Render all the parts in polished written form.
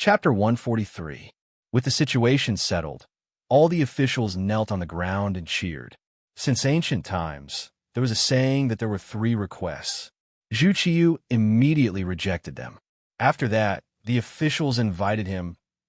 Chapter 143. With the situation settled, all the officials knelt on the ground and cheered. Since ancient times, there was a saying that there were 3 requests. Zhu Qiyu immediately rejected them. After that, the officials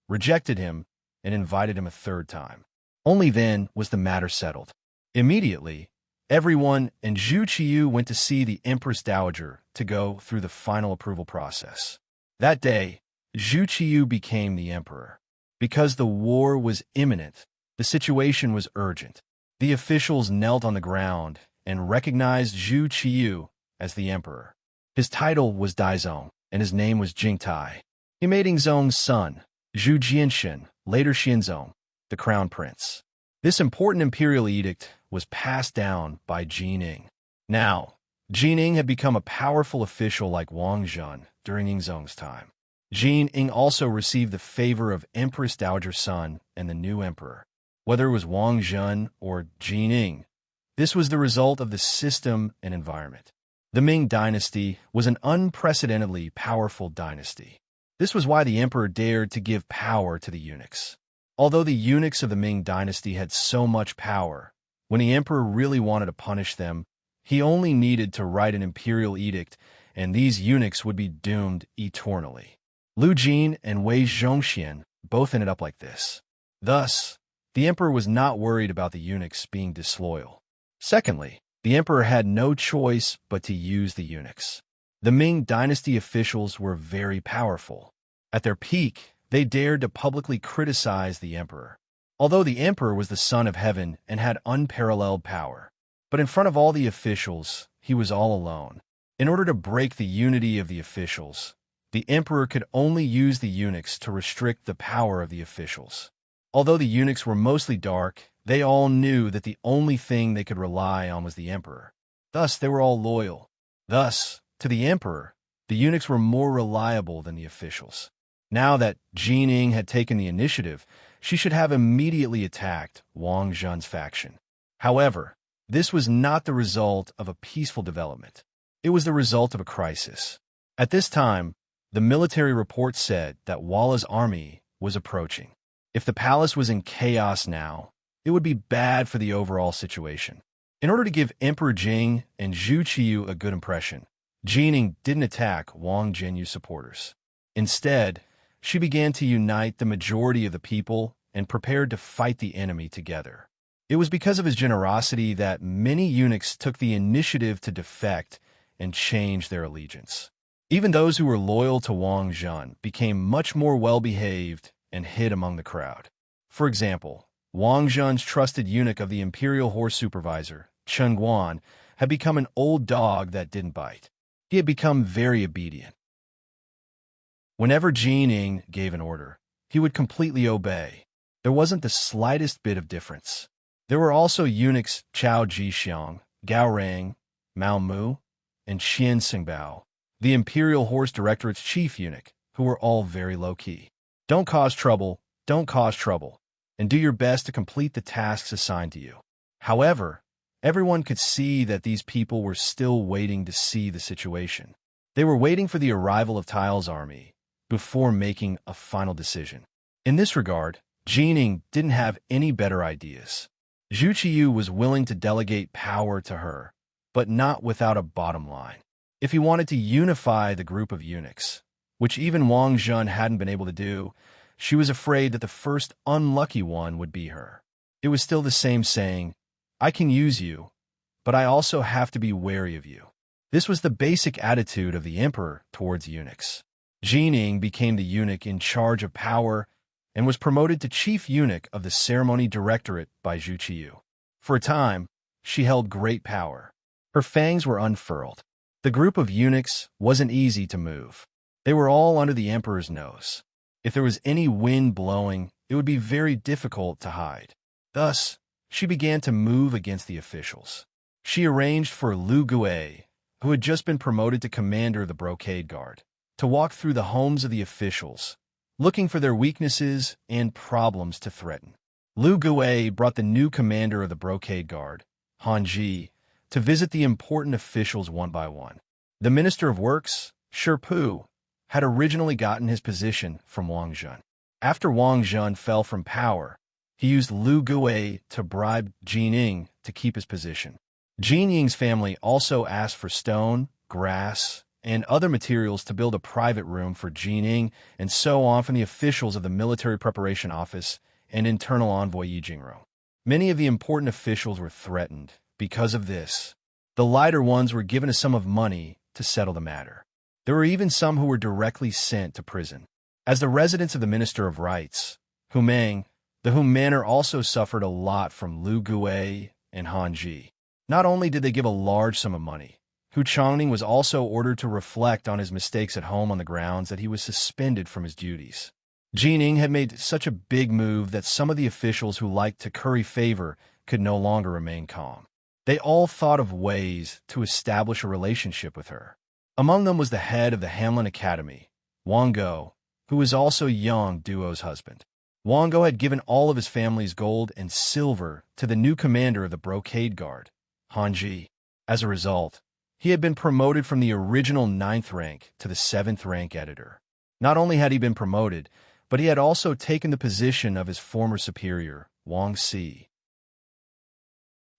rejected him, and invited him a 3rd time. Only then was the matter settled. Immediately, everyone and Zhu Qiyu went to see the Empress Dowager to go through the final approval process. That day, Zhu Qiyu became the emperor. Because the war was imminent, the situation was urgent. The officials knelt on the ground and recognized Zhu Qiyu as the emperor. His title was Daizong, and his name was Jingtai. He made Ingzong's son, Zhu Jianxin, later Xianzong, the crown prince. This important imperial edict was passed down by Jining. Now, Jining had become a powerful official like Wang Zhen during Ingzong's time. Jining also received the favor of Empress Dowager's son and the new emperor. Whether it was Wang Zhen or Jining, this was the result of the system and environment. The Ming dynasty was an unprecedentedly powerful dynasty. This was why the emperor dared to give power to the eunuchs. Although the eunuchs of the Ming dynasty had so much power, when the emperor really wanted to punish them, he only needed to write an imperial edict, and these eunuchs would be doomed eternally. Lu Jin and Wei Zhongxian both ended up like this. Thus, the emperor was not worried about the eunuchs being disloyal. Secondly, the emperor had no choice but to use the eunuchs. The Ming dynasty officials were very powerful. At their peak, they dared to publicly criticize the emperor. Although the emperor was the son of heaven and had unparalleled power, but in front of all the officials, he was all alone. In order to break the unity of the officials, the emperor could only use the eunuchs to restrict the power of the officials. Although the eunuchs were mostly dark, they all knew that the only thing they could rely on was the emperor. Thus, they were all loyal. Thus, to the emperor, the eunuchs were more reliable than the officials. Now that Jining had taken the initiative, she should have immediately attacked Wang Zhen's faction. However, this was not the result of a peaceful development. It was the result of a crisis. At this time, the military report said that Walla's army was approaching. If the palace was in chaos now, it would be bad for the overall situation. In order to give Emperor Jing and Zhu Qiyu a good impression, Jining didn't attack Wang Jinyu's supporters. Instead, she began to unite the majority of the people and prepared to fight the enemy together. It was because of his generosity that many eunuchs took the initiative to defect and change their allegiance. Even those who were loyal to Wang Zhen became much more well-behaved and hid among the crowd. For example, Wang Zhen's trusted eunuch of the imperial horse supervisor, Chen Guan, had become an old dog that didn't bite. He had become very obedient. Whenever Jining gave an order, he would completely obey. There wasn't the slightest bit of difference. There were also eunuchs Chao Jixiang, Gao Rang, Mao Mu, and Xian Xingbao, the Imperial Horse Directorate's chief eunuch, who were all very low-key. Don't cause trouble, and do your best to complete the tasks assigned to you. However, everyone could see that these people were still waiting to see the situation. They were waiting for the arrival of Tile's army before making a final decision. In this regard, Jining didn't have any better ideas. Zhu Qiyu was willing to delegate power to her, but not without a bottom line. If he wanted to unify the group of eunuchs, which even Wang Zhen hadn't been able to do, she was afraid that the first unlucky one would be her. It was still the same saying, "I can use you, but I also have to be wary of you." This was the basic attitude of the emperor towards eunuchs. Jining became the eunuch in charge of power and was promoted to chief eunuch of the ceremony directorate by Zhu Qiyu. For a time, she held great power. Her fangs were unfurled. The group of eunuchs wasn't easy to move. They were all under the emperor's nose. If there was any wind blowing, it would be very difficult to hide. Thus, she began to move against the officials. She arranged for Lu Gui, who had just been promoted to commander of the Brocade Guard, to walk through the homes of the officials, looking for their weaknesses and problems to threaten. Lu Gui brought the new commander of the Brocade Guard, Han Ji, to visit the important officials one by one. The Minister of Works, Shi Pu, had originally gotten his position from Wang Zhen. After Wang Zhen fell from power, he used Lu Gui to bribe Jining to keep his position. Jinying's family also asked for stone, grass, and other materials to build a private room for Jining, and so on from the officials of the Military Preparation Office and Internal Envoy Yi Jingro. Many of the important officials were threatened. Because of this, the lighter ones were given a sum of money to settle the matter. There were even some who were directly sent to prison. As the residents of the Minister of Rights, Humang, the Hum Manor also suffered a lot from Lu Gui and Han Ji. Not only did they give a large sum of money, Hu Chongning was also ordered to reflect on his mistakes at home on the grounds that he was suspended from his duties. Jining had made such a big move that some of the officials who liked to curry favor could no longer remain calm. They all thought of ways to establish a relationship with her. Among them was the head of the Hamlin Academy, Wang Go, who was also Yang Duo's husband. Wang Go had given all of his family's gold and silver to the new commander of the Brocade Guard, Han Ji. As a result, he had been promoted from the original 9th rank to the 7th rank editor. Not only had he been promoted, but he had also taken the position of his former superior, Wang Si.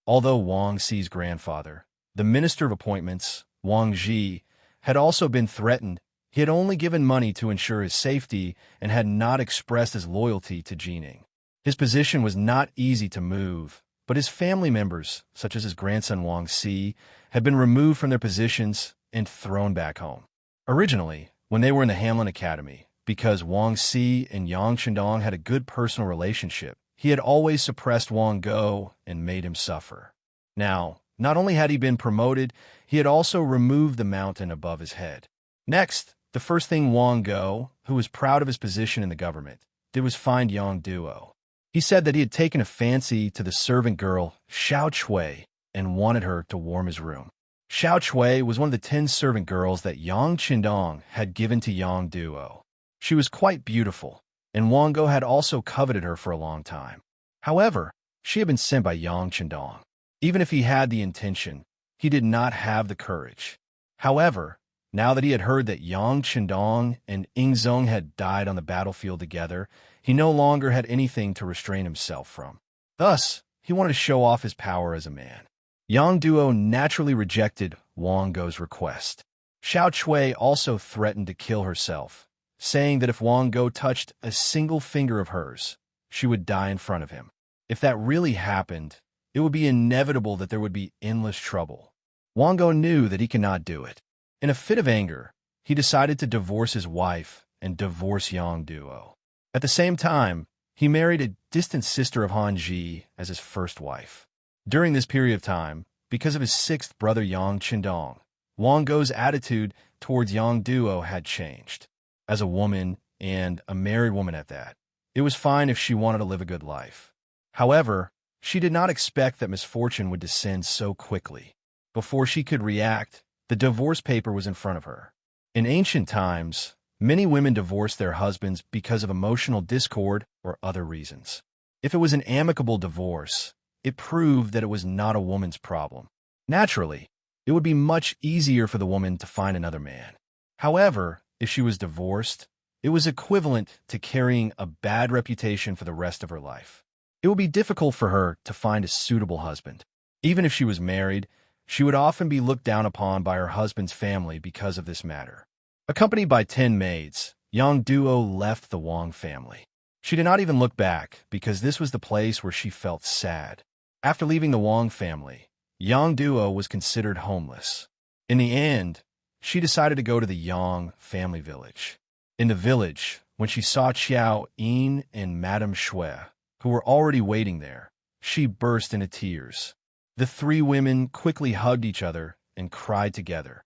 Although Wang Si's grandfather, the Minister of Appointments, Wang Ji, had also been threatened, he had only given money to ensure his safety and had not expressed his loyalty to Jining. His position was not easy to move, but his family members, such as his grandson Wang Si, had been removed from their positions and thrown back home. Originally, when they were in the Hamlin Academy, because Wang Si and Yang Chendong had a good personal relationship, he had always suppressed Wang Go and made him suffer. Now, not only had he been promoted, he had also removed the mountain above his head. Next, the first thing Wang Go, who was proud of his position in the government, did was find Yang Duo. He said that he had taken a fancy to the servant girl, Xiao Chui, and wanted her to warm his room. Xiao Chui was one of the 10 servant girls that Yang Chendong had given to Yang Duo. She was quite beautiful, and Wang Go had also coveted her for a long time. However, she had been sent by Yang Chendong. Even if he had the intention, he did not have the courage. However, now that he had heard that Yang Chendong and Ingzong had died on the battlefield together, he no longer had anything to restrain himself from. Thus, he wanted to show off his power as a man. Yang Duo naturally rejected Wang Go's request. Xiao Chui also threatened to kill herself, saying that if Wang Go touched a single finger of hers, she would die in front of him. If that really happened, it would be inevitable that there would be endless trouble. Wang Go knew that he could not do it. In a fit of anger, he decided to divorce his wife and divorce Yang Duo. At the same time, he married a distant sister of Han Ji as his first wife. During this period of time, because of his 6th brother Yang Chendong, Wang Go's attitude towards Yang Duo had changed. As a woman, and a married woman at that, it was fine if she wanted to live a good life. However, she did not expect that misfortune would descend so quickly. Before she could react, the divorce paper was in front of her. In ancient times, many women divorced their husbands because of emotional discord or other reasons. If it was an amicable divorce, it proved that it was not a woman's problem. Naturally, it would be much easier for the woman to find another man. However, if she was divorced, it was equivalent to carrying a bad reputation for the rest of her life. It would be difficult for her to find a suitable husband. Even if she was married, she would often be looked down upon by her husband's family because of this matter. Accompanied by 10 maids, Yang Duo left the Wang family. She did not even look back because this was the place where she felt sad. After leaving the Wang family, Yang Duo was considered homeless. In the end, she decided to go to the Yang family village. In the village, when she saw Qiao Yin and Madame Shui, who were already waiting there, she burst into tears. The 3 women quickly hugged each other and cried together.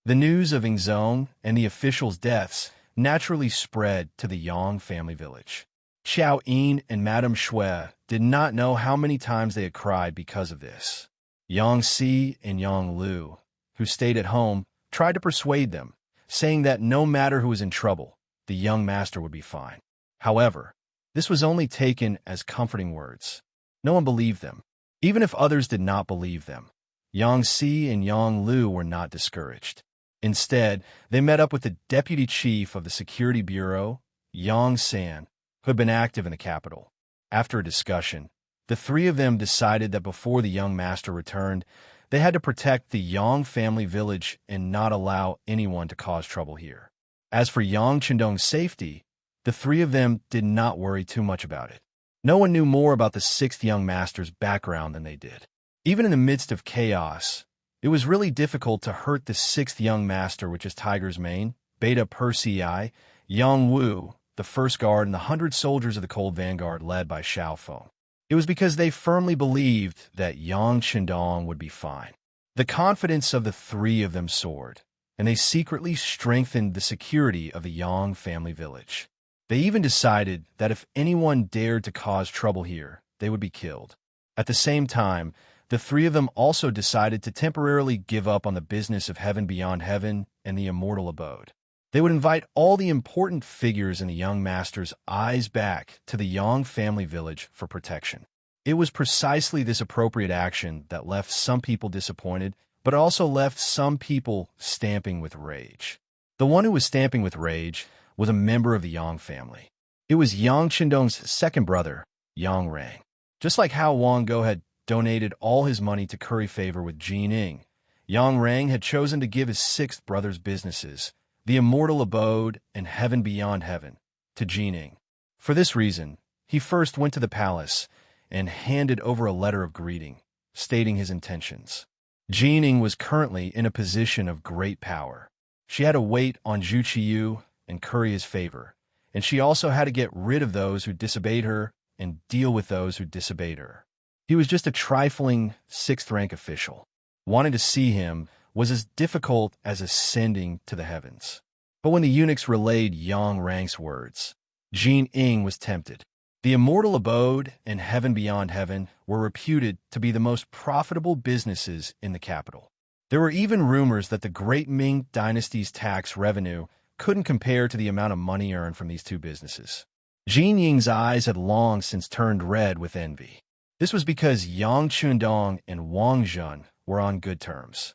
The news of Ingzong and the officials' deaths naturally spread to the Yang family village. Qiao Yin and Madame Shui did not know how many times they had cried because of this. Yang Si and Yang Lu, who stayed at home, tried to persuade them, saying that no matter who was in trouble, the young master would be fine. However, this was only taken as comforting words. No one believed them. Even if others did not believe them, Yang Si and Yang Lu were not discouraged. Instead, they met up with the deputy chief of the security bureau, Yang San, who had been active in the capital. After a discussion, the three of them decided that before the young master returned, they had to protect the Yang family village and not allow anyone to cause trouble here. As for Yang Chendong's safety, the three of them did not worry too much about it. No one knew more about the sixth young master's background than they did. Even in the midst of chaos, it was really difficult to hurt the sixth young master, which is Tiger's Mane, Beta Persei, Yang Wu, the first guard, and the 100 soldiers of the Cold Vanguard led by Xiao Feng. It was because they firmly believed that Yang Chendong would be fine. The confidence of the three of them soared, and they secretly strengthened the security of the Yang family village. They even decided that if anyone dared to cause trouble here, they would be killed. At the same time, the three of them also decided to temporarily give up on the business of heaven beyond heaven and the immortal abode. They would invite all the important figures in the young master's eyes back to the Yang family village for protection. It was precisely this appropriate action that left some people disappointed, but also left some people stamping with rage. The one who was stamping with rage was a member of the Yang family. It was Yang Chendong's second brother, Yang Rang. Just like how Wang Go had donated all his money to curry favor with Jin Ing, Yang Rang had chosen to give his sixth brother's businesses, the immortal abode and heaven beyond heaven, to Jin Ing. For this reason, he first went to the palace and handed over a letter of greeting, stating his intentions. Jin Ing was currently in a position of great power. She had to wait on Zhu Qiyu and curry his favor, and she also had to get rid of those who disobeyed her and deal with those who disobeyed her. He was just a trifling sixth-rank official. Wanting to see him was as difficult as ascending to the heavens. But when the eunuchs relayed Yang Rang's words, Jin Ing was tempted. The immortal abode and heaven beyond heaven were reputed to be the most profitable businesses in the capital. There were even rumors that the Great Ming Dynasty's tax revenue couldn't compare to the amount of money earned from these two businesses. Jin Ying's eyes had long since turned red with envy. This was because Yang Chendong and Wang Zhun were on good terms.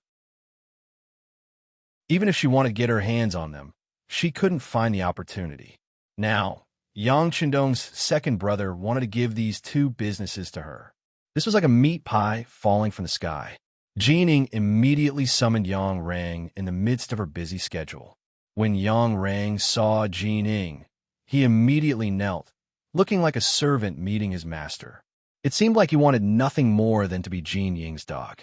Even if she wanted to get her hands on them, she couldn't find the opportunity. Now, Yang Chendong's second brother wanted to give these two businesses to her. This was like a meat pie falling from the sky. Jin Ing immediately summoned Yang Rang in the midst of her busy schedule. When Yang Rang saw Jin Ing, he immediately knelt, looking like a servant meeting his master. It seemed like he wanted nothing more than to be Jin Ying's dog.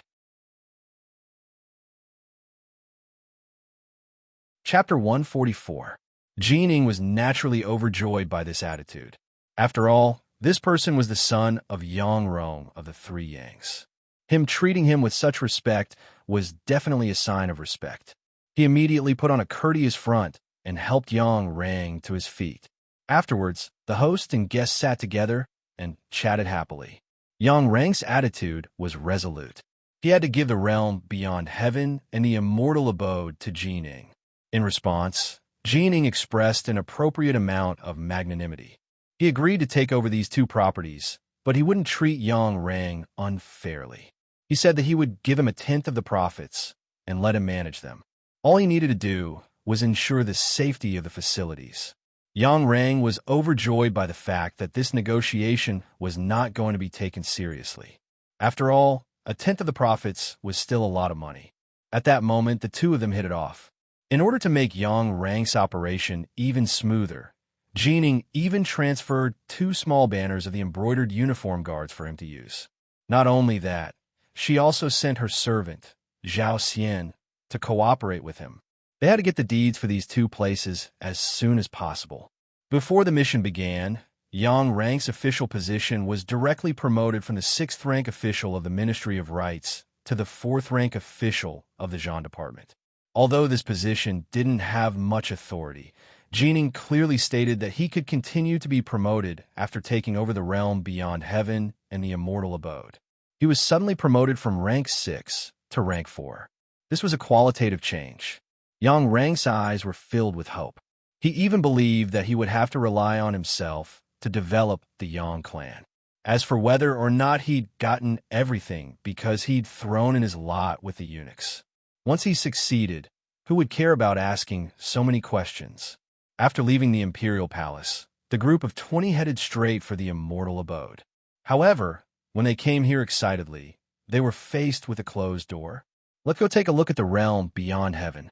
Chapter 144. Jin Ing was naturally overjoyed by this attitude. After all, this person was the son of Yang Rong of the Three Yangs. Him treating him with such respect was definitely a sign of respect. He immediately put on a courteous front and helped Yang Rang to his feet. Afterwards, the host and guests sat together and chatted happily. Yang Rang's attitude was resolute. He had to give the realm beyond heaven and the immortal abode to Jin Ing. In response, Jin Ing expressed an appropriate amount of magnanimity. He agreed to take over these two properties, but he wouldn't treat Yang Rang unfairly. He said that he would give him 1/10 of the profits and let him manage them. All he needed to do was ensure the safety of the facilities. Yang Rang was overjoyed by the fact that this negotiation was not going to be taken seriously. After all, 1/10 of the profits was still a lot of money. At that moment, the two of them hit it off. In order to make Yang Rang's operation even smoother, Jin Ing even transferred 2 small banners of the embroidered uniform guards for him to use. Not only that, she also sent her servant, Zhao Xian, to cooperate with him. They had to get the deeds for these 2 places as soon as possible. Before the mission began, Yang Rang's official position was directly promoted from the 6th-rank official of the Ministry of Rights to the 4th-rank official of the Zhan Department. Although this position didn't have much authority, Jin Ing clearly stated that he could continue to be promoted after taking over the realm beyond heaven and the immortal abode. He was suddenly promoted from rank 6 to rank 4. This was a qualitative change. Yang Rang's eyes were filled with hope. He even believed that he would have to rely on himself to develop the Yang clan. As for whether or not he'd gotten everything because he'd thrown in his lot with the eunuchs. Once he succeeded, Who would care about asking so many questions? After leaving the imperial palace, the group of 20 headed straight for the immortal abode. However, when they came here excitedly, they were faced with a closed door. Let's go take a look at the realm beyond heaven.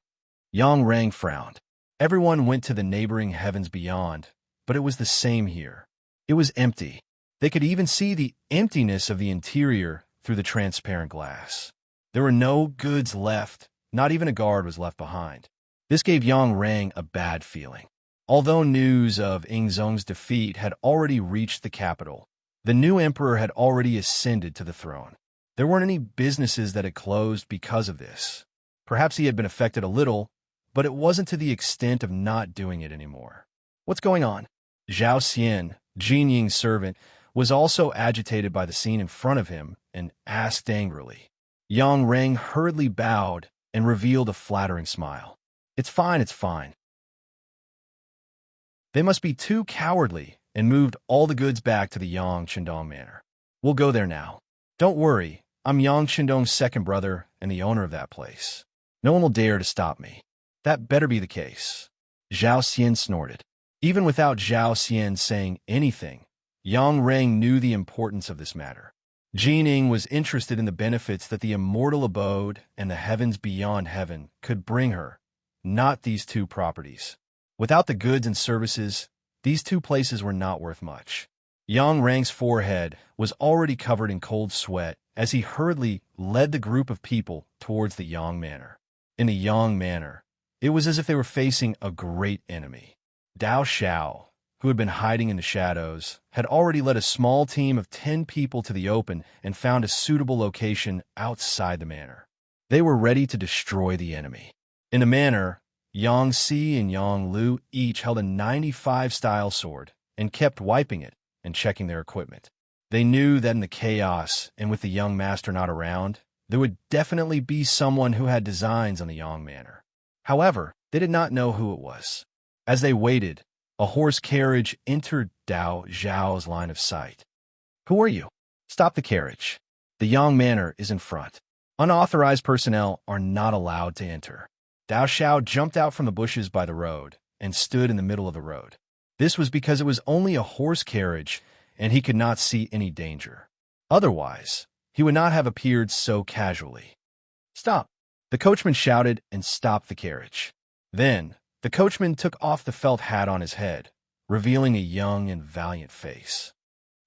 Yang Rang frowned. Everyone went to the neighboring heavens beyond, but it was the same here. It was empty. They could even see the emptiness of the interior through the transparent glass. There were no goods left, not even a guard was left behind. This gave Yang Rang a bad feeling. Although news of Ingzong's defeat had already reached the capital, the new emperor had already ascended to the throne. There weren't any businesses that had closed because of this. Perhaps he had been affected a little, but it wasn't to the extent of not doing it anymore. What's going on? Zhao Xian, Jin Ying's servant, was also agitated by the scene in front of him and asked angrily. Yang Rang hurriedly bowed and revealed a flattering smile. It's fine, it's fine. They must be too cowardly and moved all the goods back to the Yang Shandong manor. We'll go there now. Don't worry, I'm Yang Shandong's second brother and the owner of that place. No one will dare to stop me. That better be the case. Zhao Xian snorted. Even without Zhao Xian saying anything, Yang Rang knew the importance of this matter. Jining was interested in the benefits that the immortal abode and the heavens beyond heaven could bring her, not these two properties. Without the goods and services, these two places were not worth much. Yang Rang's forehead was already covered in cold sweat as he hurriedly led the group of people towards the Yang manor. In the Yang manor, it was as if they were facing a great enemy. Dao Xiao, who had been hiding in the shadows, had already led a small team of 10 people to the open and found a suitable location outside the manor. They were ready to destroy the enemy. In the manor, Yang Si and Yang Lu each held a 95-style sword and kept wiping it and checking their equipment. They knew that in the chaos and with the young master not around, there would definitely be someone who had designs on the Yang manor. However, they did not know who it was. As they waited, a horse carriage entered Dao Zhao's line of sight. Who are you? Stop the carriage. The Yang manor is in front. Unauthorized personnel are not allowed to enter. Dao Xiao jumped out from the bushes by the road and stood in the middle of the road. This was because it was only a horse carriage and he could not see any danger. Otherwise, he would not have appeared so casually. Stop! The coachman shouted and stopped the carriage. Then, the coachman took off the felt hat on his head, revealing a young and valiant face.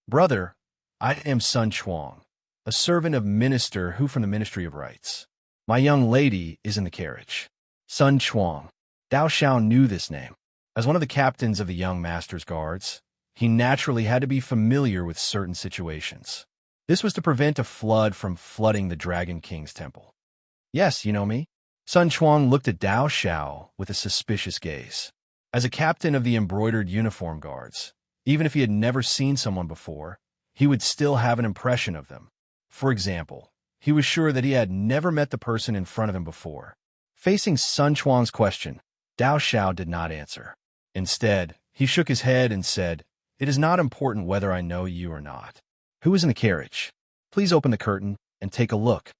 Brother, I am Sun Chuang, a servant of Minister who from the Ministry of Rights. My young lady is in the carriage. Sun Chuang. Dao Xiao knew this name. As one of the captains of the young master's guards, he naturally had to be familiar with certain situations. This was to prevent a flood from flooding the Dragon King's temple. Yes, you know me. Sun Chuang looked at Dao Xiao with a suspicious gaze. As a captain of the embroidered uniform guards, even if he had never seen someone before, he would still have an impression of them. For example, he was sure that he had never met the person in front of him before. Facing Sun Chuang's question, Dao Xiao did not answer. Instead, he shook his head and said, "It is not important whether I know you or not. Who is in the carriage? Please open the curtain and take a look.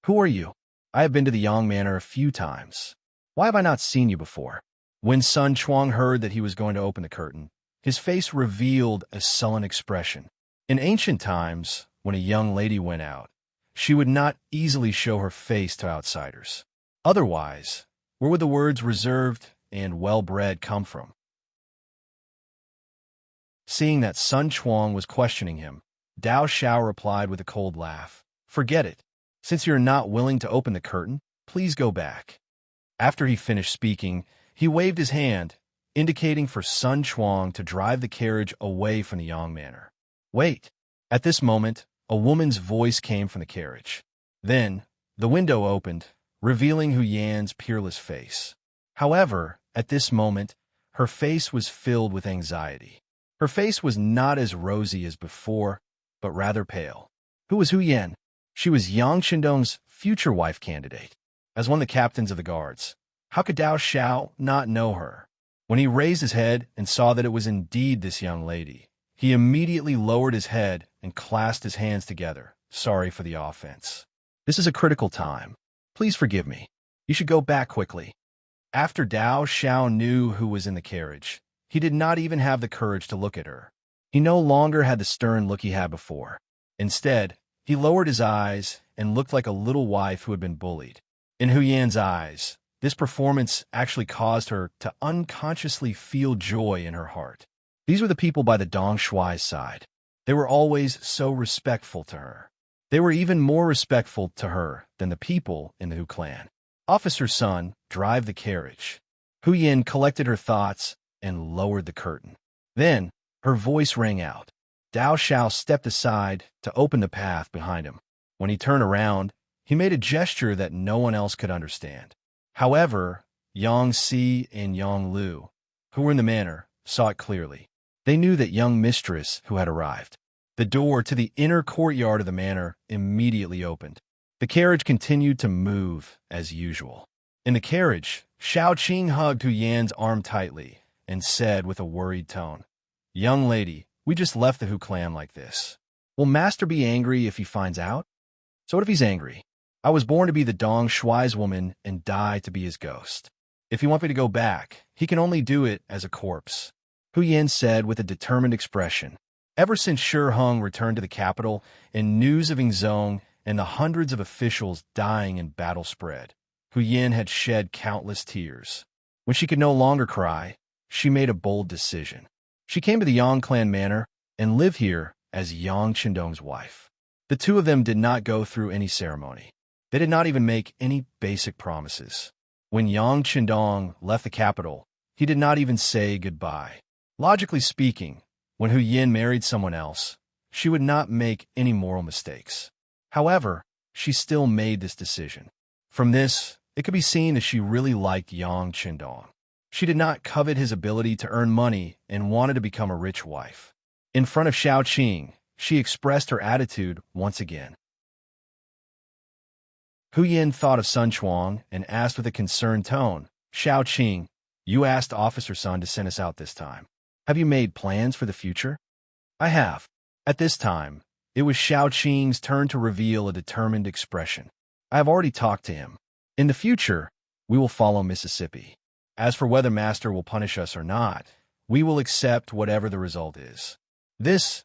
Who are you? I have been to the Yang Manor a few times. Why have I not seen you before?" When Sun Chuang heard that he was going to open the curtain, his face revealed a sullen expression. In ancient times, when a young lady went out, she would not easily show her face to outsiders. Otherwise, where would the words reserved and well-bred come from? Seeing that Sun Chuang was questioning him, Dao Xiao replied with a cold laugh, "Forget it. Since you're not willing to open the curtain, please go back." After he finished speaking, he waved his hand, indicating for Sun Chuang to drive the carriage away from the Yang Manor. Wait. At this moment, a woman's voice came from the carriage. Then, the window opened, revealing Hu Yan's peerless face. However, at this moment, her face was filled with anxiety. Her face was not as rosy as before, but rather pale. Who was Hu Yan? She was Yang Shandong's future wife candidate. As one of the captains of the guards, how could Dao Xiao not know her? When he raised his head and saw that it was indeed this young lady, he immediately lowered his head and clasped his hands together, sorry for the offense. This is a critical time. Please forgive me. You should go back quickly. After Dao Xiao knew who was in the carriage, he did not even have the courage to look at her. He no longer had the stern look he had before. Instead, he lowered his eyes and looked like a little wife who had been bullied. In Hu Yan's eyes, this performance actually caused her to unconsciously feel joy in her heart. These were the people by the Dong Shuai's side. They were always so respectful to her. They were even more respectful to her than the people in the Hu clan. Officer's son, drive the carriage. Hu Yan collected her thoughts and lowered the curtain. Then, her voice rang out. Dao Xiao stepped aside to open the path behind him. When he turned around, he made a gesture that no one else could understand. However, Yang Si and Yang Lu, who were in the manor, saw it clearly. They knew that young mistress who had arrived. The door to the inner courtyard of the manor immediately opened. The carriage continued to move as usual. In the carriage, Xiao Qing hugged Hu Yan's arm tightly and said with a worried tone, "Young lady, we just left the Hu clan like this. Will Master be angry if he finds out?" "So what if he's angry? I was born to be the Dong Shuai's woman and die to be his ghost. If he wants me to go back, he can only do it as a corpse," Hu Yan said with a determined expression. Ever since Shi Hung returned to the capital and news of Yingzhong and the hundreds of officials dying in battle spread, Hu Yan had shed countless tears. When she could no longer cry, she made a bold decision. She came to the Yang clan manor and lived here as Yang Qindong's wife. The two of them did not go through any ceremony. They did not even make any basic promises. When Yang Qindong left the capital, he did not even say goodbye. Logically speaking, when Hu Yan married someone else, she would not make any moral mistakes. However, she still made this decision. From this, it could be seen that she really liked Yang Qindong. She did not covet his ability to earn money and wanted to become a rich wife. In front of Xiao Qing, she expressed her attitude once again. Hu Yan thought of Sun Chuang and asked with a concerned tone, "Xiao Qing, you asked Officer Sun to send us out this time. Have you made plans for the future?" "I have." At this time, it was Xiao Qing's turn to reveal a determined expression. "I have already talked to him. In the future, we will follow Mississippi. As for whether Master will punish us or not, we will accept whatever the result is." This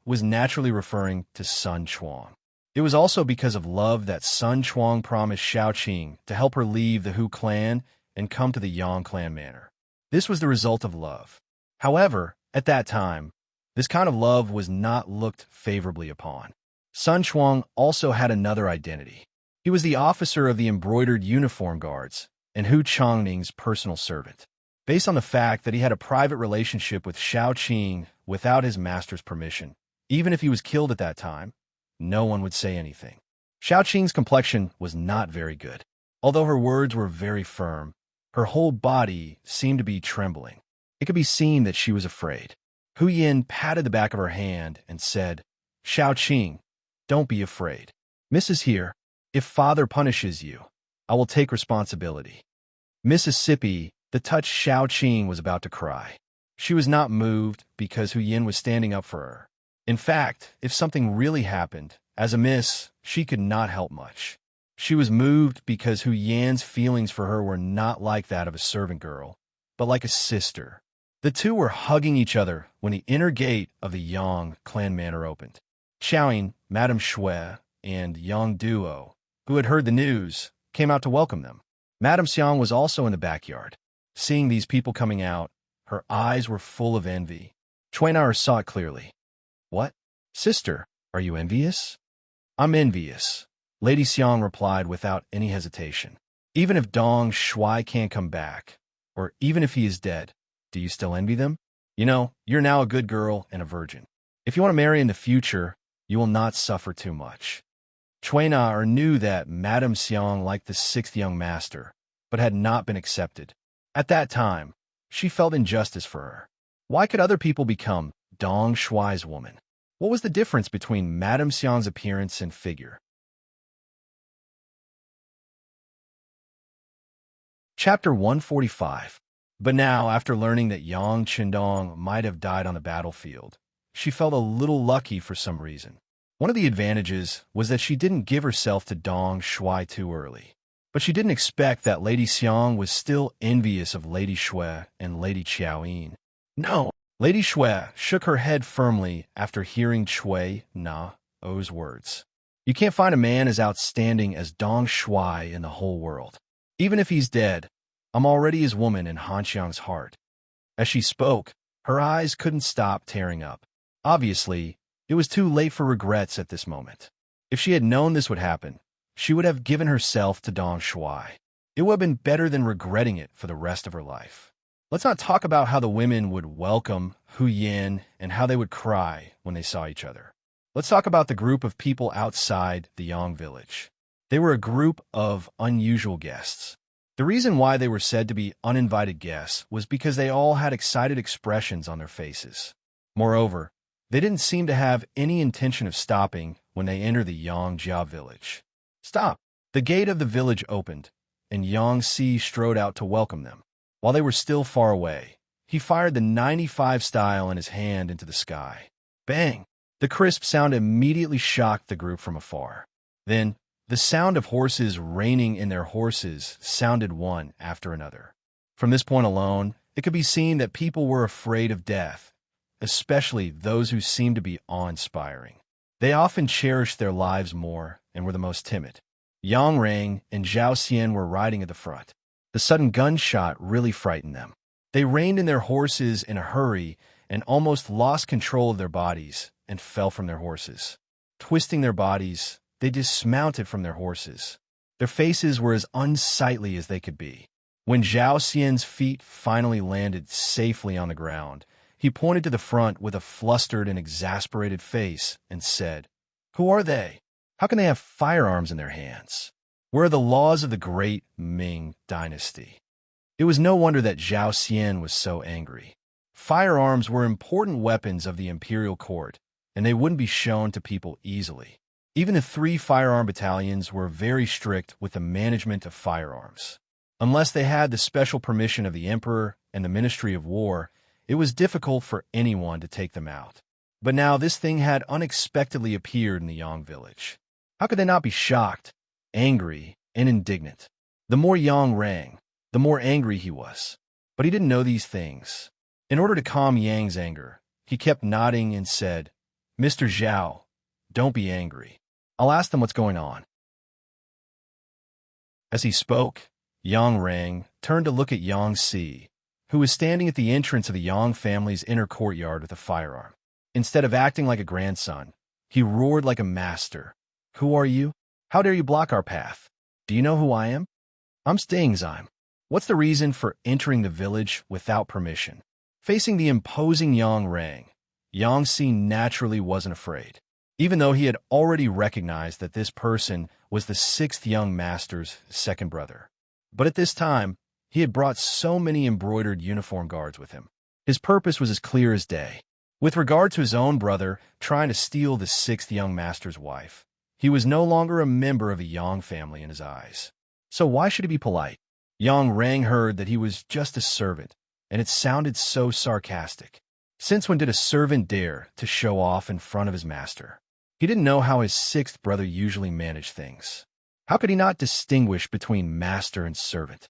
was naturally referring to Sun Chuang. It was also because of love that Sun Chuang promised Xiao Qing to help her leave the Hu clan and come to the Yang clan manor. This was the result of love. However, at that time, this kind of love was not looked favorably upon. Sun Chuang also had another identity. He was the officer of the embroidered uniform guards and Hu Chongning's personal servant. Based on the fact that he had a private relationship with Xiao Qing without his master's permission, even if he was killed at that time, no one would say anything. Xiao Qing's complexion was not very good. Although her words were very firm, her whole body seemed to be trembling. It could be seen that she was afraid. Hu Yan patted the back of her hand and said, "Xiao Qing, don't be afraid. Mrs. here, if father punishes you, I will take responsibility." Mississippi, the touched Xiao Qing was about to cry. She was not moved because Hu Yan was standing up for her. In fact, if something really happened, as a miss, she could not help much. She was moved because Hu Yan's feelings for her were not like that of a servant girl, but like a sister. The two were hugging each other when the inner gate of the Yang clan manor opened. Xiaoying, Madame Shui, and Yang Duo, who had heard the news, came out to welcome them. Madame Xiang was also in the backyard. Seeing these people coming out, her eyes were full of envy. Chuanar saw it clearly. "What? Sister, are you envious?" "I'm envious," Lady Xiang replied without any hesitation. "Even if Dong Shuai can't come back, or even if he is dead, do you still envy them? You know, you're now a good girl and a virgin. If you want to marry in the future, you will not suffer too much." Chuanar knew that Madame Xiang liked the sixth young master, but had not been accepted. At that time, she felt injustice for her. Why could other people become Dong Shuai's woman? What was the difference between Madame Xiang's appearance and figure? Chapter 145. But now, after learning that Yang Qindong might have died on the battlefield, she felt a little lucky for some reason. One of the advantages was that she didn't give herself to Dong Shuai too early. But she didn't expect that Lady Xiang was still envious of Lady Shui and Lady Qiaoyin. No, Lady Shui shook her head firmly after hearing Cui Na-O's words. You can't find a man as outstanding as Dong Shui in the whole world. Even if he's dead, I'm already his woman in Han Xiang's heart. As she spoke, her eyes couldn't stop tearing up. Obviously, it was too late for regrets at this moment. If she had known this would happen, she would have given herself to Dong Shui. It would have been better than regretting it for the rest of her life. Let's not talk about how the women would welcome Hu Yin and how they would cry when they saw each other. Let's talk about the group of people outside the Yang village. They were a group of unusual guests. The reason why they were said to be uninvited guests was because they all had excited expressions on their faces. Moreover, they didn't seem to have any intention of stopping when they entered the Yang Jia village. Stop! The gate of the village opened, and Yang Si strode out to welcome them. While they were still far away, he fired the 95 style in his hand into the sky. Bang! The crisp sound immediately shocked the group from afar. Then, the sound of horses reining in their horses sounded one after another. From this point alone, it could be seen that people were afraid of death, especially those who seemed to be awe-inspiring. They often cherished their lives more and were the most timid. Yang Rang and Zhao Xian were riding at the front. The sudden gunshot really frightened them. They reined in their horses in a hurry and almost lost control of their bodies and fell from their horses. Twisting their bodies, they dismounted from their horses. Their faces were as unsightly as they could be. When Zhao Xian's feet finally landed safely on the ground, he pointed to the front with a flustered and exasperated face and said, "Who are they? How can they have firearms in their hands? Where are the laws of the great Ming dynasty?" It was no wonder that Zhao Xian was so angry. Firearms were important weapons of the imperial court, and they wouldn't be shown to people easily. Even the 3 firearm battalions were very strict with the management of firearms. Unless they had the special permission of the emperor and the Ministry of War, it was difficult for anyone to take them out. But now this thing had unexpectedly appeared in the Yang village. How could they not be shocked, angry, and indignant? The more Yang rang, the more angry he was. But he didn't know these things. In order to calm Yang's anger, he kept nodding and said, "Mr. Zhao, don't be angry. I'll ask them what's going on." As he spoke, Yang Rang turned to look at Yang Si, who was standing at the entrance of the Yang family's inner courtyard with a firearm. Instead of acting like a grandson, he roared like a master. "Who are you? How dare you block our path? Do you know who I am? I'm Stingzime. What's the reason for entering the village without permission?" Facing the imposing Yang Rang, Yang Si naturally wasn't afraid, even though he had already recognized that this person was the 6th young master's second brother. But at this time, he had brought so many embroidered uniform guards with him. His purpose was as clear as day. With regard to his own brother trying to steal the 6th young master's wife, he was no longer a member of the Yang family in his eyes. So why should he be polite? Yang Rang heard that he was just a servant, and it sounded so sarcastic. Since when did a servant dare to show off in front of his master? He didn't know how his 6th brother usually managed things. How could he not distinguish between master and servant?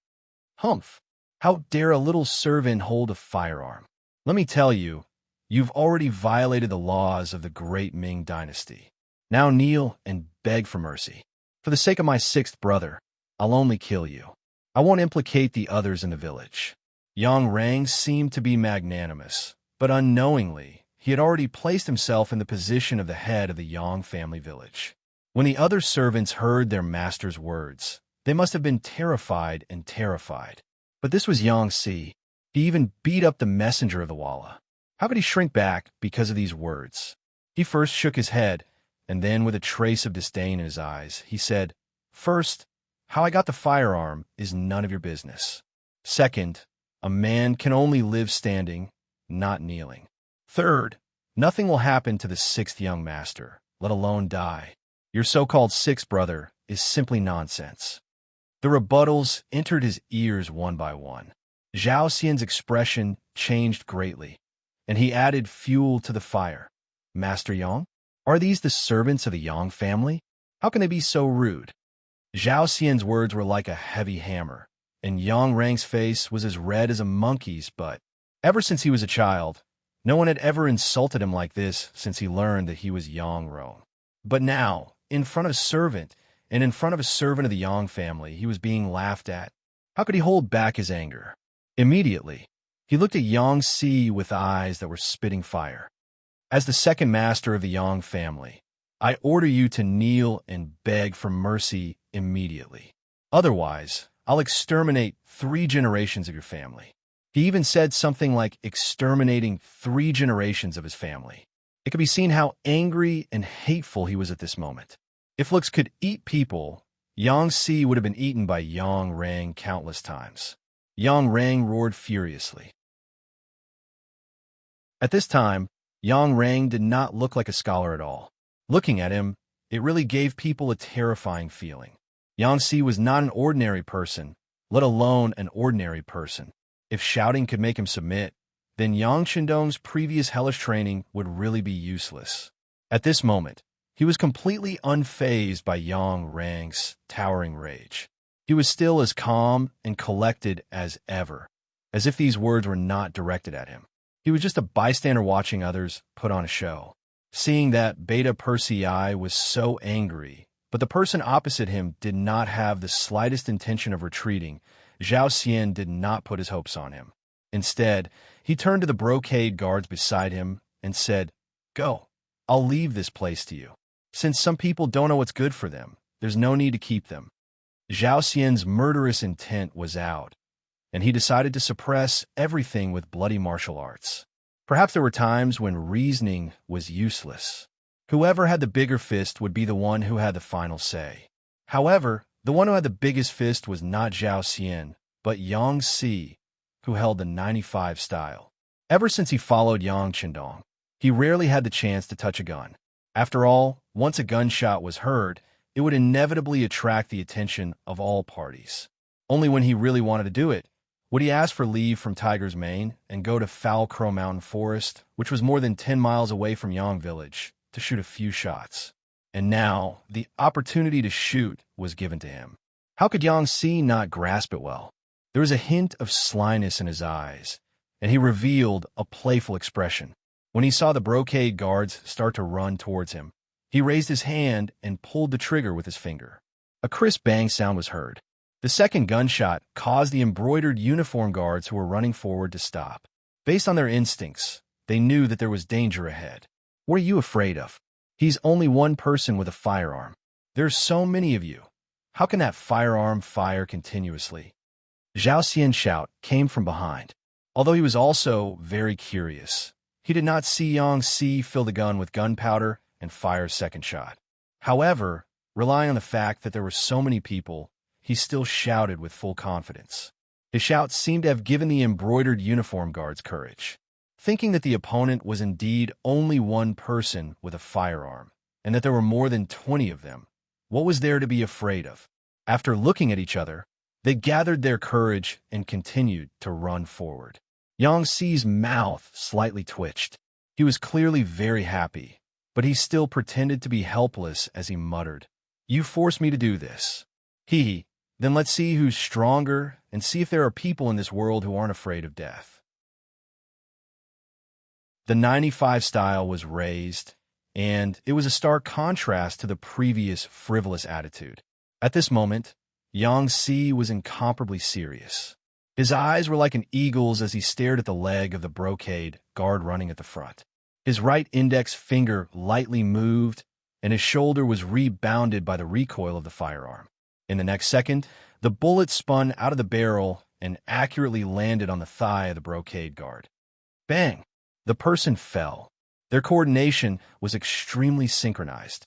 Humph! How dare a little servant hold a firearm? Let me tell you, you've already violated the laws of the great Ming dynasty. Now kneel and beg for mercy. For the sake of my 6th brother, I'll only kill you. I won't implicate the others in the village. Yang Rang seemed to be magnanimous, but unknowingly, he had already placed himself in the position of the head of the Yang family village. When the other servants heard their master's words, they must have been terrified. But this was Yang Si. He even beat up the messenger of the Walla. How could he shrink back because of these words? He first shook his head, and then with a trace of disdain in his eyes, he said, "First, how I got the firearm is none of your business. Second, a man can only live standing, not kneeling. Third, nothing will happen to the 6th young master, let alone die. Your so-called 6th brother is simply nonsense." The rebuttals entered his ears one by one. Zhao Xian's expression changed greatly, and he added fuel to the fire. "Master Yang, are these the servants of the Yang family? How can they be so rude?" Zhao Xian's words were like a heavy hammer, and Yang Rang's face was as red as a monkey's butt. Ever since he was a child, no one had ever insulted him like this since he learned that he was Yang Rong. But now, in front of a servant, and in front of a servant of the Yang family, he was being laughed at. How could he hold back his anger? Immediately, he looked at Yang Si with eyes that were spitting fire. As the second master of the Yang family, I order you to kneel and beg for mercy immediately. Otherwise, I'll exterminate 3 generations of your family. He even said something like exterminating 3 generations of his family. It could be seen how angry and hateful he was at this moment. If looks could eat people, Yang Si would have been eaten by Yang Rang countless times. Yang Rang roared furiously. At this time, Yang Rang did not look like a scholar at all. Looking at him, it really gave people a terrifying feeling. Yang Si was not an ordinary person, let alone an ordinary person. If shouting could make him submit, then Yang Chendong's previous hellish training would really be useless. At this moment, he was completely unfazed by Yang Rang's towering rage. He was still as calm and collected as ever, as if these words were not directed at him. He was just a bystander watching others put on a show. Seeing that Beta Persei was so angry, but the person opposite him did not have the slightest intention of retreating, Zhao Xian did not put his hopes on him. Instead, he turned to the brocade guards beside him and said, "Go, I'll leave this place to you. Since some people don't know what's good for them, there's no need to keep them." Zhao Xian's murderous intent was out, and he decided to suppress everything with bloody martial arts. Perhaps there were times when reasoning was useless. Whoever had the bigger fist would be the one who had the final say. However, the one who had the biggest fist was not Zhao Xian, but Yang Si, who held the 95 style. Ever since he followed Yang Chendong, he rarely had the chance to touch a gun. After all, once a gunshot was heard, it would inevitably attract the attention of all parties. Only when he really wanted to do it would he ask for leave from Tiger's Mane and go to Foul Crow Mountain Forest, which was more than 10 miles away from Yang Village, to shoot a few shots. And now, the opportunity to shoot was given to him. How could Yang Si not grasp it well? There was a hint of slyness in his eyes, and he revealed a playful expression. When he saw the brocade guards start to run towards him, he raised his hand and pulled the trigger with his finger. A crisp bang sound was heard. The second gunshot caused the embroidered uniform guards who were running forward to stop. Based on their instincts, they knew that there was danger ahead. What are you afraid of? He's only one person with a firearm. There's so many of you. How can that firearm fire continuously? Zhao Xian's shout came from behind. Although he was also very curious, he did not see Yang Si fill the gun with gunpowder and fire a second shot. However, relying on the fact that there were so many people, he still shouted with full confidence. His shout seemed to have given the embroidered uniform guards courage. Thinking that the opponent was indeed only one person with a firearm, and that there were more than 20 of them, what was there to be afraid of? After looking at each other, they gathered their courage and continued to run forward. Yang Si's mouth slightly twitched. He was clearly very happy, but he still pretended to be helpless as he muttered, "You forced me to do this. Then let's see who's stronger and see if there are people in this world who aren't afraid of death." The 95 style was raised, and it was a stark contrast to the previous frivolous attitude. At this moment, Yang Si was incomparably serious. His eyes were like an eagle's as he stared at the leg of the brocade guard running at the front. His right index finger lightly moved, and his shoulder was rebounded by the recoil of the firearm. In the next second, the bullet spun out of the barrel and accurately landed on the thigh of the brocade guard. Bang! The person fell. Their coordination was extremely synchronized.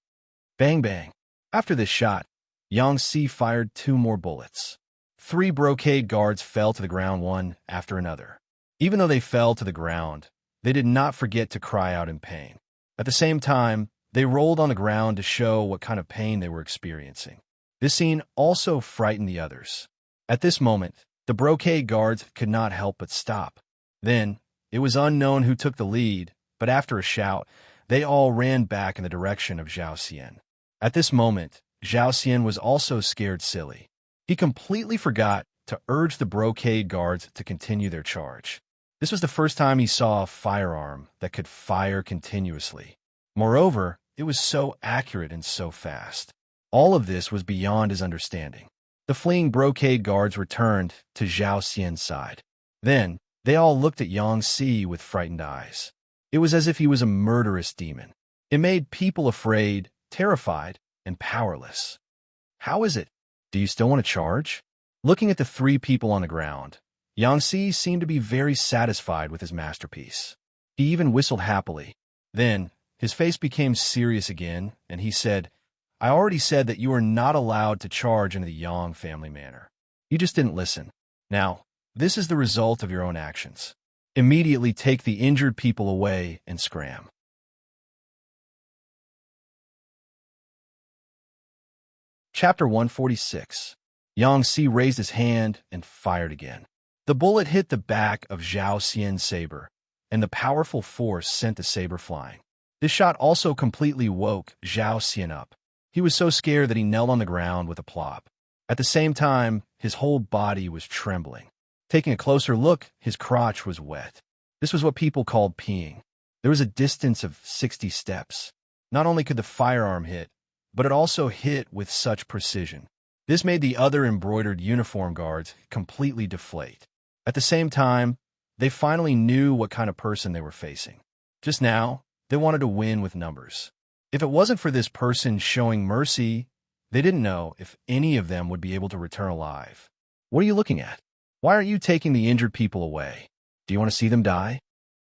Bang, bang. After this shot, Yang Si fired 2 more bullets. 3 brocade guards fell to the ground one after another. Even though they fell to the ground, they did not forget to cry out in pain. At the same time, they rolled on the ground to show what kind of pain they were experiencing. This scene also frightened the others. At this moment, the brocade guards could not help but stop. Then, it was unknown who took the lead, but after a shout, they all ran back in the direction of Zhao Xian. At this moment, Zhao Xian was also scared silly. He completely forgot to urge the brocade guards to continue their charge. This was the first time he saw a firearm that could fire continuously. Moreover, it was so accurate and so fast. All of this was beyond his understanding. The fleeing brocade guards returned to Zhao Xian's side. Then, they all looked at Yang Si with frightened eyes. It was as if he was a murderous demon. It made people afraid, terrified, and powerless. How is it? Do you still want to charge? Looking at the three people on the ground, Yang Si seemed to be very satisfied with his masterpiece. He even whistled happily. Then, his face became serious again, and he said, I already said that you are not allowed to charge into the Yang family manor. You just didn't listen. Now, this is the result of your own actions. Immediately take the injured people away and scram. Chapter 146. Yang Si raised his hand and fired again. The bullet hit the back of Zhao Xian's saber, and the powerful force sent the saber flying. This shot also completely woke Zhao Xian up. He was so scared that he knelt on the ground with a plop. At the same time, his whole body was trembling. Taking a closer look, his crotch was wet. This was what people called peeing. There was a distance of 60 steps. Not only could the firearm hit, but it also hit with such precision. This made the other embroidered uniform guards completely deflate. At the same time, they finally knew what kind of person they were facing. Just now, they wanted to win with numbers. If it wasn't for this person showing mercy, they didn't know if any of them would be able to return alive. What are you looking at? Why aren't you taking the injured people away? Do you want to see them die?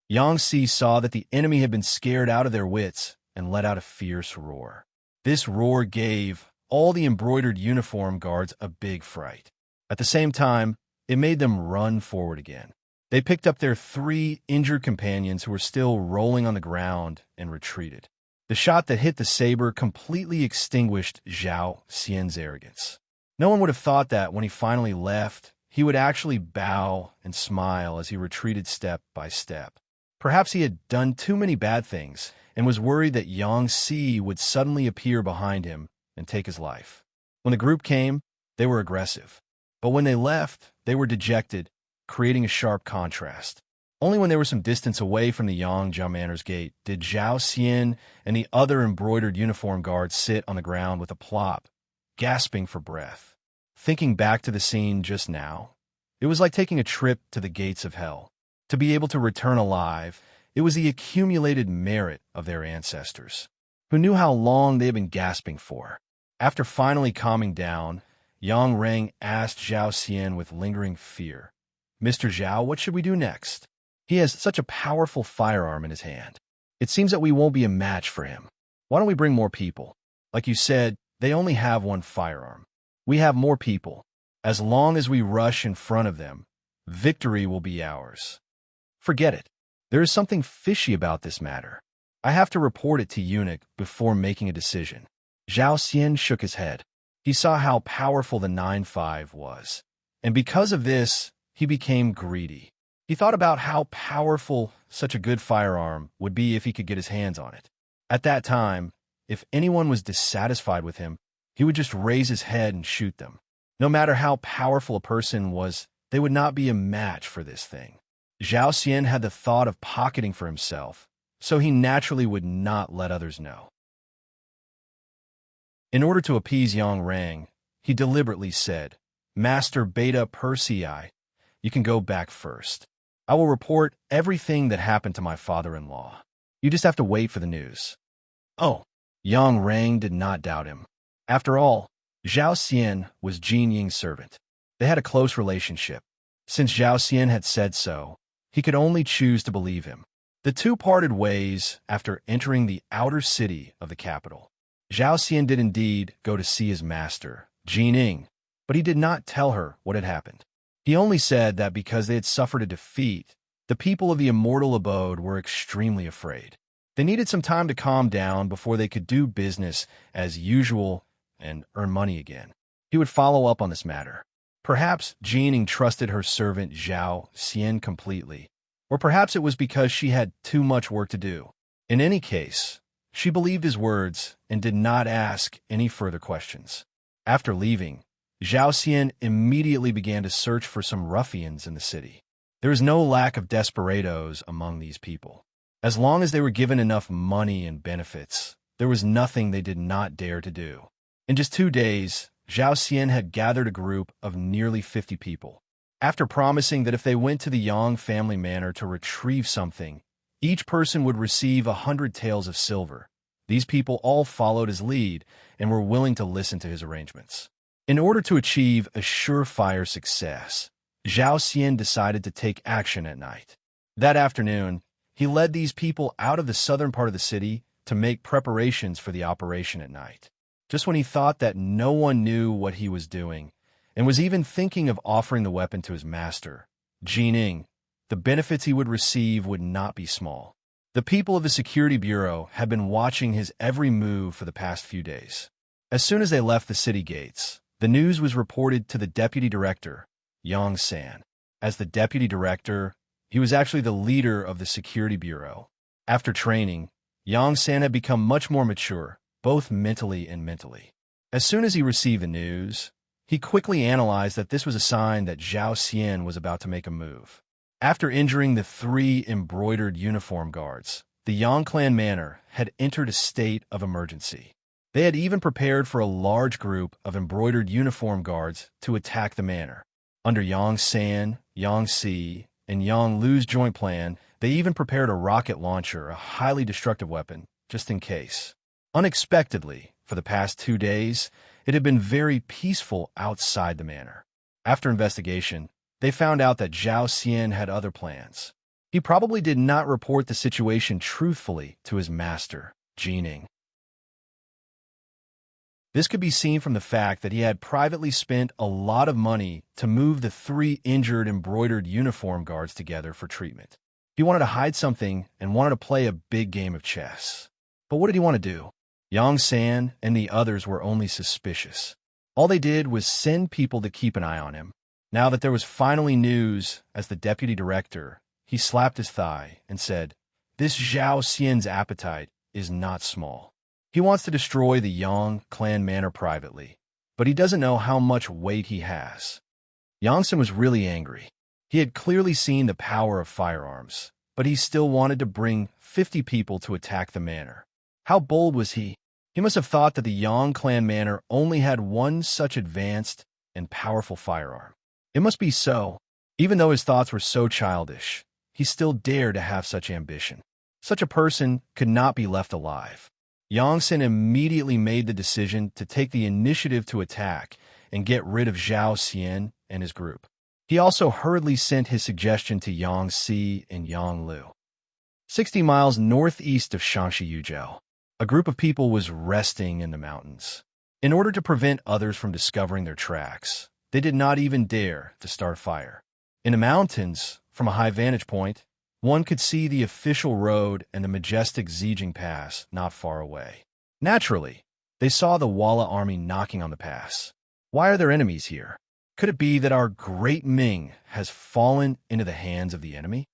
Yang Si saw that the enemy had been scared out of their wits and let out a fierce roar. This roar gave all the embroidered uniform guards a big fright. At the same time, it made them run forward again. They picked up their three injured companions who were still rolling on the ground and retreated. The shot that hit the saber completely extinguished Zhao Xian's arrogance. No one would have thought that when he finally left, he would actually bow and smile as he retreated step by step. Perhaps he had done too many bad things and was worried that Yang Si would suddenly appear behind him and take his life. When the group came, they were aggressive. But when they left, they were dejected, creating a sharp contrast. Only when they were some distance away from the Yang Manor's gate did Zhao Xian and the other embroidered uniform guards sit on the ground with a plop, gasping for breath. Thinking back to the scene just now, it was like taking a trip to the gates of hell. To be able to return alive, it was the accumulated merit of their ancestors, who knew how long they had been gasping for. After finally calming down, Yang Reng asked Zhao Xian with lingering fear, Mr. Zhao, what should we do next? He has such a powerful firearm in his hand. It seems that we won't be a match for him. Why don't we bring more people? Like you said, they only have one firearm. We have more people. As long as we rush in front of them, victory will be ours. Forget it. There is something fishy about this matter. I have to report it to Eunuch before making a decision. Zhao Xian shook his head. He saw how powerful the 9.5 was, and because of this, he became greedy. He thought about how powerful such a good firearm would be if he could get his hands on it. At that time, if anyone was dissatisfied with him, he would just raise his head and shoot them. No matter how powerful a person was, they would not be a match for this thing. Zhao Xian had the thought of pocketing for himself, so he naturally would not let others know. In order to appease Yang Reng, he deliberately said, Master Beta Persei, you can go back first. I will report everything that happened to my father-in-law. You just have to wait for the news. Oh, Yang Reng did not doubt him. After all, Zhao Xian was Jin Ying's servant. They had a close relationship. Since Zhao Xian had said so, he could only choose to believe him. The two parted ways after entering the outer city of the capital. Zhao Xian did indeed go to see his master, Jin Ying, but he did not tell her what had happened. He only said that because they had suffered a defeat, the people of the immortal abode were extremely afraid. They needed some time to calm down before they could do business as usual and earn money again. He would follow up on this matter. Perhaps Jin Ying trusted her servant Zhao Xian completely, or perhaps it was because she had too much work to do. In any case, She believed his words and did not ask any further questions. After leaving, Zhao Xian immediately began to search for some ruffians in the city. There is no lack of desperados among these people. As long as they were given enough money and benefits, there was nothing they did not dare to do. In just 2 days, Zhao Xian had gathered a group of nearly 50 people. After promising that if they went to the Yang family manor to retrieve something, each person would receive 100 taels of silver, these people all followed his lead and were willing to listen to his arrangements. In order to achieve a surefire success, Zhao Xian decided to take action at night. That afternoon, he led these people out of the southern part of the city to make preparations for the operation at night. Just when he thought that no one knew what he was doing, and was even thinking of offering the weapon to his master, Jining, the benefits he would receive would not be small. The people of the security bureau had been watching his every move for the past few days. As soon as they left the city gates, the news was reported to the deputy director, Yang San. As the deputy director, he was actually the leader of the security bureau. After training, Yang San had become much more mature, both mentally and mentally. As soon as he received the news, he quickly analyzed that this was a sign that Zhao Xian was about to make a move. After injuring the 3 embroidered uniform guards, the Yang clan manor had entered a state of emergency. They had even prepared for a large group of embroidered uniform guards to attack the manor. Under Yang San, Yang Si, and Yang Lu's joint plan, they even prepared a rocket launcher, a highly destructive weapon, just in case. Unexpectedly, for the past 2 days, it had been very peaceful outside the manor. After investigation, they found out that Zhao Xian had other plans. He probably did not report the situation truthfully to his master, Jining. This could be seen from the fact that he had privately spent a lot of money to move the 3 injured embroidered uniform guards together for treatment. He wanted to hide something and wanted to play a big game of chess. But what did he want to do? Yang San and the others were only suspicious. All they did was send people to keep an eye on him. Now that there was finally news, as the deputy director, he slapped his thigh and said, "This Zhao Xian's appetite is not small. He wants to destroy the Yang clan manor privately, but he doesn't know how much weight he has." Yang San was really angry. He had clearly seen the power of firearms, but he still wanted to bring 50 people to attack the manor. How bold was he? He must have thought that the Yang clan manor only had one such advanced and powerful firearm. It must be so. Even though his thoughts were so childish, he still dared to have such ambition. Such a person could not be left alive. Yang San immediately made the decision to take the initiative to attack and get rid of Zhao Xian and his group. He also hurriedly sent his suggestion to Yang Si and Yang Lu. 60 miles northeast of Shanxi, a group of people was resting in the mountains. In order to prevent others from discovering their tracks, they did not even dare to start fire. In the mountains, from a high vantage point, one could see the official road and the majestic Zijing Pass not far away. Naturally, they saw the Walla army knocking on the pass. Why are there enemies here? Could it be that our great Ming has fallen into the hands of the enemy?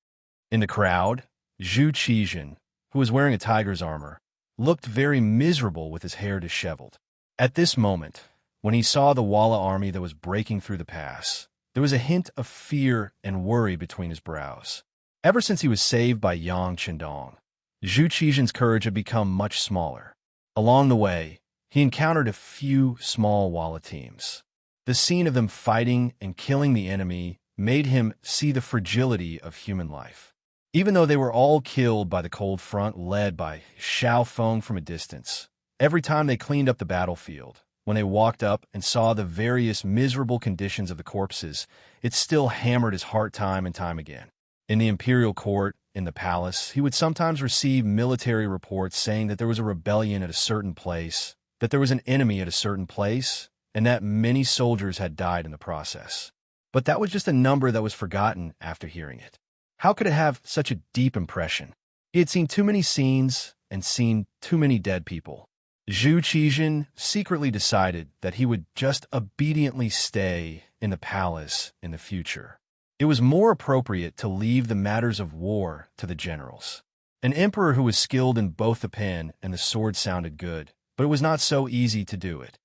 In the crowd, Zhu Qizhen, who was wearing a tiger's armor, looked very miserable with his hair disheveled. At this moment, when he saw the Walla army that was breaking through the pass, there was a hint of fear and worry between his brows. Ever since he was saved by Yang Chendong, Zhu Qizhen's courage had become much smaller. Along the way, he encountered a few small Walla teams. The scene of them fighting and killing the enemy made him see the fragility of human life. Even though they were all killed by the cold front led by Xiao Feng from a distance, every time they cleaned up the battlefield, when they walked up and saw the various miserable conditions of the corpses, it still hammered his heart time and time again. In the imperial court, in the palace, he would sometimes receive military reports saying that there was a rebellion at a certain place, that there was an enemy at a certain place, and that many soldiers had died in the process. But that was just a number that was forgotten after hearing it. How could it have such a deep impression? He had seen too many scenes and seen too many dead people. Zhu Qizhen secretly decided that he would just obediently stay in the palace in the future. It was more appropriate to leave the matters of war to the generals. An emperor who was skilled in both the pen and the sword sounded good, but it was not so easy to do it.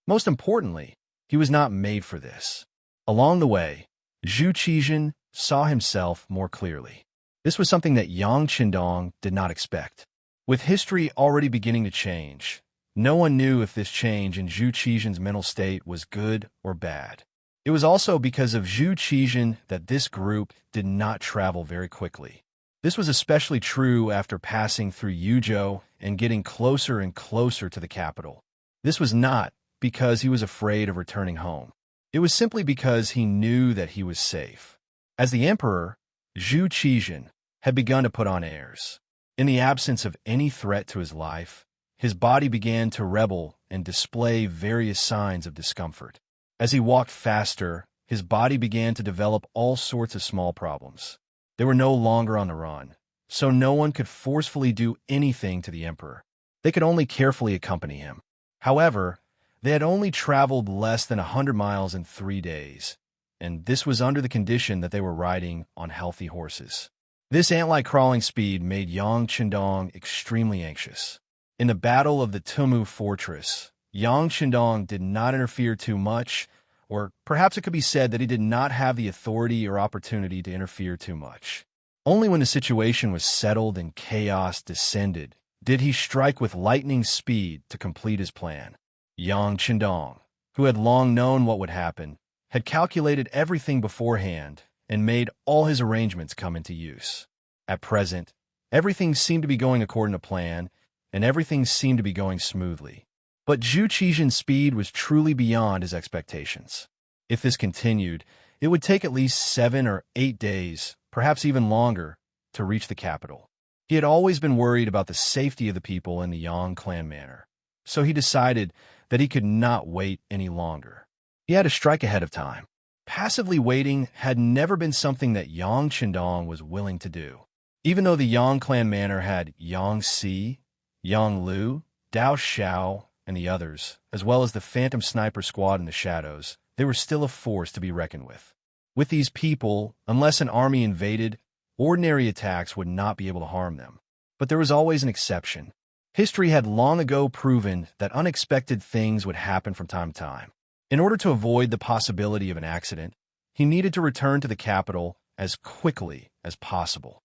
Most importantly, he was not made for this. Along the way, Zhu Qizhen saw himself more clearly. This was something that Yang Qindong did not expect. With history already beginning to change, no one knew if this change in Zhu Qizhen's mental state was good or bad. It was also because of Zhu Qizhen that this group did not travel very quickly. This was especially true after passing through Yuzhou and getting closer and closer to the capital. This was not because he was afraid of returning home. It was simply because he knew that he was safe. As the emperor, Zhu Qizhen had begun to put on airs. In the absence of any threat to his life, his body began to rebel and display various signs of discomfort. As he walked faster, his body began to develop all sorts of small problems. They were no longer on the run, so no one could forcefully do anything to the emperor. They could only carefully accompany him. However, they had only traveled less than 100 miles in 3 days, and this was under the condition that they were riding on healthy horses. This ant-like crawling speed made Yang Qindong extremely anxious. In the Battle of the Tumu Fortress, Yang Qindong did not interfere too much, or perhaps it could be said that he did not have the authority or opportunity to interfere too much. Only when the situation was settled and chaos descended did he strike with lightning speed to complete his plan. Yang Qindong, who had long known what would happen, had calculated everything beforehand and made all his arrangements come into use. At present, everything seemed to be going according to plan, and everything seemed to be going smoothly. But Zhu Qizhen's speed was truly beyond his expectations. If this continued, it would take at least 7 or 8 days, perhaps even longer, to reach the capital. He had always been worried about the safety of the people in the Yang clan manor, so he decided that he could not wait any longer. He had to strike ahead of time. Passively waiting had never been something that Yang Qindong was willing to do. Even though the Yang clan manor had Yang Si, Yang Lu, Dao Xiao, and the others, as well as the Phantom Sniper Squad in the shadows, they were still a force to be reckoned with. With these people, unless an army invaded, ordinary attacks would not be able to harm them. But there was always an exception. History had long ago proven that unexpected things would happen from time to time. In order to avoid the possibility of an accident, he needed to return to the capital as quickly as possible.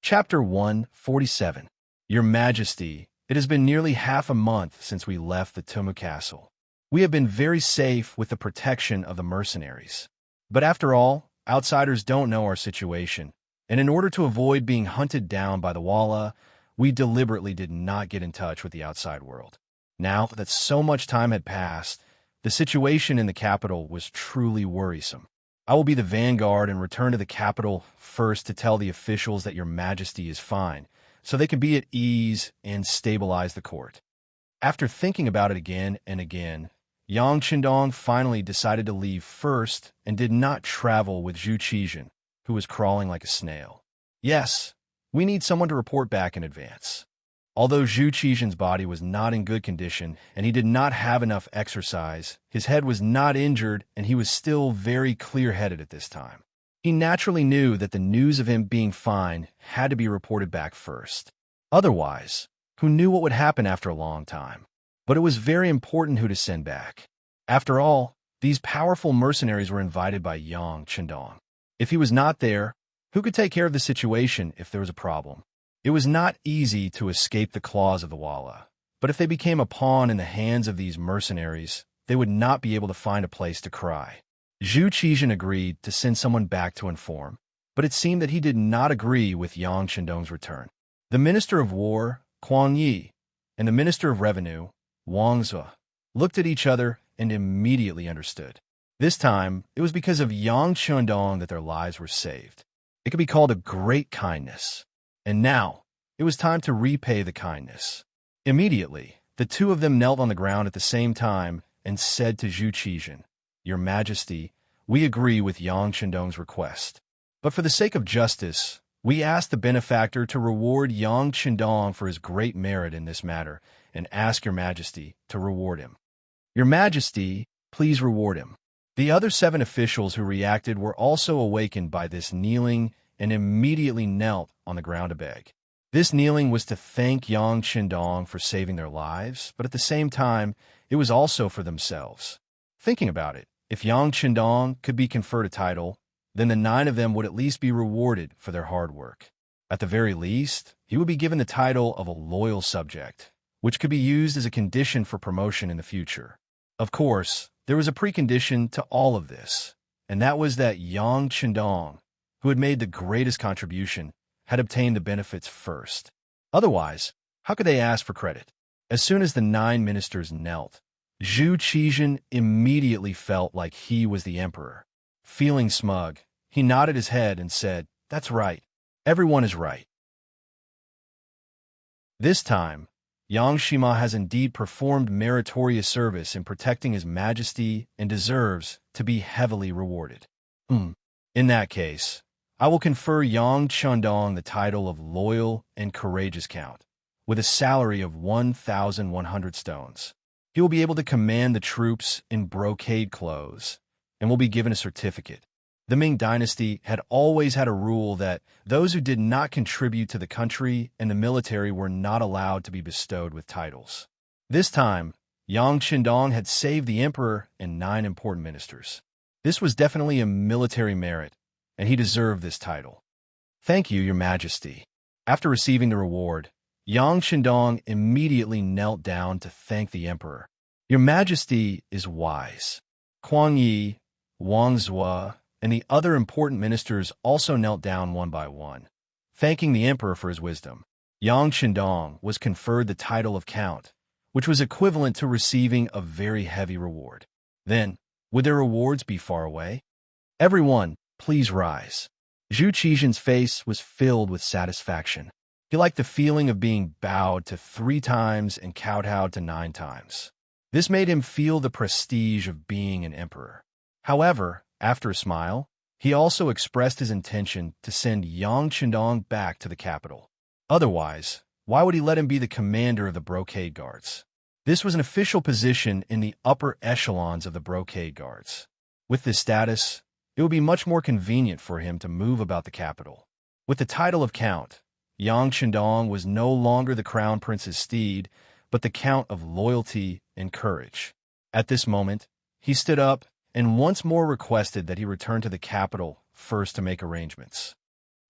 Chapter 147. Your Majesty, it has been nearly half a month since we left the Tumu Castle. We have been very safe with the protection of the mercenaries. But after all, outsiders don't know our situation, and in order to avoid being hunted down by the Walla, we deliberately did not get in touch with the outside world. Now that so much time had passed, the situation in the capital was truly worrisome. I will be the vanguard and return to the capital first to tell the officials that your Majesty is fine, so they can be at ease and stabilize the court. After thinking about it again and again, Yang Qindong finally decided to leave first and did not travel with Zhu Qizhen, who was crawling like a snail. Yes, we need someone to report back in advance. Although Zhu Qizhen's body was not in good condition and he did not have enough exercise, his head was not injured and he was still very clear-headed at this time. He naturally knew that the news of him being fine had to be reported back first. Otherwise, who knew what would happen after a long time? But it was very important who to send back. After all, these powerful mercenaries were invited by Yang Qindong. If he was not there, who could take care of the situation if there was a problem? It was not easy to escape the claws of the Walla, but if they became a pawn in the hands of these mercenaries, they would not be able to find a place to cry. Zhu Qizhen agreed to send someone back to inform, but it seemed that he did not agree with Yang Qindong's return. The Minister of War, Quan Yi, and the Minister of Revenue, Wang Zhe, looked at each other and immediately understood. This time, it was because of Yang Qindong that their lives were saved. It could be called a great kindness. And now, it was time to repay the kindness. Immediately, the two of them knelt on the ground at the same time and said to Zhu Qizhen, "Your Majesty, we agree with Yang Qindong's request. But for the sake of justice, we ask the benefactor to reward Yang Qindong for his great merit in this matter and ask Your Majesty to reward him. Your Majesty, please reward him." The other 7 officials who reacted were also awakened by this kneeling and immediately knelt on the ground to beg. This kneeling was to thank Yang Qindong for saving their lives, but at the same time, it was also for themselves. Thinking about it, if Yang Qindong could be conferred a title, then the 9 of them would at least be rewarded for their hard work. At the very least, he would be given the title of a loyal subject, which could be used as a condition for promotion in the future. Of course, there was a precondition to all of this, and that was that Yang Qindong, who had made the greatest contribution, had obtained the benefits first. Otherwise, how could they ask for credit? As soon as the 9 ministers knelt, Zhu Qizhen immediately felt like he was the emperor. Feeling smug, he nodded his head and said, "That's right. Everyone is right." This time, Yang Shima has indeed performed meritorious service in protecting His Majesty and deserves to be heavily rewarded. In that case, I will confer Yang Qindong the title of Loyal and Courageous Count, with a salary of 1,100 stones. He will be able to command the troops in brocade clothes, and will be given a certificate. The Ming Dynasty had always had a rule that those who did not contribute to the country and the military were not allowed to be bestowed with titles. This time, Yang Qindong had saved the emperor and 9 important ministers. This was definitely a military merit, and he deserved this title. "Thank you, Your Majesty." After receiving the reward, Yang Qindong immediately knelt down to thank the emperor. "Your Majesty is wise." Kuang Yi, Wang Zhua, and the other important ministers also knelt down one by one, thanking the emperor for his wisdom. Yang Qindong was conferred the title of Count, which was equivalent to receiving a very heavy reward. Then, would their rewards be far away? "Everyone, please rise." Zhu Qizhen's face was filled with satisfaction. He liked the feeling of being bowed to 3 times and kowtowed to 9 times. This made him feel the prestige of being an emperor. However, after a smile, he also expressed his intention to send Yang Qindong back to the capital. Otherwise, why would he let him be the commander of the brocade guards? This was an official position in the upper echelons of the brocade guards. With this status, it would be much more convenient for him to move about the capital. With the title of Count, Yang Qindong was no longer the crown prince's steed, but the Count of loyalty and courage. At this moment, he stood up and once more requested that he return to the capital first to make arrangements.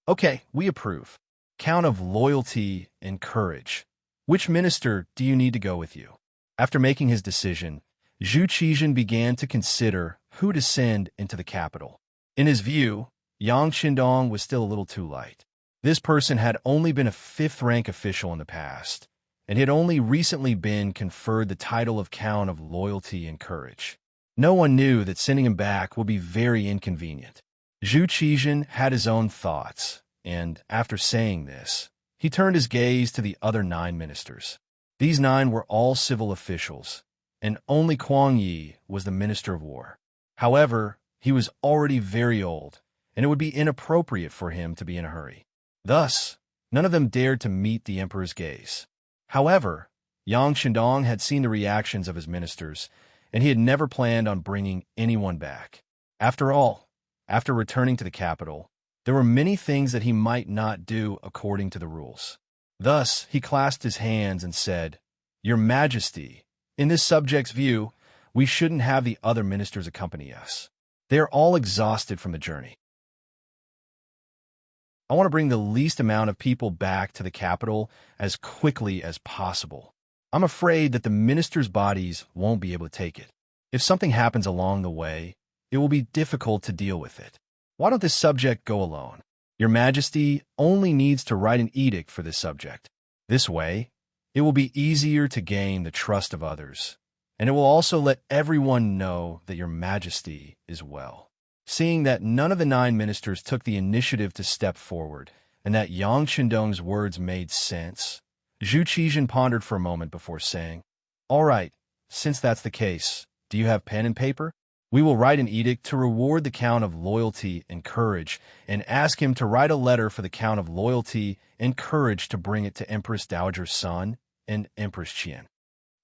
"Okay, we approve. Count of loyalty and courage. Which minister do you need to go with you?" After making his decision, Zhu Qizhen began to consider who to send into the capital. In his view, Yang Qindong was still a little too light. This person had only been a 5th-rank official in the past, and had only recently been conferred the title of Count of loyalty and courage. No one knew that sending him back would be very inconvenient. Zhu Qizhen had his own thoughts, and after saying this, he turned his gaze to the other 9 ministers. These 9 were all civil officials, and only Kuang Yi was the Minister of War. However, he was already very old, and it would be inappropriate for him to be in a hurry. Thus, none of them dared to meet the emperor's gaze. However, Yang Qindong had seen the reactions of his ministers, and he had never planned on bringing anyone back. After all, after returning to the capital, there were many things that he might not do according to the rules. Thus, he clasped his hands and said, "Your Majesty, in this subject's view, we shouldn't have the other ministers accompany us. They are all exhausted from the journey. I want to bring the least amount of people back to the capital as quickly as possible. I'm afraid that the ministers' bodies won't be able to take it. If something happens along the way, it will be difficult to deal with it. Why don't this subject go alone? Your Majesty only needs to write an edict for this subject. This way, it will be easier to gain the trust of others, and it will also let everyone know that Your Majesty is well." Seeing that none of the 9 ministers took the initiative to step forward, and that Yang Qindong's words made sense, Zhu Qizhen pondered for a moment before saying, "All right, since that's the case, do you have pen and paper? We will write an edict to reward the Count of loyalty and courage, and ask him to write a letter for the Count of loyalty and courage to bring it to Empress Dowager Sun and Empress Qian.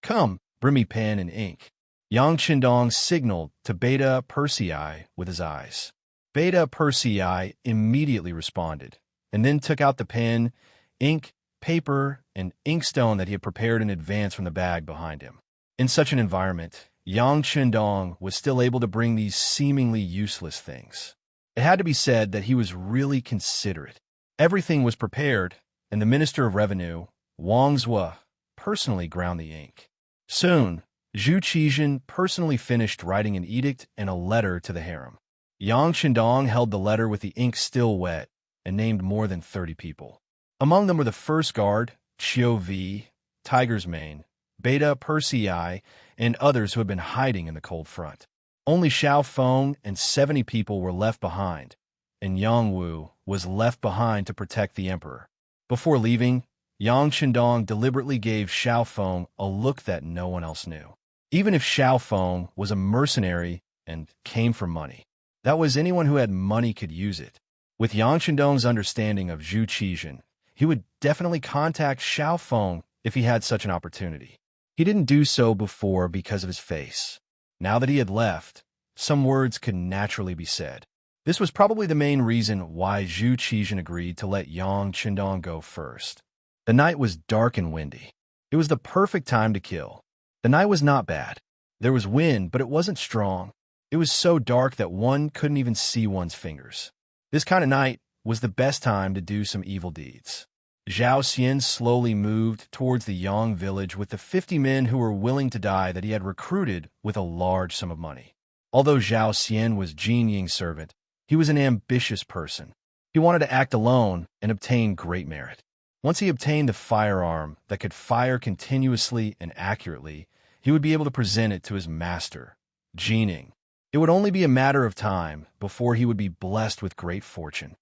Come, bring me pen and ink." Yang Qindong signaled to Beta Persei with his eyes. Beta Persei immediately responded, and then took out the pen, ink, paper, and inkstone that he had prepared in advance from the bag behind him. In such an environment, Yang Qindong was still able to bring these seemingly useless things. It had to be said that he was really considerate. Everything was prepared, and the Minister of Revenue, Wang Zhua, personally ground the ink. Soon, Zhu Qizhen personally finished writing an edict and a letter to the harem. Yang Qindong held the letter with the ink still wet and named more than 30 people. Among them were the first guard, Qiu Vi, Tiger's Mane, Beta Persei, and others who had been hiding in the cold front. Only Xiao Feng and 70 people were left behind, and Yang Wu was left behind to protect the emperor. Before leaving, Yang Qindong deliberately gave Xiao Feng a look that no one else knew. Even if Xiao Feng was a mercenary and came for money, that was anyone who had money could use it. With Yang Qindong's understanding of Zhu Qizhen, he would definitely contact Xiao Feng if he had such an opportunity. He didn't do so before because of his face. Now that he had left, some words could naturally be said. This was probably the main reason why Zhu Qizhen agreed to let Yang Qindong go first. The night was dark and windy. It was the perfect time to kill. The night was not bad. There was wind, but it wasn't strong. It was so dark that one couldn't even see one's fingers. This kind of night was the best time to do some evil deeds. Zhao Xian slowly moved towards the Yang village with the 50 men who were willing to die that he had recruited with a large sum of money. Although Zhao Xian was Jin Ying's servant, he was an ambitious person. He wanted to act alone and obtain great merit. Once he obtained the firearm that could fire continuously and accurately, he would be able to present it to his master, Jin Ying. It would only be a matter of time before he would be blessed with great fortune.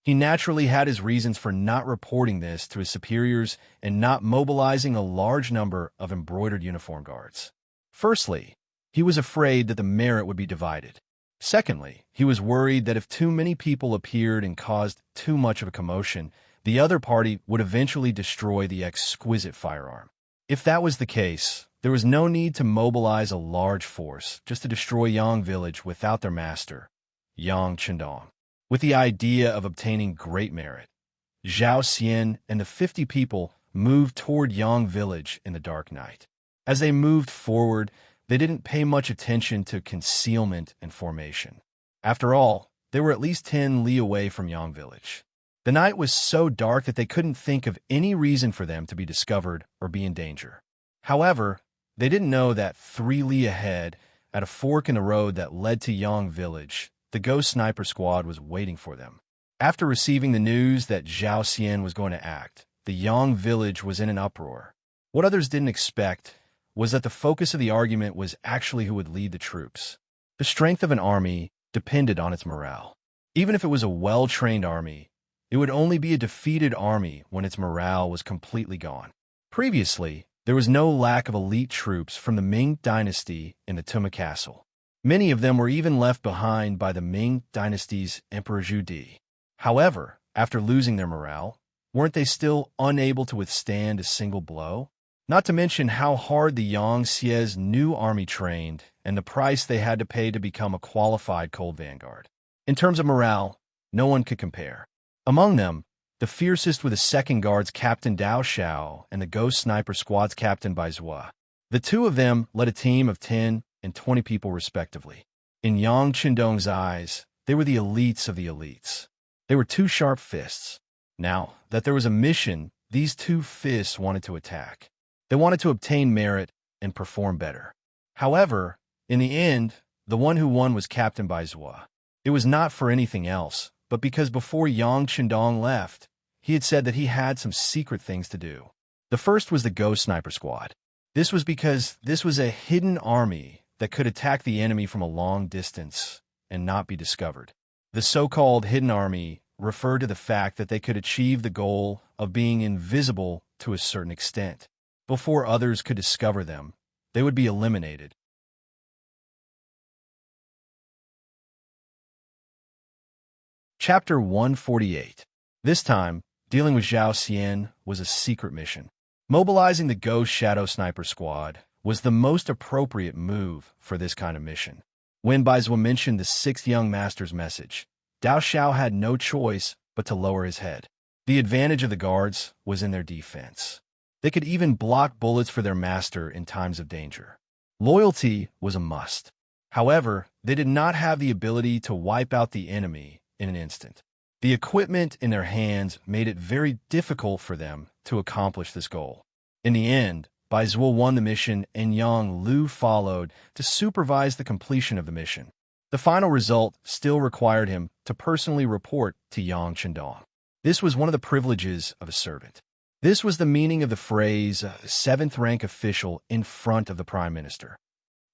He naturally had his reasons for not reporting this to his superiors and not mobilizing a large number of embroidered uniform guards. Firstly, he was afraid that the merit would be divided. Secondly, he was worried that if too many people appeared and caused too much of a commotion, the other party would eventually destroy the exquisite firearm. If that was the case, there was no need to mobilize a large force just to destroy Yang village without their master, Yang Qindong. With the idea of obtaining great merit, Zhao Xian and the 50 people moved toward Yang village in the dark night. As they moved forward, they didn't pay much attention to concealment and formation. After all, they were at least 10 li away from Yang village. The night was so dark that they couldn't think of any reason for them to be discovered or be in danger. However, they didn't know that 3 li ahead, at a fork in the road that led to Yang village, the ghost sniper squad was waiting for them. After receiving the news that Zhao Xian was going to act, the Yang village was in an uproar. What others didn't expect was that the focus of the argument was actually who would lead the troops. The strength of an army depended on its morale. Even if it was a well-trained army, it would only be a defeated army when its morale was completely gone. Previously, there was no lack of elite troops from the Ming dynasty in the Tuma Castle. Many of them were even left behind by the Ming dynasty's Emperor Zhu Di. However, after losing their morale, weren't they still unable to withstand a single blow? Not to mention how hard the Yang Xie's new army trained and the price they had to pay to become a qualified cold vanguard. In terms of morale, no one could compare. Among them, the fiercest were the second guard's Captain Dao Xiao and the ghost sniper squad's captain Bai Zhua. The two of them led a team of 10 and 20 people respectively. In Yang Qindong's eyes, they were the elites of the elites. They were two sharp fists. Now that there was a mission, these two fists wanted to attack. They wanted to obtain merit and perform better. However, in the end, the one who won was Captain Bai Zhua. It was not for anything else, but because before Yang Qindong left, he had said that he had some secret things to do. The first was the ghost sniper squad. This was because this was a hidden army that could attack the enemy from a long distance and not be discovered. The so-called hidden army referred to the fact that they could achieve the goal of being invisible to a certain extent. Before others could discover them, they would be eliminated. Chapter 148. This time, dealing with Zhao Xian was a secret mission. Mobilizing the Ghost Shadow Sniper Squad, was the most appropriate move for this kind of mission. When Bai Zhuo mentioned the sixth young master's message, Dao Xiao had no choice but to lower his head. The advantage of the guards was in their defense. They could even block bullets for their master in times of danger. Loyalty was a must. However, they did not have the ability to wipe out the enemy in an instant. The equipment in their hands made it very difficult for them to accomplish this goal. In the end, Bai Zhuo won the mission and Yang Lu followed to supervise the completion of the mission. The final result still required him to personally report to Yang Chendong. This was one of the privileges of a servant. This was the meaning of the phrase, seventh-rank official in front of the prime minister.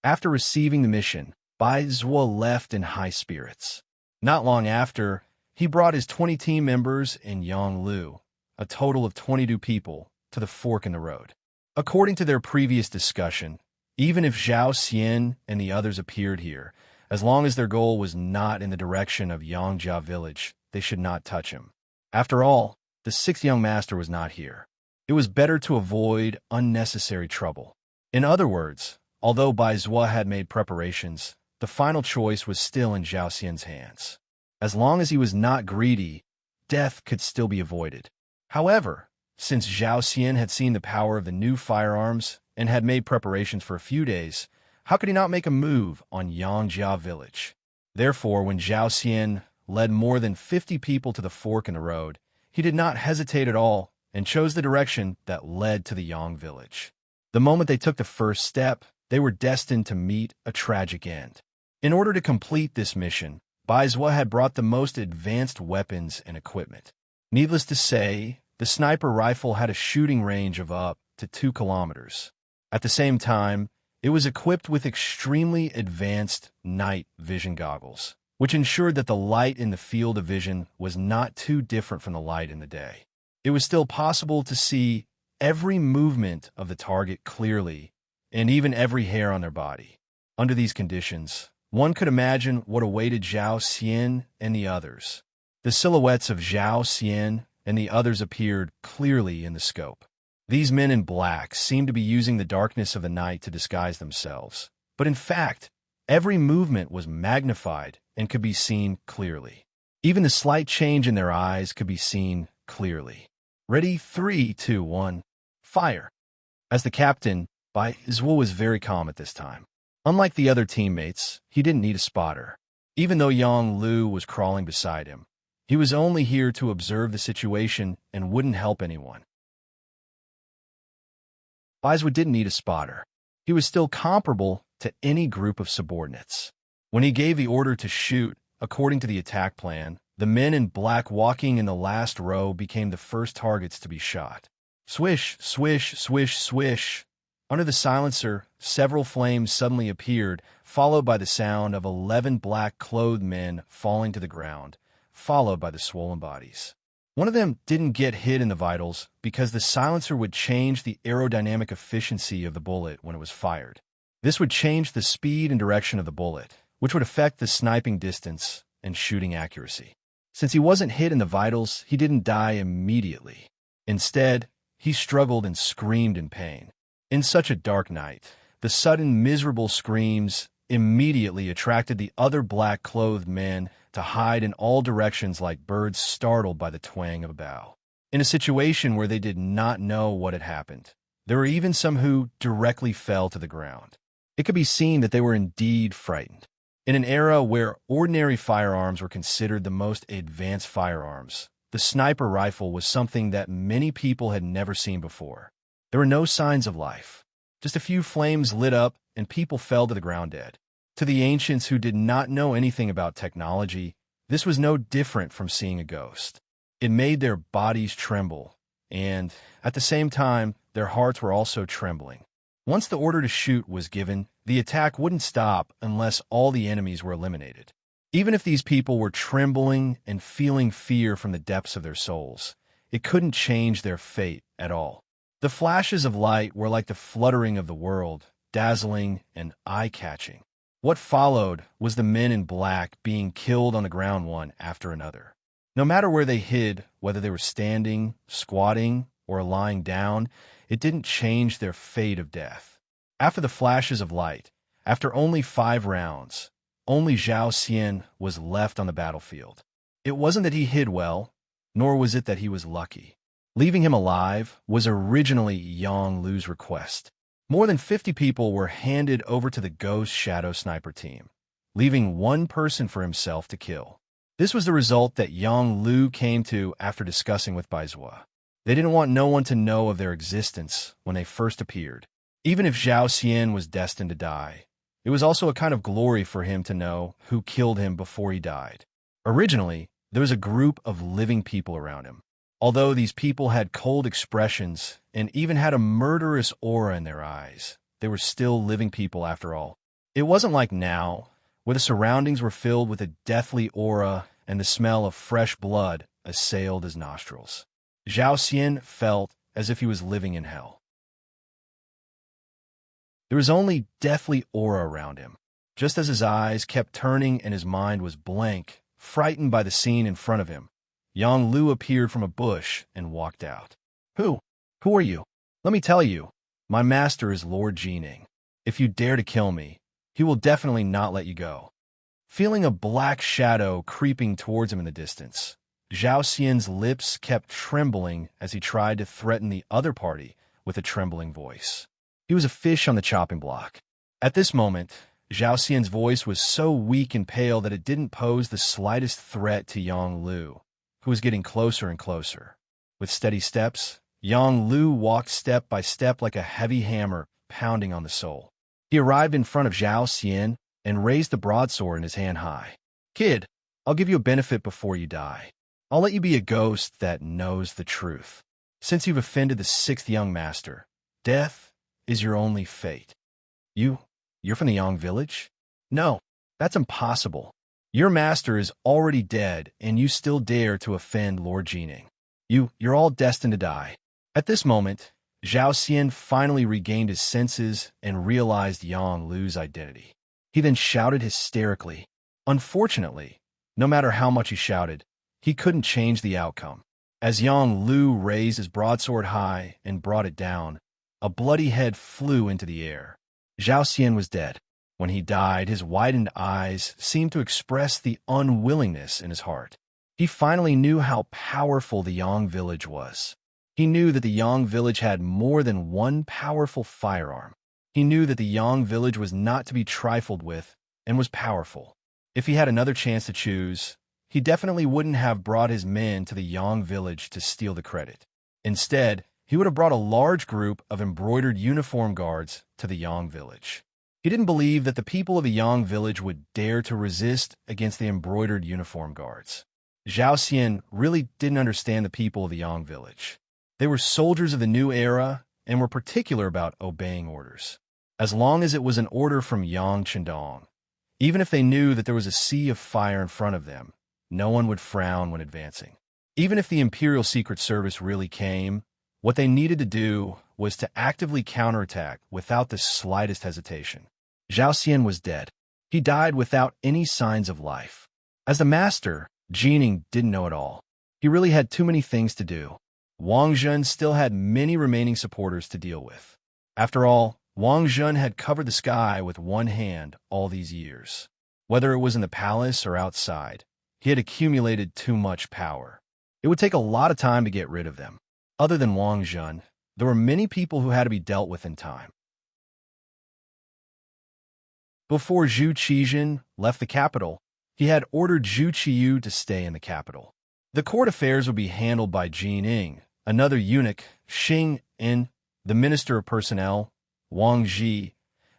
After receiving the mission, Bai Zhuo left in high spirits. Not long after, he brought his 20 team members and Yang Lu, a total of 22 people, to the fork in the road. According to their previous discussion, even if Zhao Xian and the others appeared here, as long as their goal was not in the direction of Yangjia village, they should not touch him. After all, the sixth young master was not here. It was better to avoid unnecessary trouble. In other words, although Bai Zhuo had made preparations, the final choice was still in Zhao Xian's hands. As long as he was not greedy, death could still be avoided. However, since Zhao Xian had seen the power of the new firearms and had made preparations for a few days, how could he not make a move on Yangjia village? Therefore, when Zhao Xian led more than 50 people to the fork in the road, he did not hesitate at all and chose the direction that led to the Yang village. The moment they took the first step, they were destined to meet a tragic end. In order to complete this mission, Bai Zhuo had brought the most advanced weapons and equipment. Needless to say, the sniper rifle had a shooting range of up to 2 kilometers. At the same time, it was equipped with extremely advanced night vision goggles, which ensured that the light in the field of vision was not too different from the light in the day. It was still possible to see every movement of the target clearly, and even every hair on their body. Under these conditions, one could imagine what awaited Zhao Xian and the others. The silhouettes of Zhao Xian and the others appeared clearly in the scope. These men in black seemed to be using the darkness of the night to disguise themselves, but in fact, every movement was magnified and could be seen clearly. Even the slight change in their eyes could be seen clearly. Ready, 3, 2, 1, fire! As the captain, Bai Zhuo was very calm at this time. Unlike the other teammates, he didn't need a spotter. Even though Yang Lu was crawling beside him, he was only here to observe the situation and wouldn't help anyone. Bai Zhuo didn't need a spotter. He was still comparable to any group of subordinates. When he gave the order to shoot, according to the attack plan, the men in black walking in the last row became the first targets to be shot. Swish, swish, swish, swish. Under the silencer, several flames suddenly appeared, followed by the sound of 11 black-clothed men falling to the ground, followed by the swollen bodies. One of them didn't get hit in the vitals because the silencer would change the aerodynamic efficiency of the bullet when it was fired. This would change the speed and direction of the bullet, which would affect the sniping distance and shooting accuracy. Since he wasn't hit in the vitals, he didn't die immediately. Instead, he struggled and screamed in pain. In such a dark night, the sudden miserable screams immediately attracted the other black-clothed men to hide in all directions like birds startled by the twang of a bow. In a situation where they did not know what had happened, there were even some who directly fell to the ground. It could be seen that they were indeed frightened. In an era where ordinary firearms were considered the most advanced firearms, the sniper rifle was something that many people had never seen before. There were no signs of life. Just a few flames lit up and people fell to the ground dead. To the ancients who did not know anything about technology, this was no different from seeing a ghost. It made their bodies tremble, and, at the same time, their hearts were also trembling. Once the order to shoot was given, the attack wouldn't stop unless all the enemies were eliminated. Even if these people were trembling and feeling fear from the depths of their souls, it couldn't change their fate at all. The flashes of light were like the fluttering of the world, dazzling and eye-catching. What followed was the men in black being killed on the ground one after another. No matter where they hid, whether they were standing, squatting, or lying down, it didn't change their fate of death. After the flashes of light, after only 5 rounds, only Zhao Xian was left on the battlefield. It wasn't that he hid well, nor was it that he was lucky. Leaving him alive was originally Yang Lu's request. More than 50 people were handed over to the Ghost Shadow Sniper team, leaving one person for himself to kill. This was the result that Yang Lu came to after discussing with Baizhua. They didn't want no one to know of their existence when they first appeared. Even if Zhao Xian was destined to die, it was also a kind of glory for him to know who killed him before he died. Originally, there was a group of living people around him. Although these people had cold expressions and even had a murderous aura in their eyes, they were still living people after all. It wasn't like now, where the surroundings were filled with a deathly aura and the smell of fresh blood assailed his nostrils. Zhao Xian felt as if he was living in hell. There was only deathly aura around him. Just as his eyes kept turning and his mind was blank, frightened by the scene in front of him, Yang Lu appeared from a bush and walked out. Who are you? Let me tell you, my master is Lord Jining. If you dare to kill me, he will definitely not let you go. Feeling a black shadow creeping towards him in the distance, Zhao Xian's lips kept trembling as he tried to threaten the other party with a trembling voice. He was a fish on the chopping block. At this moment, Zhao Xian's voice was so weak and pale that it didn't pose the slightest threat to Yang Lu, who was getting closer and closer. With steady steps, Yang Lu walked step by step like a heavy hammer pounding on the soul. He arrived in front of Zhao Xian and raised the broadsword in his hand high. Kid, I'll give you a benefit before you die. I'll let you be a ghost that knows the truth. Since you've offended the 6th young master, death is your only fate. You're from the Yang village? No, that's impossible. Your master is already dead, and you still dare to offend Lord Jining. You're all destined to die. At this moment, Zhao Xian finally regained his senses and realized Yang Lu's identity. He then shouted hysterically. Unfortunately, no matter how much he shouted, he couldn't change the outcome. As Yang Lu raised his broadsword high and brought it down, a bloody head flew into the air. Zhao Xian was dead. When he died, his widened eyes seemed to express the unwillingness in his heart. He finally knew how powerful the Yang village was. He knew that the Yang village had more than one powerful firearm. He knew that the Yang village was not to be trifled with and was powerful. If he had another chance to choose, he definitely wouldn't have brought his men to the Yang village to steal the credit. Instead, he would have brought a large group of embroidered uniform guards to the Yang village. He didn't believe that the people of the Yang village would dare to resist against the embroidered uniform guards. Zhao Xian really didn't understand the people of the Yang village. They were soldiers of the new era and were particular about obeying orders. As long as it was an order from Yang Chendong, even if they knew that there was a sea of fire in front of them, no one would frown when advancing. Even if the Imperial Secret Service really came, what they needed to do was to actively counterattack without the slightest hesitation. Zhao Xian was dead. He died without any signs of life. As the master, Jining didn't know it all. He really had too many things to do. Wang Zhen still had many remaining supporters to deal with. After all, Wang Zhen had covered the sky with one hand all these years. Whether it was in the palace or outside, he had accumulated too much power. It would take a lot of time to get rid of them. Other than Wang Zhen, there were many people who had to be dealt with in time. Before Zhu Qizhen left the capital, he had ordered Zhu Qiyu to stay in the capital. The court affairs would be handled by Jining, another eunuch, Xing In, the Minister of Personnel, Wang Ji,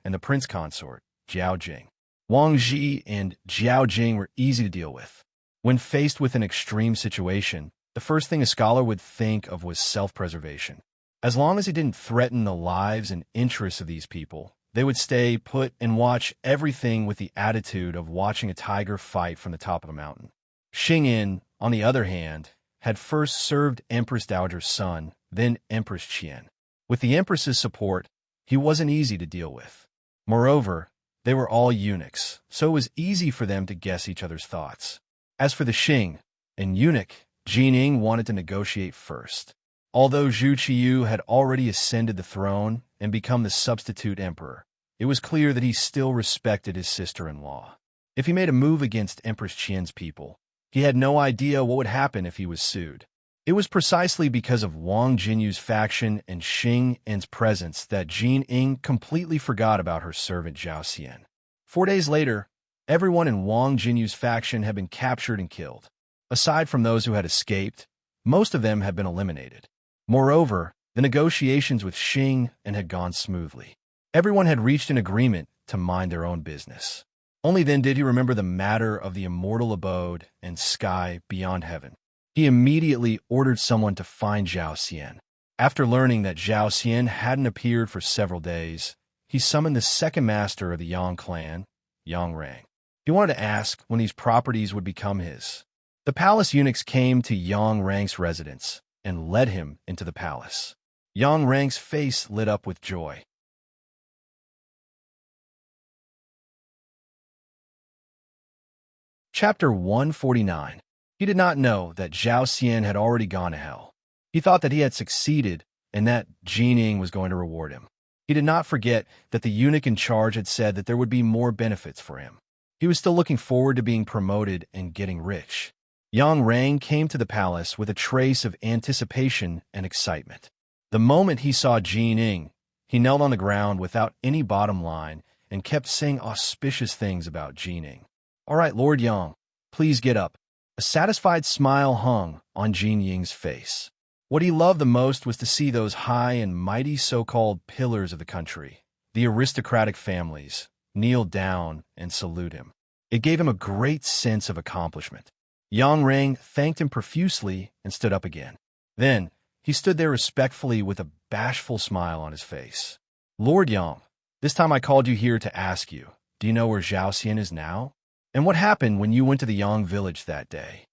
and the Prince Consort, Jiao Jing. Wang Ji and Jiao Jing were easy to deal with. When faced with an extreme situation, the first thing a scholar would think of was self-preservation. As long as he didn't threaten the lives and interests of these people, they would stay put and watch everything with the attitude of watching a tiger fight from the top of a mountain. Xing In, on the other hand, had first served Empress Dowager's son, then Empress Qian. With the Empress's support, he wasn't easy to deal with. Moreover, they were all eunuchs, so it was easy for them to guess each other's thoughts. As for the Xing, an eunuch, Jining wanted to negotiate first. Although Zhu Qiyu had already ascended the throne and become the substitute emperor, it was clear that he still respected his sister-in-law. If he made a move against Empress Qian's people, he had no idea what would happen if he was sued. It was precisely because of Wang Jinyu's faction and Xing En's presence that Jin Ying completely forgot about her servant Zhao Xian. 4 days later, everyone in Wang Jinyu's faction had been captured and killed. Aside from those who had escaped, most of them had been eliminated. Moreover, the negotiations with Xing En had gone smoothly. Everyone had reached an agreement to mind their own business. Only then did he remember the matter of the immortal abode and sky beyond heaven. He immediately ordered someone to find Zhao Xian. After learning that Zhao Xian hadn't appeared for several days, he summoned the second master of the Yang clan, Yang Rang. He wanted to ask when these properties would become his. The palace eunuchs came to Yang Rang's residence and led him into the palace. Yang Rang's face lit up with joy. Chapter 149. He did not know that Zhao Xian had already gone to hell. He thought that he had succeeded and that Jin Ying was going to reward him. He did not forget that the eunuch in charge had said that there would be more benefits for him. He was still looking forward to being promoted and getting rich. Yang Rang came to the palace with a trace of anticipation and excitement. The moment he saw Jin Ying, he knelt on the ground without any bottom line and kept saying auspicious things about Jin Ying. "All right, Lord Yang, please get up." A satisfied smile hung on Jin Ying's face. What he loved the most was to see those high and mighty so-called pillars of the country, the aristocratic families, kneel down and salute him. It gave him a great sense of accomplishment. Yang Rang thanked him profusely and stood up again. Then, he stood there respectfully with a bashful smile on his face. "Lord Yang, this time I called you here to ask you, do you know where Zhao Xian is now? And what happened when you went to the Yang village that day?"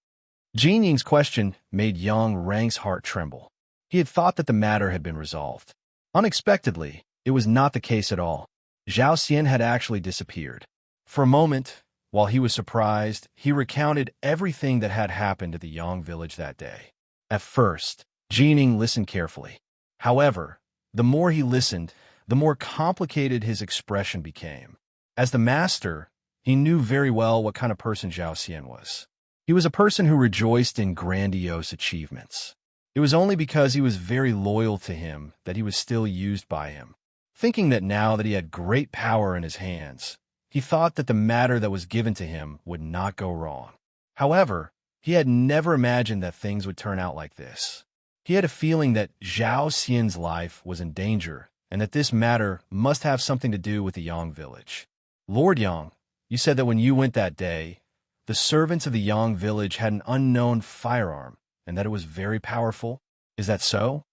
Jin Ying's question made Yang Rang's heart tremble. He had thought that the matter had been resolved. Unexpectedly, it was not the case at all. Zhao Xian had actually disappeared. For a moment, while he was surprised, he recounted everything that had happened at the Yang village that day. At first, Jin Ying listened carefully. However, the more he listened, the more complicated his expression became. As the master, he knew very well what kind of person Zhao Xian was. He was a person who rejoiced in grandiose achievements. It was only because he was very loyal to him that he was still used by him. Thinking that now that he had great power in his hands, he thought that the matter that was given to him would not go wrong. However, he had never imagined that things would turn out like this. He had a feeling that Zhao Xian's life was in danger and that this matter must have something to do with the Yang village. "Lord Yang, you said that when you went that day, the servants of the Yang village had an unknown firearm and that it was very powerful. Is that so?"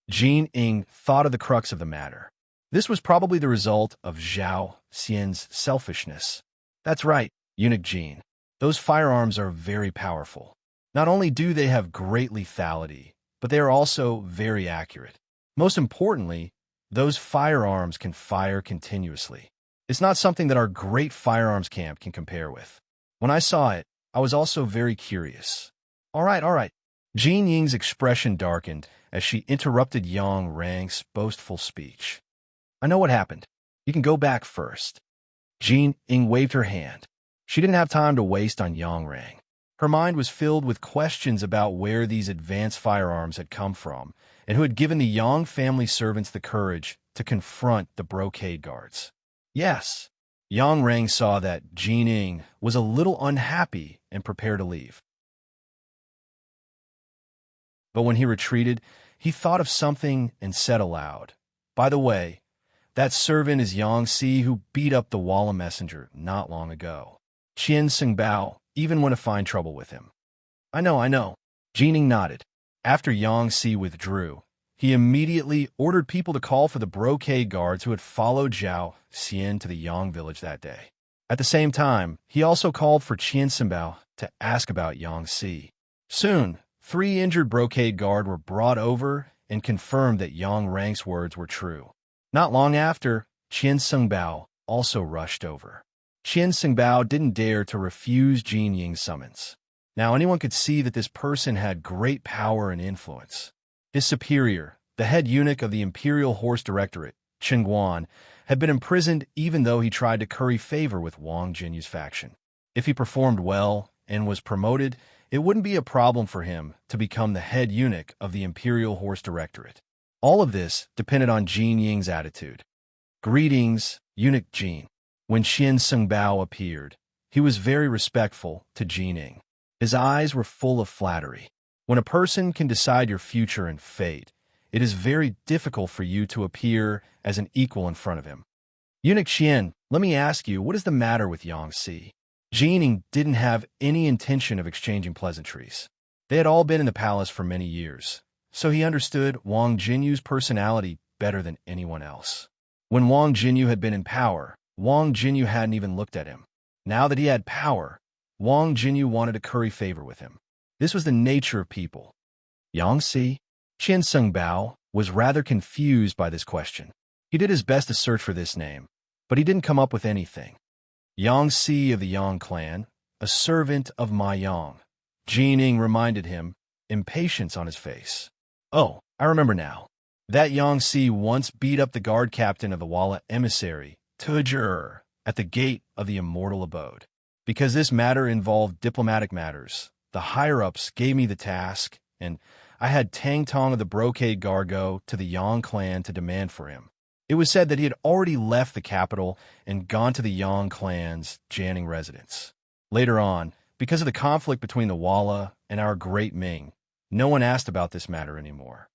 Jin Ying thought of the crux of the matter. This was probably the result of Zhao Xian's selfishness. "That's right, eunuch Jin. Those firearms are very powerful. Not only do they have great lethality, but they are also very accurate. Most importantly, those firearms can fire continuously. It's not something that our great firearms camp can compare with. When I saw it, I was also very curious." All right. Jin Ying's expression darkened as she interrupted Yang Rang's boastful speech. "I know what happened. You can go back first." Jin Ying waved her hand. She didn't have time to waste on Yang Rang. Her mind was filled with questions about where these advanced firearms had come from and who had given the Yang family servants the courage to confront the brocade guards. Yes, Yang Rang saw that Jin Ying was a little unhappy and prepared to leave. But when he retreated, he thought of something and said aloud, "By the way, that servant is Yang Si who beat up the Walla messenger not long ago. Qian Xingbao even went to find trouble with him." I know. Jin Ying nodded. After Yang Si withdrew, he immediately ordered people to call for the brocade guards who had followed Zhao Xian to the Yang village that day. At the same time, he also called for Qian Xingbao to ask about Yang Si. Soon, 3 injured brocade guards were brought over and confirmed that Yang Rang's words were true. Not long after, Qian Xingbao also rushed over. Qian Xingbao didn't dare to refuse Jin Ying's summons. Now anyone could see that this person had great power and influence. His superior, the head eunuch of the Imperial Horse Directorate, Guan, had been imprisoned even though he tried to curry favor with Wang Jinyu's faction. If he performed well and was promoted, it wouldn't be a problem for him to become the head eunuch of the Imperial Horse Directorate. All of this depended on Jin Ying's attitude. Greetings, Eunuch Jin. When Qian Sungbao appeared, he was very respectful to Jin Ying. His eyes were full of flattery. When a person can decide your future and fate, it is very difficult for you to appear as an equal in front of him. Eunuch Qian, let me ask you, what is the matter with Yangtze? Jin Ying didn't have any intention of exchanging pleasantries. They had all been in the palace for many years, so he understood Wang Jinyu's personality better than anyone else. When Wang Jinyu had been in power, Wang Jinyu hadn't even looked at him. Now that he had power, Wang Jinyu wanted to curry favor with him. This was the nature of people. Yangtze? Qian Sungbao was rather confused by this question. He did his best to search for this name, but he didn't come up with anything. Yangtze of the Yang clan, a servant of my Yang. Jin Ying reminded him, impatience on his face. Oh, I remember now. That Yangtze once beat up the guard captain of the Walla emissary, Tujur, at the gate of the immortal abode. Because this matter involved diplomatic matters, the higher-ups gave me the task, and I had Tang Tong of the Brocade Guard go to the Yang clan to demand for him. It was said that he had already left the capital and gone to the Yang clan's Jianing residence. Later on, because of the conflict between the Walla and our great Ming, no one asked about this matter anymore.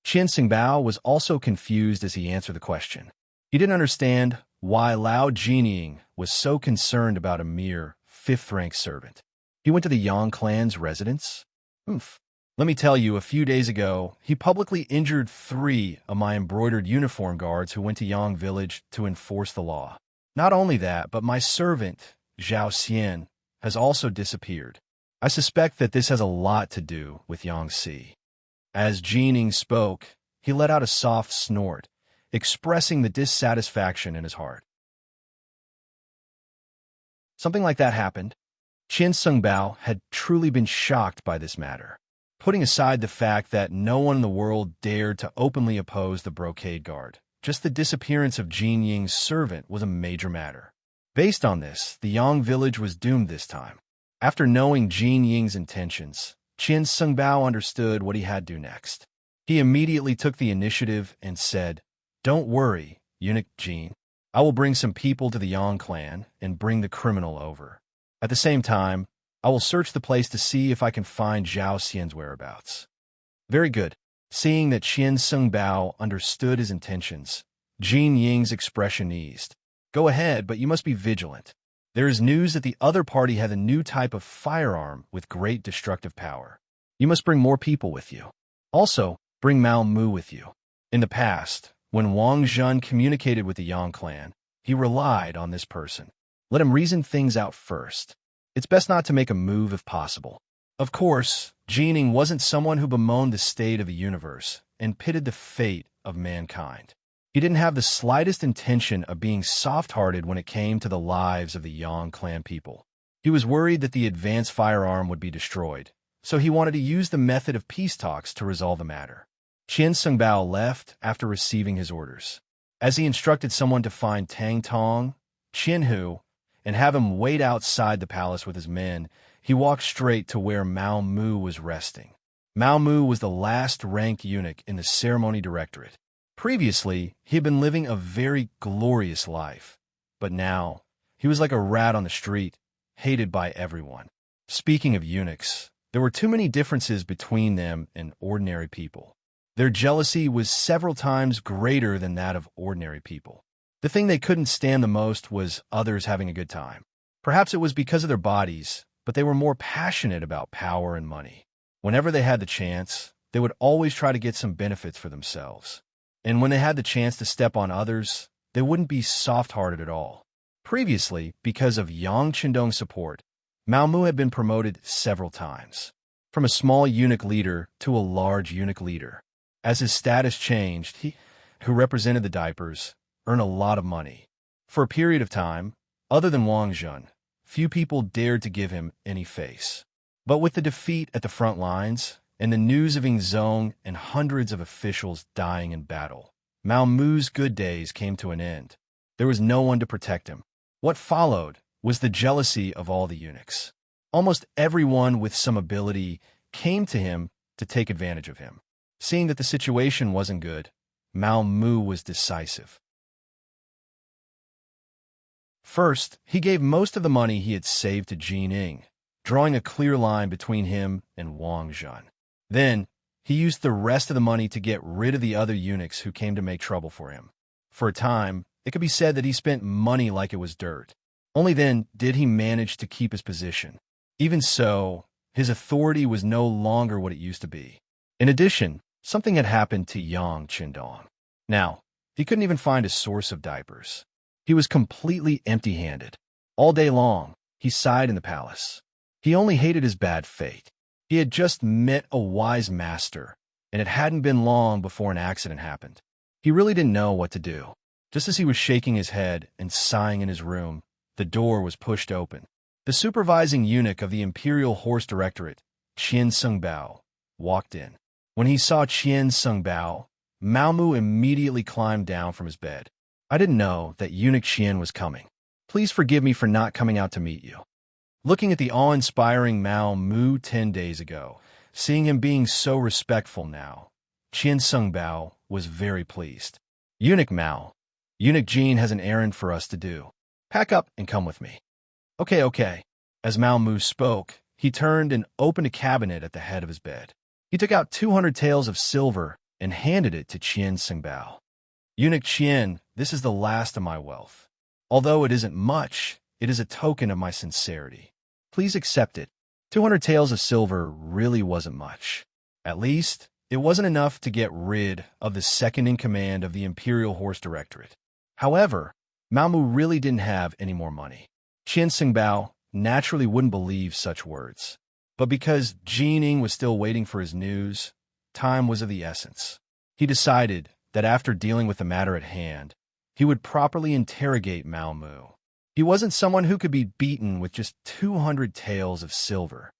Qian Xingbao was also confused as he answered the question. He didn't understand why Lao Jinying was so concerned about a mere fifth-rank servant. He went to the Yang clan's residence? Let me tell you, a few days ago, he publicly injured 3 of my embroidered uniform guards who went to Yang village to enforce the law. Not only that, but my servant, Zhao Xian, has also disappeared. I suspect that this has a lot to do with Yangtze. As Jin Ying spoke, he let out a soft snort, expressing the dissatisfaction in his heart. Something like that happened. Qian Sungbao had truly been shocked by this matter. Putting aside the fact that no one in the world dared to openly oppose the Brocade Guard, just the disappearance of Jin Ying's servant was a major matter. Based on this, the Yang village was doomed this time. After knowing Jin Ying's intentions, Qian Sungbao understood what he had to do next. He immediately took the initiative and said, "Don't worry, Eunuch Jin. I will bring some people to the Yang clan and bring the criminal over. At the same time, I will search the place to see if I can find Zhao Xian's whereabouts." Very good. Seeing that Qian Sungbao understood his intentions, Jin Ying's expression eased. Go ahead, but you must be vigilant. There is news that the other party has a new type of firearm with great destructive power. You must bring more people with you. Also, bring Mao Mu with you. In the past, when Wang Zhun communicated with the Yang clan, he relied on this person. Let him reason things out first. It's best not to make a move if possible. Of course, Jin Ying wasn't someone who bemoaned the state of the universe and pitted the fate of mankind. He didn't have the slightest intention of being soft-hearted when it came to the lives of the Yang clan people. He was worried that the advanced firearm would be destroyed, so he wanted to use the method of peace talks to resolve the matter. Qian Sungbao left after receiving his orders. As he instructed someone to find Tang Tong, Qin Hu, and have him wait outside the palace with his men, he walked straight to where Mao Mu was resting. Mao Mu was the last-ranked eunuch in the ceremony directorate. Previously, he had been living a very glorious life, but now he was like a rat on the street, hated by everyone. Speaking of eunuchs, there were too many differences between them and ordinary people. Their jealousy was several times greater than that of ordinary people. The thing they couldn't stand the most was others having a good time. Perhaps it was because of their bodies, but they were more passionate about power and money. Whenever they had the chance, they would always try to get some benefits for themselves. And when they had the chance to step on others, they wouldn't be soft-hearted at all. Previously, because of Yang Qindong's support, Mao Mu had been promoted several times, from a small eunuch leader to a large eunuch leader. As his status changed, he, who represented the diapers, earned a lot of money. For a period of time, other than Wang Zhun, few people dared to give him any face. But with the defeat at the front lines, and the news of Yingzong and hundreds of officials dying in battle, Mao Mu's good days came to an end. There was no one to protect him. What followed was the jealousy of all the eunuchs. Almost everyone with some ability came to him to take advantage of him. Seeing that the situation wasn't good, Mao Mu was decisive. First, he gave most of the money he had saved to Jin Ying, drawing a clear line between him and Wang Zhen. Then, he used the rest of the money to get rid of the other eunuchs who came to make trouble for him. For a time, it could be said that he spent money like it was dirt. Only then did he manage to keep his position. Even so, his authority was no longer what it used to be. In addition, something had happened to Yang Qindong. Now, he couldn't even find a source of diapers. He was completely empty-handed. All day long, he sighed in the palace. He only hated his bad fate. He had just met a wise master, and it hadn't been long before an accident happened. He really didn't know what to do. Just as he was shaking his head and sighing in his room, the door was pushed open. The supervising eunuch of the Imperial Horse Directorate, Qian Sungbao, walked in. When he saw Qian Sungbao, Mao Mu immediately climbed down from his bed. I didn't know that eunuch Qian was coming. Please forgive me for not coming out to meet you. Looking at the awe-inspiring Mao Mu 10 days ago, seeing him being so respectful now, Qian Sungbao was very pleased. Eunuch Mao, eunuch Jin has an errand for us to do. Pack up and come with me. Okay. As Mao Mu spoke, he turned and opened a cabinet at the head of his bed. He took out 200 taels of silver and handed it to Qian Sungbao. Eunuch Qian, this is the last of my wealth. Although it isn't much, it is a token of my sincerity. Please accept it. 200 taels of silver really wasn't much. At least, it wasn't enough to get rid of the second-in-command of the Imperial Horse Directorate. However, Mao Mu really didn't have any more money. Qian Sungbao naturally wouldn't believe such words. But because Jin Ying was still waiting for his news, time was of the essence. He decided that after dealing with the matter at hand, he would properly interrogate Mao Mu. He wasn't someone who could be beaten with just 200 taels of silver.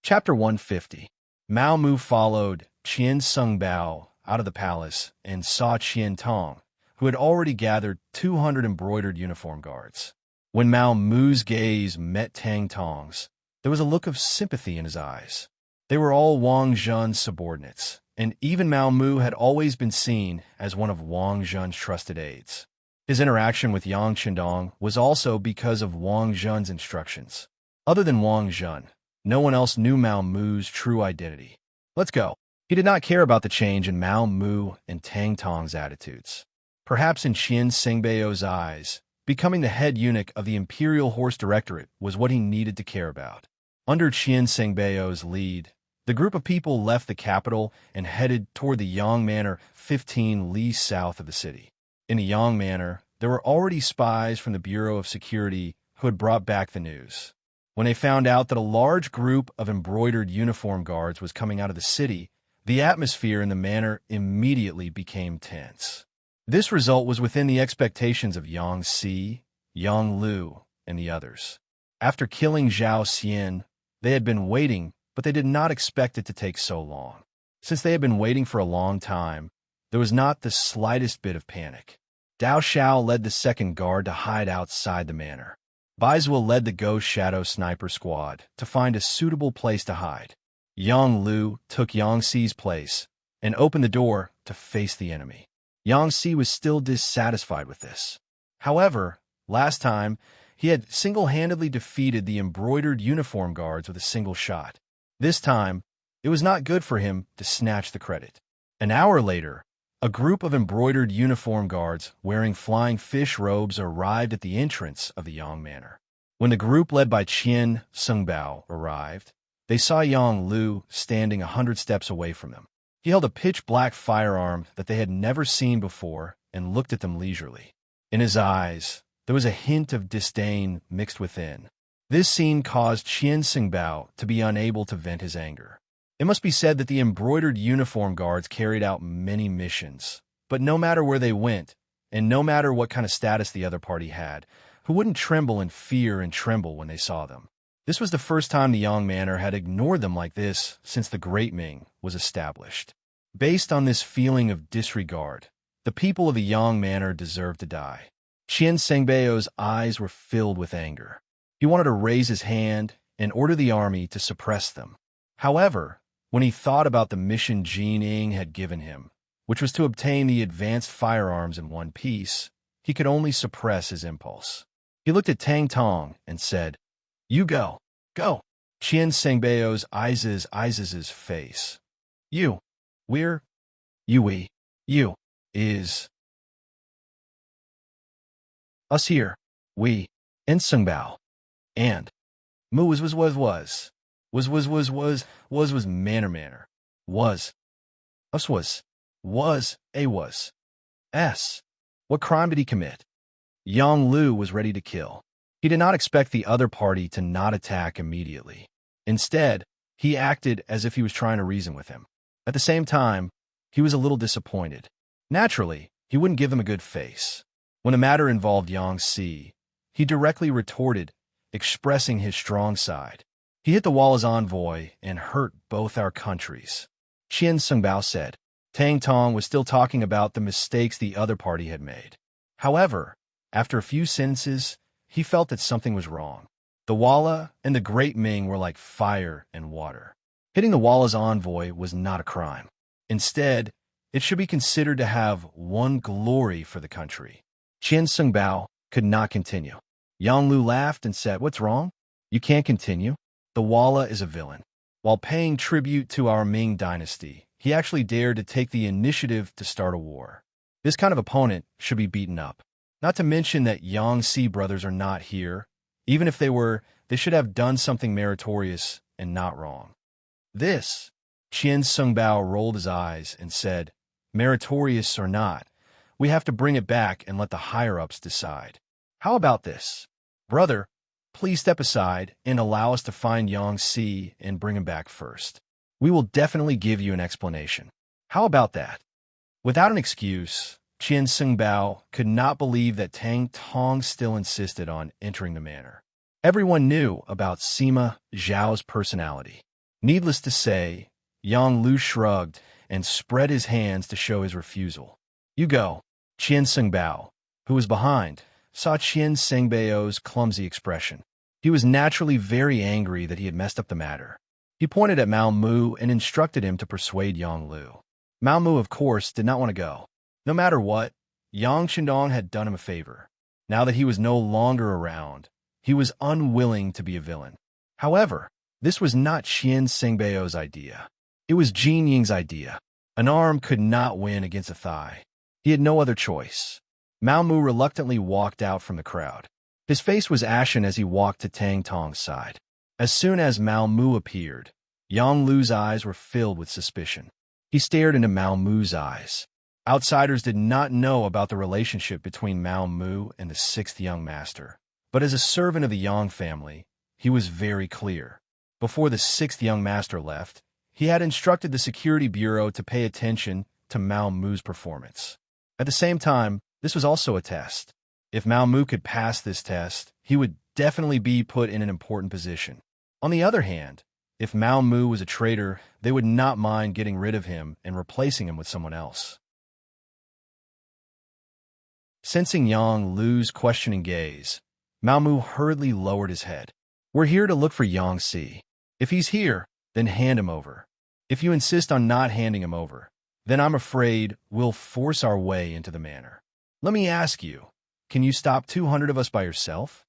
Chapter 150. Mao Mu followed Qian Sungbao out of the palace and saw Qian Tong, who had already gathered 200 embroidered uniform guards. When Mao Mu's gaze met Tang Tong's, there was a look of sympathy in his eyes. They were all Wang Zhen's subordinates, and even Mao Mu had always been seen as one of Wang Zhen's trusted aides. His interaction with Yang Qindong was also because of Wang Zhen's instructions. Other than Wang Zhen, no one else knew Mao Mu's true identity. Let's go. He did not care about the change in Mao Mu and Tang Tong's attitudes. Perhaps in Qian Sengbao's eyes, becoming the head eunuch of the Imperial Horse Directorate was what he needed to care about. Under Qian Sengbao's lead, the group of people left the capital and headed toward the Yang Manor 15 li south of the city. In the Yang Manor, there were already spies from the Bureau of Security who had brought back the news. When they found out that a large group of embroidered uniform guards was coming out of the city, the atmosphere in the manor immediately became tense. This result was within the expectations of Yang Si, Yang Lu, and the others. After killing Zhao Xian, they had been waiting, but they did not expect it to take so long. Since they had been waiting for a long time, there was not the slightest bit of panic. Dao Xiao led the second guard to hide outside the manor. Baizhuo led the Ghost Shadow Sniper Squad to find a suitable place to hide. Yang Lu took Yang Si's place and opened the door to face the enemy. Yang Si was still dissatisfied with this. However, last time, he had single-handedly defeated the embroidered uniform guards with a single shot. This time, it was not good for him to snatch the credit. An hour later, a group of embroidered uniform guards wearing flying fish robes arrived at the entrance of the Yang Manor. When the group led by Qian Sungbao arrived, they saw Yang Lu standing 100 steps away from them. He held a pitch-black firearm that they had never seen before and looked at them leisurely. In his eyes, there was a hint of disdain mixed within. This scene caused Qian Sungbao to be unable to vent his anger. It must be said that the embroidered uniform guards carried out many missions, but no matter where they went, and no matter what kind of status the other party had, who wouldn't tremble in fear and tremble when they saw them? This was the first time the Yang Manor had ignored them like this since the Great Ming was established. Based on this feeling of disregard, the people of the Yang Manor deserved to die. Qian Sengbao's eyes were filled with anger. He wanted to raise his hand and order the army to suppress them. However, when he thought about the mission Jin Ying had given him, which was to obtain the advanced firearms in one piece, he could only suppress his impulse. He looked at Tang Tong and said, "You go. Go." Qian Sengbao's eyes' face. You. We. You. Is. Us here. We. And Sungbao. And. Mu was. Manner. Was. Us was. Was. A was. S. What crime did he commit? Yang Lu was ready to kill. He did not expect the other party to not attack immediately. Instead, he acted as if he was trying to reason with him. At the same time, he was a little disappointed. Naturally, he wouldn't give them a good face. When the matter involved Yang Si, he directly retorted, expressing his strong side. He hit the wall as envoy and hurt both our countries. Qian Sungbao said. Tang Tong was still talking about the mistakes the other party had made. However, after a few sentences, he felt that something was wrong. The Walla and the Great Ming were like fire and water. Hitting the Walla's envoy was not a crime. Instead, it should be considered to have won glory for the country. Qian Sungbao could not continue. Yang Lu laughed and said, "What's wrong? You can't continue. The Walla is a villain. While paying tribute to our Ming dynasty, he actually dared to take the initiative to start a war. This kind of opponent should be beaten up. Not to mention that Yang Si brothers are not here. Even if they were, they should have done something meritorious and not wrong." This, Qian Sungbao rolled his eyes and said, "Meritorious or not, we have to bring it back and let the higher-ups decide. How about this? Brother, please step aside and allow us to find Yang Si and bring him back first. We will definitely give you an explanation. How about that?" Without an excuse, Qian Sungbao could not believe that Tang Tong still insisted on entering the manor. Everyone knew about Sima Zhao's personality. Needless to say, Yang Lu shrugged and spread his hands to show his refusal. "You go." Qian Sungbao, who was behind, saw Qian Sengbao's clumsy expression. He was naturally very angry that he had messed up the matter. He pointed at Mao Mu and instructed him to persuade Yang Lu. Mao Mu, of course, did not want to go. No matter what, Yang Chendong had done him a favor. Now that he was no longer around, he was unwilling to be a villain. However, this was not Qian Sengbao's idea. It was Jin Ying's idea. An arm could not win against a thigh. He had no other choice. Mao Mu reluctantly walked out from the crowd. His face was ashen as he walked to Tang Tong's side. As soon as Mao Mu appeared, Yang Lu's eyes were filled with suspicion. He stared into Mao Mu's eyes. Outsiders did not know about the relationship between Mao Mu and the sixth young master. But as a servant of the Yang family, he was very clear. Before the sixth young master left, he had instructed the security bureau to pay attention to Mao Mu's performance. At the same time, this was also a test. If Mao Mu could pass this test, he would definitely be put in an important position. On the other hand, if Mao Mu was a traitor, they would not mind getting rid of him and replacing him with someone else. Sensing Yang Lu's questioning gaze, Mao Mu hurriedly lowered his head. "We're here to look for Yang Si. If he's here, then hand him over. If you insist on not handing him over, then I'm afraid we'll force our way into the manor. Let me ask you, can you stop 200 of us by yourself?"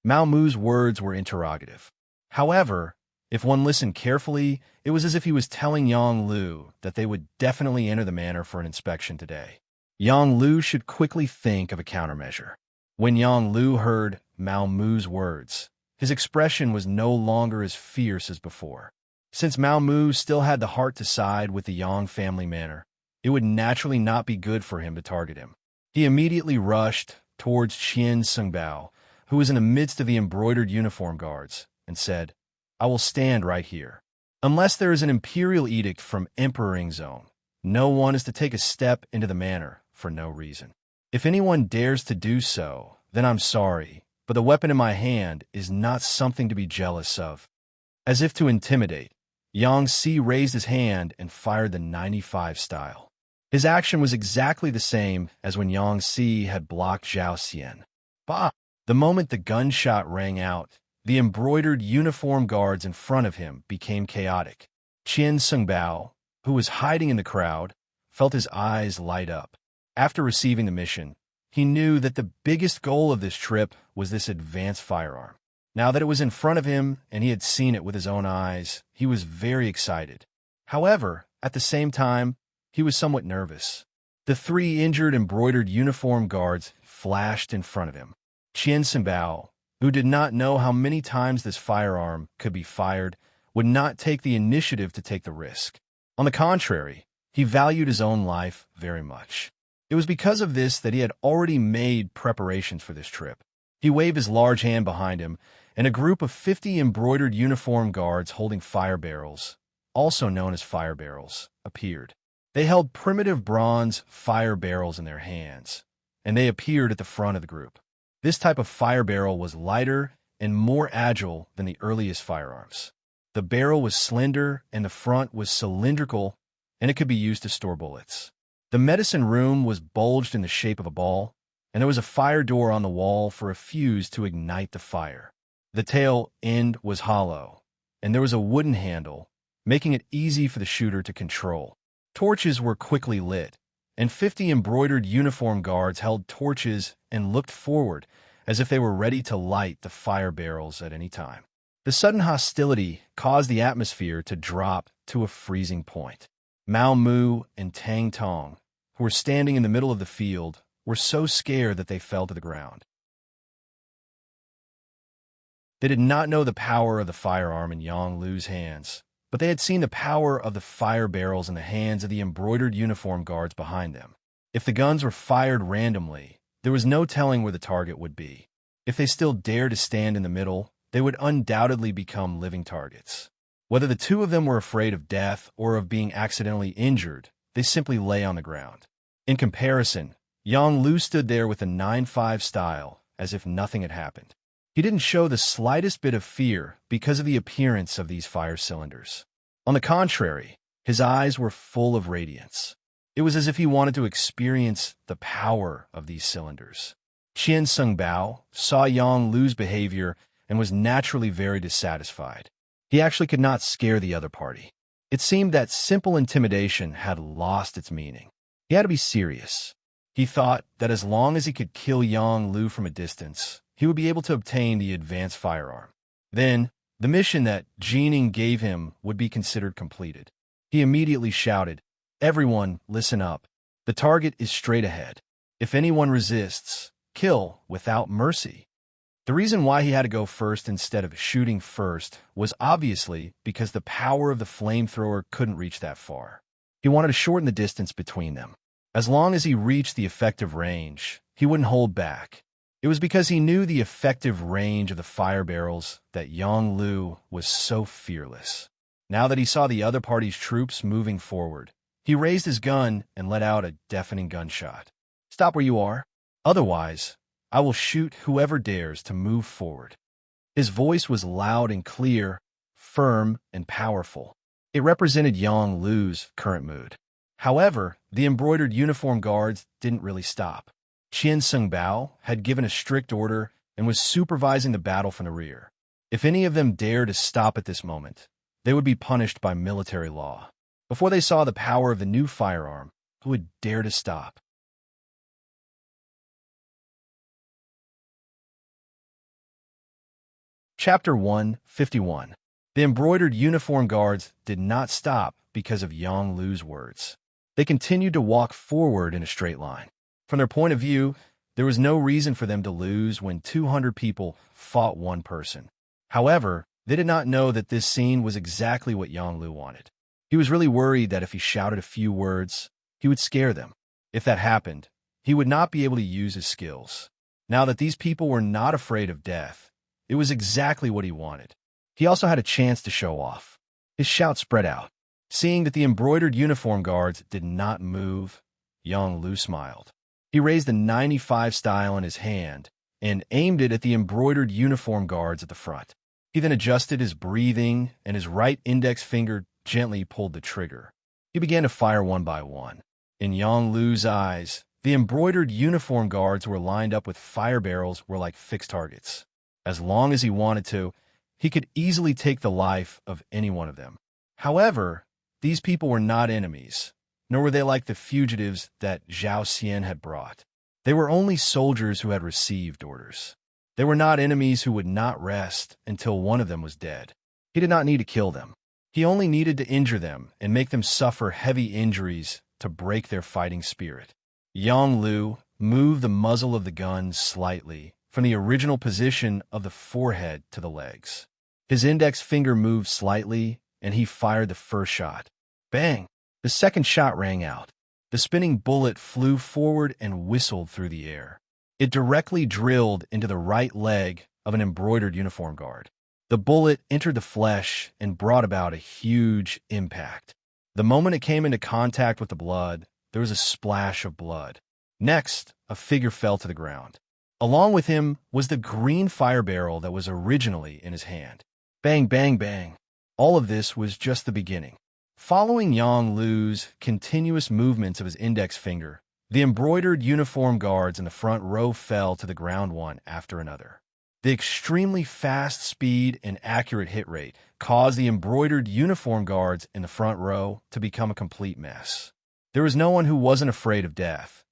Mao Mu's words were interrogative. However, if one listened carefully, it was as if he was telling Yang Lu that they would definitely enter the manor for an inspection today. Yang Lu should quickly think of a countermeasure. When Yang Lu heard Mao Mu's words, his expression was no longer as fierce as before. Since Mao Mu still had the heart to side with the Yang family manor, it would naturally not be good for him to target him. He immediately rushed towards Qian Sungbao, who was in the midst of the embroidered uniform guards, and said, "I will stand right here. Unless there is an imperial edict from Emperor Ingzone, no one is to take a step into the manor for no reason. If anyone dares to do so, then I'm sorry, but the weapon in my hand is not something to be jealous of." As if to intimidate, Yang Si raised his hand and fired the 95 style. His action was exactly the same as when Yang Si had blocked Zhao Xian. Bah! The moment the gunshot rang out, the embroidered uniform guards in front of him became chaotic. Qian Sungbao, who was hiding in the crowd, felt his eyes light up. After receiving the mission, he knew that the biggest goal of this trip was this advanced firearm. Now that it was in front of him and he had seen it with his own eyes, he was very excited. However, at the same time, he was somewhat nervous. The 3 injured embroidered uniform guards flashed in front of him. Qian Sungbao, who did not know how many times this firearm could be fired, would not take the initiative to take the risk. On the contrary, he valued his own life very much. It was because of this that he had already made preparations for this trip. He waved his large hand behind him, and a group of 50 embroidered uniform guards holding fire barrels, also known as fire barrels, appeared. They held primitive bronze fire barrels in their hands, and they appeared at the front of the group. This type of fire barrel was lighter and more agile than the earliest firearms. The barrel was slender and the front was cylindrical, and it could be used to store bullets. The medicine room was bulged in the shape of a ball, and there was a fire door on the wall for a fuse to ignite the fire. The tail end was hollow, and there was a wooden handle, making it easy for the shooter to control. Torches were quickly lit, and 50 embroidered uniform guards held torches and looked forward as if they were ready to light the fire barrels at any time. The sudden hostility caused the atmosphere to drop to a freezing point. Mao Mu and Tang Tong, who were standing in the middle of the field, were so scared that they fell to the ground. They did not know the power of the firearm in Yang Lu's hands, but they had seen the power of the fire barrels in the hands of the embroidered uniform guards behind them. If the guns were fired randomly, there was no telling where the target would be. If they still dared to stand in the middle, they would undoubtedly become living targets. Whether the 2 of them were afraid of death or of being accidentally injured, they simply lay on the ground. In comparison, Yang Lu stood there with a 9-5 style, as if nothing had happened. He didn't show the slightest bit of fear because of the appearance of these fire cylinders. On the contrary, his eyes were full of radiance. It was as if he wanted to experience the power of these cylinders. Qian Sungbao saw Yang Lu's behavior and was naturally very dissatisfied. He actually could not scare the other party. It seemed that simple intimidation had lost its meaning. He had to be serious. He thought that as long as he could kill Yang Lu from a distance, he would be able to obtain the advanced firearm. Then, the mission that Jining gave him would be considered completed. He immediately shouted, "Everyone, listen up. The target is straight ahead. If anyone resists, kill without mercy." The reason why he had to go first instead of shooting first was obviously because the power of the flamethrower couldn't reach that far. He wanted to shorten the distance between them. As long as he reached the effective range, he wouldn't hold back. It was because he knew the effective range of the fire barrels that Yang Lu was so fearless. Now that he saw the other party's troops moving forward, he raised his gun and let out a deafening gunshot. "Stop where you are. Otherwise, I will shoot whoever dares to move forward." His voice was loud and clear, firm and powerful. It represented Yang Lu's current mood. However, the embroidered uniform guards didn't really stop. Qian Sungbao had given a strict order and was supervising the battle from the rear. If any of them dared to stop at this moment, they would be punished by military law. Before they saw the power of the new firearm, who would dare to stop? Chapter 151. The embroidered uniform guards did not stop because of Yang Lu's words. They continued to walk forward in a straight line. From their point of view, there was no reason for them to lose when 200 people fought one person. However, they did not know that this scene was exactly what Yang Lu wanted. He was really worried that if he shouted a few words, he would scare them. If that happened, he would not be able to use his skills. Now that these people were not afraid of death, it was exactly what he wanted. He also had a chance to show off. His shout spread out. Seeing that the embroidered uniform guards did not move, Yang Lu smiled. He raised the 95 style in his hand and aimed it at the embroidered uniform guards at the front. He then adjusted his breathing, and his right index finger gently pulled the trigger. He began to fire one by one. In Yang Lu's eyes, the embroidered uniform guards were lined up with fire barrels were like fixed targets. As long as he wanted to, he could easily take the life of any one of them. However, these people were not enemies, nor were they like the fugitives that Zhao Xian had brought. They were only soldiers who had received orders. They were not enemies who would not rest until one of them was dead. He did not need to kill them. He only needed to injure them and make them suffer heavy injuries to break their fighting spirit. Yang Lu moved the muzzle of the gun slightly from the original position of the forehead to the legs. His index finger moved slightly, and he fired the first shot. Bang! The second shot rang out. The spinning bullet flew forward and whistled through the air. It directly drilled into the right leg of an embroidered uniform guard. The bullet entered the flesh and brought about a huge impact. The moment it came into contact with the blood, there was a splash of blood. Next, a figure fell to the ground. Along with him was the green fire barrel that was originally in his hand. Bang, bang, bang. All of this was just the beginning. Following Yang Lu's continuous movements of his index finger, the embroidered uniform guards in the front row fell to the ground one after another. The extremely fast speed and accurate hit rate caused the embroidered uniform guards in the front row to become a complete mess. There was no one who wasn't afraid of death,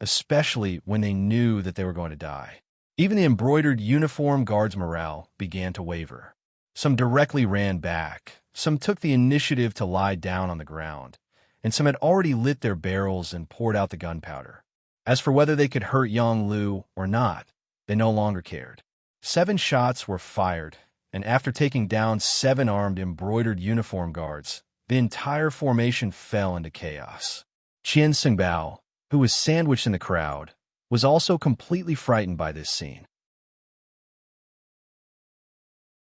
especially when they knew that they were going to die. Even the embroidered uniform guards' morale began to waver. Some directly ran back, some took the initiative to lie down on the ground, and some had already lit their barrels and poured out the gunpowder. As for whether they could hurt Yang Lu or not, they no longer cared. 7 shots were fired, and after taking down 7 armed embroidered uniform guards, the entire formation fell into chaos. Qian Xingbao, who was sandwiched in the crowd, was also completely frightened by this scene.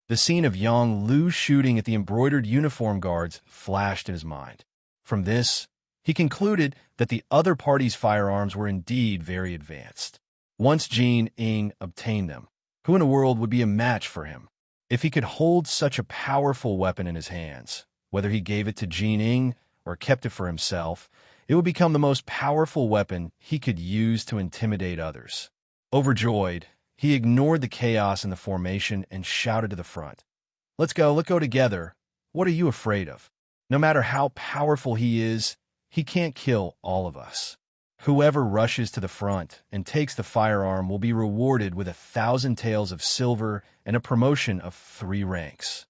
The scene of Yang Lu shooting at the embroidered uniform guards flashed in his mind. From this, he concluded that the other party's firearms were indeed very advanced. Once Jin Ying obtained them, who in the world would be a match for him? If he could hold such a powerful weapon in his hands, whether he gave it to Jin Ying or kept it for himself, it would become the most powerful weapon he could use to intimidate others. Overjoyed, he ignored the chaos in the formation and shouted to the front, let's go together. What are you afraid of? No matter how powerful he is, he can't kill all of us. Whoever rushes to the front and takes the firearm will be rewarded with 1,000 taels of silver and a promotion of 3 ranks.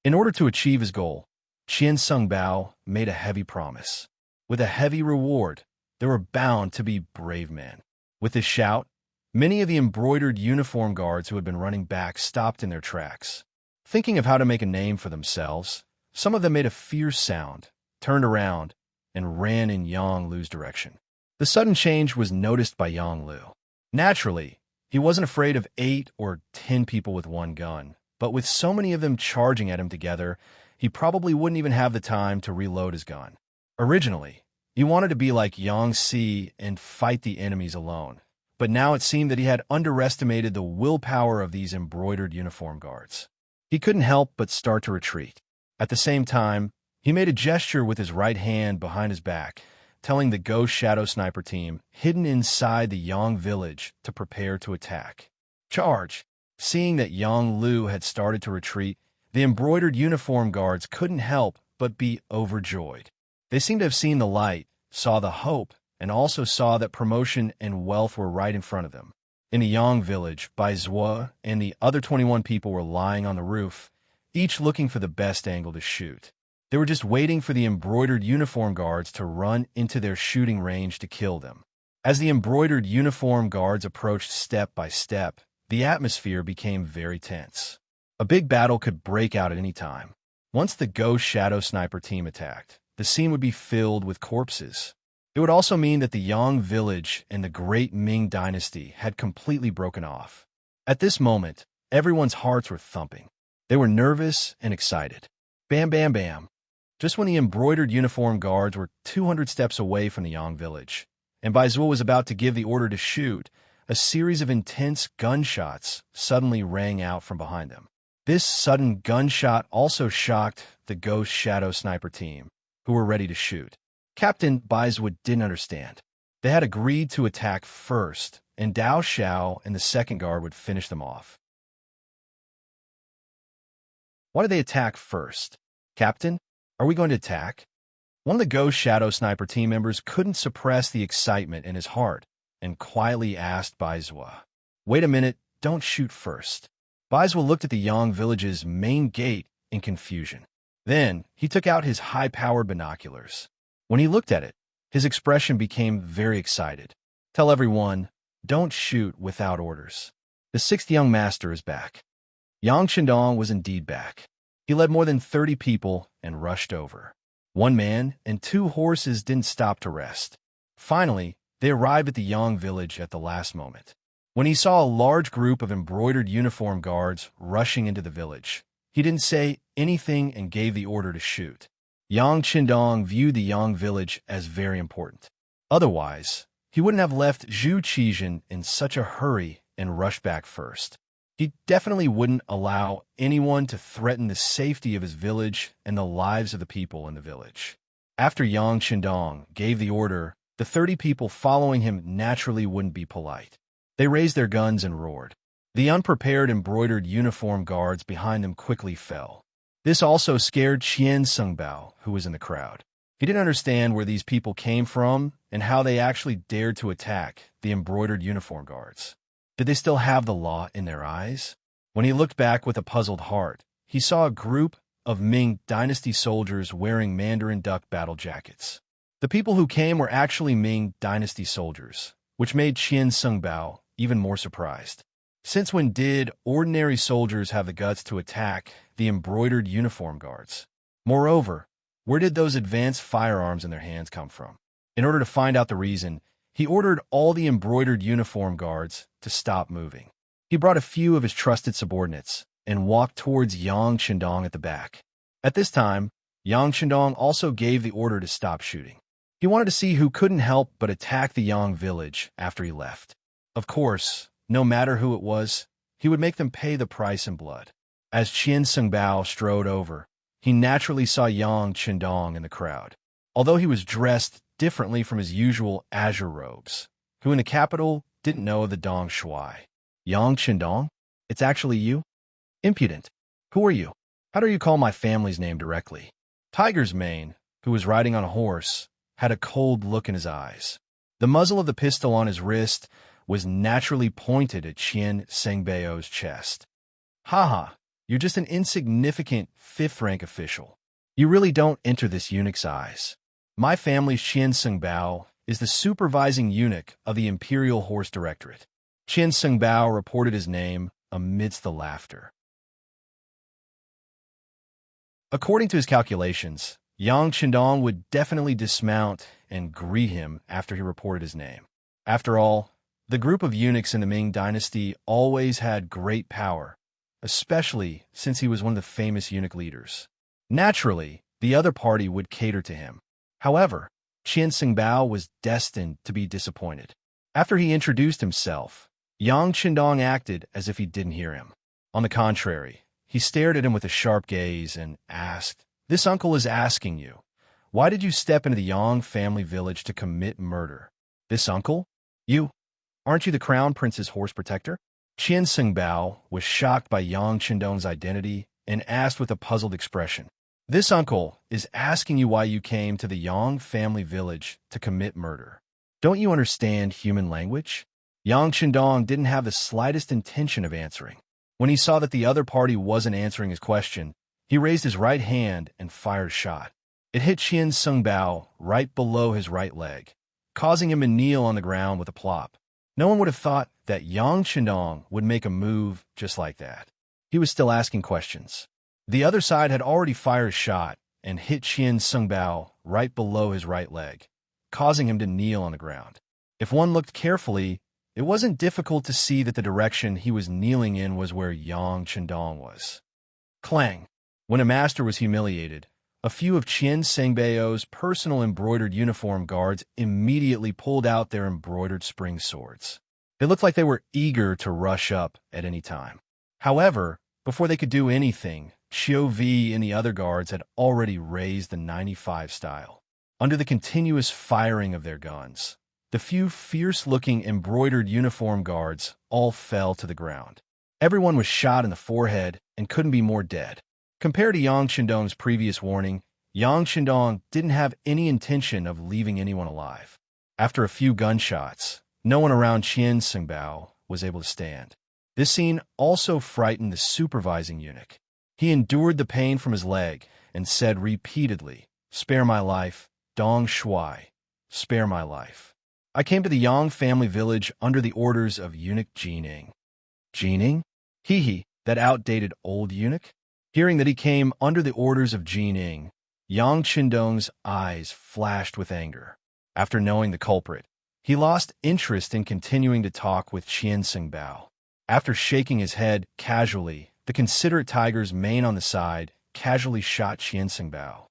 In order to achieve his goal, Qian Xingbao made a heavy promise. With a heavy reward, there were bound to be brave men. With this shout, many of the embroidered uniform guards who had been running back stopped in their tracks. Thinking of how to make a name for themselves, some of them made a fierce sound, turned around, and ran in Yang Lu's direction. The sudden change was noticed by Yang Lu. Naturally, he wasn't afraid of 8 or 10 people with one gun, but with so many of them charging at him together, he probably wouldn't even have the time to reload his gun. Originally, he wanted to be like Yang Si and fight the enemies alone, but now it seemed that he had underestimated the willpower of these embroidered uniform guards. He couldn't help but start to retreat. At the same time, he made a gesture with his right hand behind his back, telling the Ghost Shadow Sniper team hidden inside the Yang village to prepare to attack. Charge! Seeing that Yang Lu had started to retreat, the embroidered uniform guards couldn't help but be overjoyed. They seemed to have seen the light, saw the hope, and also saw that promotion and wealth were right in front of them. In the Yang village, Bai Zhuo and the other 21 people were lying on the roof, each looking for the best angle to shoot. They were just waiting for the embroidered uniform guards to run into their shooting range to kill them. As the embroidered uniform guards approached step by step, the atmosphere became very tense. A big battle could break out at any time. Once the Ghost Shadow Sniper team attacked, the scene would be filled with corpses. It would also mean that the Yang village and the Great Ming dynasty had completely broken off. At this moment, everyone's hearts were thumping. They were nervous and excited. Bam, bam, bam. Just when the embroidered uniform guards were 200 steps away from the Yang village, and Bai Zhuo was about to give the order to shoot, a series of intense gunshots suddenly rang out from behind them. This sudden gunshot also shocked the Ghost Shadow Sniper team, who were ready to shoot. Captain Baizwa didn't understand. They had agreed to attack first, and Dao Xiao and the second guard would finish them off. Why did they attack first? Captain, are we going to attack? One of the Ghost Shadow Sniper team members couldn't suppress the excitement in his heart and quietly asked Baizwa, "Wait a minute, don't shoot first." Baizwa looked at the Yang village's main gate in confusion. Then he took out his high-powered binoculars. When he looked at it, his expression became very excited. "Tell everyone, don't shoot without orders. The sixth young master is back." Yang Chendong was indeed back. He led more than 30 people and rushed over. One man and 2 horses didn't stop to rest. Finally, they arrived at the Yang village at the last moment. When he saw a large group of embroidered uniform guards rushing into the village, he didn't say anything and gave the order to shoot. Yang Chendong viewed the Yang village as very important. Otherwise, he wouldn't have left Zhu Qizhen in such a hurry and rushed back first. He definitely wouldn't allow anyone to threaten the safety of his village and the lives of the people in the village. After Yang Chendong gave the order, the 30 people following him naturally wouldn't be polite. They raised their guns and roared. The unprepared embroidered uniform guards behind them quickly fell. This also scared Qian Sungbao, who was in the crowd. He didn't understand where these people came from and how they actually dared to attack the embroidered uniform guards. Did they still have the law in their eyes? When he looked back with a puzzled heart, he saw a group of Ming Dynasty soldiers wearing Mandarin duck battle jackets. The people who came were actually Ming Dynasty soldiers, which made Qian Sungbao even more surprised. Since when did ordinary soldiers have the guts to attack the embroidered uniform guards? Moreover, where did those advanced firearms in their hands come from? In order to find out the reason, he ordered all the embroidered uniform guards to stop moving. He brought a few of his trusted subordinates and walked towards Yang Chendong at the back. At this time, Yang Chendong also gave the order to stop shooting. He wanted to see who couldn't help but attack the Yang village after he left. Of course, no matter who it was, he would make them pay the price in blood. As Qian Sungbao strode over, he naturally saw Yang Chendong in the crowd. Although he was dressed differently from his usual azure robes, who in the capital didn't know the Dong Shui. "Yang Chendong? It's actually you? Impudent. Who are you? How do you call my family's name directly?" Tiger's Mane, who was riding on a horse, had a cold look in his eyes. The muzzle of the pistol on his wrist was naturally pointed at Qian Sengbao's chest. "Haha, you're just an insignificant 5th-rank official. You really don't enter this eunuch's eyes. My family's Qian Sungbao is the supervising eunuch of the Imperial Horse Directorate." Qian Sungbao reported his name amidst the laughter. According to his calculations, Yang Chendong would definitely dismount and greet him after he reported his name. After all, the group of eunuchs in the Ming Dynasty always had great power, especially since he was one of the famous eunuch leaders. Naturally, the other party would cater to him. However, Qian Sungbao was destined to be disappointed. After he introduced himself, Yang Chendong acted as if he didn't hear him. On the contrary, he stared at him with a sharp gaze and asked, "This uncle is asking you, why did you step into the Yang family village to commit murder?" "This uncle? You? Aren't you the crown prince's horse protector?" Qian Sungbao was shocked by Yang Chendong's identity and asked with a puzzled expression, "This uncle is asking you why you came to the Yang family village to commit murder. Don't you understand human language?" Yang Chendong didn't have the slightest intention of answering. When he saw that the other party wasn't answering his question, he raised his right hand and fired a shot. It hit Qian Sungbao right below his right leg, causing him to kneel on the ground with a plop. No one would have thought that Yang Chendong would make a move just like that. He was still asking questions. The other side had already fired a shot and hit Qian Sungbao right below his right leg, causing him to kneel on the ground. If one looked carefully, it wasn't difficult to see that the direction he was kneeling in was where Yang Chendong was. Clang! When a master was humiliated, a few of Qian Sengbao's personal embroidered uniform guards immediately pulled out their embroidered spring swords. They looked like they were eager to rush up at any time. However, before they could do anything, Qiu Vi and the other guards had already raised the 95 style. Under the continuous firing of their guns, the few fierce-looking embroidered uniform guards all fell to the ground. Everyone was shot in the forehead and couldn't be more dead. Compared to Yang Qindong's previous warning, Yang Qindong didn't have any intention of leaving anyone alive. After a few gunshots, no one around Qian Xingbao was able to stand. This scene also frightened the supervising eunuch. He endured the pain from his leg and said repeatedly, "Spare my life, Dong Shuai, spare my life." I came to the Yang family village under the orders of eunuch Jining. Jining? Hee, that outdated old eunuch? Hearing that he came under the orders of Jining, Yang Qindong's eyes flashed with anger. After knowing the culprit, he lost interest in continuing to talk with Qian Xingbao. After shaking his head casually, the considerate tiger's mane on the side casually shot Qian Xingbao.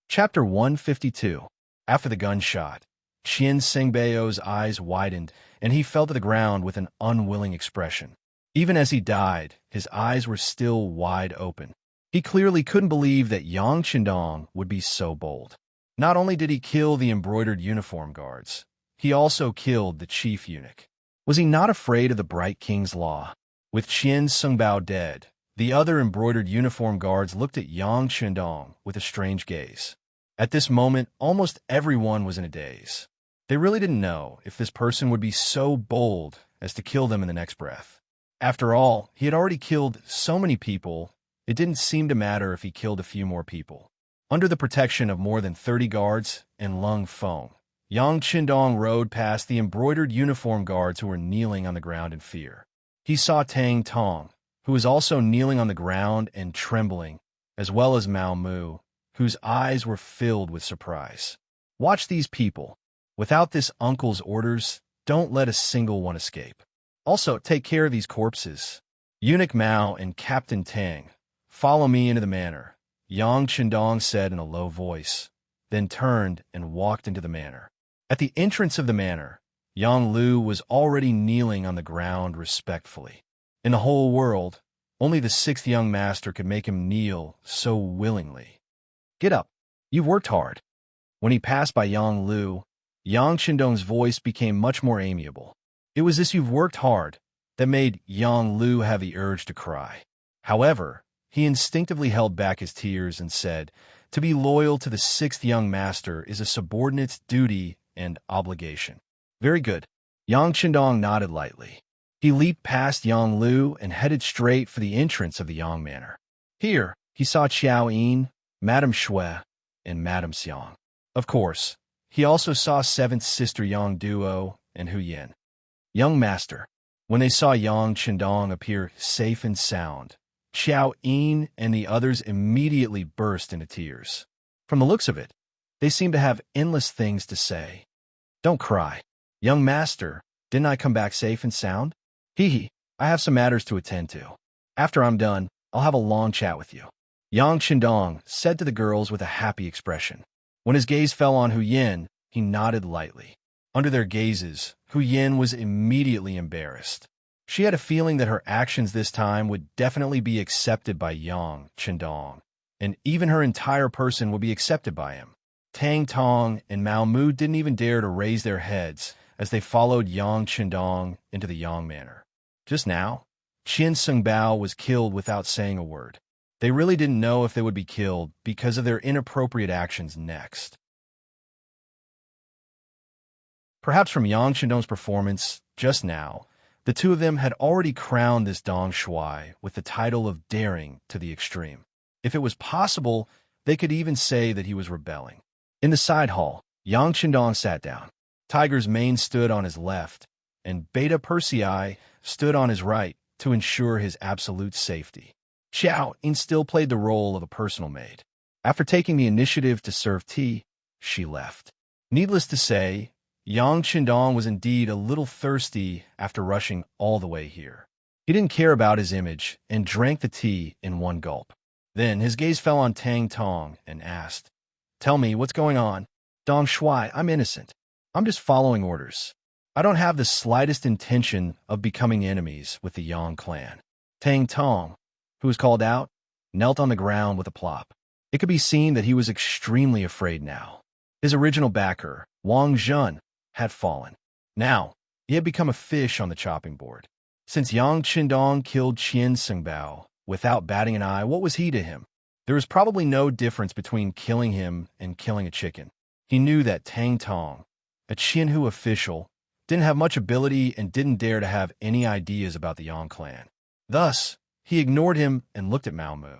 Chapter 152. After the gunshot, Qian Xingbao's eyes widened, and he fell to the ground with an unwilling expression. Even as he died, his eyes were still wide open. He clearly couldn't believe that Yang Qindong would be so bold. Not only did he kill the embroidered uniform guards, he also killed the chief eunuch. Was he not afraid of the Bright King's law? With Qian Xingbao dead, the other embroidered uniform guards looked at Yang Qindong with a strange gaze. At this moment, almost everyone was in a daze. They really didn't know if this person would be so bold as to kill them in the next breath. After all, he had already killed so many people, it didn't seem to matter if he killed a few more people. Under the protection of more than 30 guards and Lung Feng, Yang Qindong rode past the embroidered uniform guards who were kneeling on the ground in fear. He saw Tang Tong, who was also kneeling on the ground and trembling, as well as Mao Mu, whose eyes were filled with surprise. Watch these people. Without this uncle's orders, don't let a single one escape. Also, take care of these corpses. Eunuch Mao and Captain Tang, follow me into the manor, Yang Qindong said in a low voice, then turned and walked into the manor. At the entrance of the manor, Yang Lu was already kneeling on the ground respectfully. In the whole world, only the 6th young master could make him kneel so willingly. "Get up. You've worked hard." When he passed by Yang Lu, Yang Qindong's voice became much more amiable. It was this "you've worked hard" that made Yang Lu have the urge to cry. However, he instinctively held back his tears and said, "To be loyal to the 6th young master is a subordinate's duty and obligation." "Very good." Yang Qindong nodded lightly. He leaped past Yang Lu and headed straight for the entrance of the Yang Manor. Here, he saw Qiao Yin, Madame Shui, and Madame Xiang. Of course, he also saw 7th sister Yang Duo and Hu Yin. "Young master." When they saw Yang Qindong appear safe and sound, Qiao Yin and the others immediately burst into tears. From the looks of it, they seemed to have endless things to say. "Don't cry. Young master, didn't I come back safe and sound? Hee, I have some matters to attend to. After I'm done, I'll have a long chat with you," Yang Qindong said to the girls with a happy expression. When his gaze fell on Hu Yin, he nodded lightly. Under their gazes, Hu Yin was immediately embarrassed. She had a feeling that her actions this time would definitely be accepted by Yang Qindong, and even her entire person would be accepted by him. Tang Tong and Mao Mu didn't even dare to raise their heads as they followed Yang Qindong into the Yang Manor. Just now, Qian Xingbao was killed without saying a word. They really didn't know if they would be killed because of their inappropriate actions next. Perhaps from Yang Qindong's performance just now, the two of them had already crowned this Dong Shuai with the title of daring to the extreme. If it was possible, they could even say that he was rebelling. In the side hall, Yang Qindong sat down. Tiger's mane stood on his left, and Beta Persei stood on his right to ensure his absolute safety. Xiao Yin still played the role of a personal maid. After taking the initiative to serve tea, she left. Needless to say, Yang Qindong was indeed a little thirsty after rushing all the way here. He didn't care about his image and drank the tea in one gulp. Then his gaze fell on Tang Tong and asked, Tell me, what's going on? Dong Shuai, I'm innocent. I'm just following orders. I don't have the slightest intention of becoming enemies with the Yang clan. Tang Tong, who was called out, knelt on the ground with a plop. It could be seen that he was extremely afraid now. His original backer, Wang Zhun, had fallen. Now, he had become a fish on the chopping board. Since Yang Qindong killed Qian Sengbao without batting an eye, what was he to him? There was probably no difference between killing him and killing a chicken. He knew that Tang Tong, a Qianhu official, didn't have much ability and didn't dare to have any ideas about the Yang clan. Thus, he ignored him and looked at Mao Mu.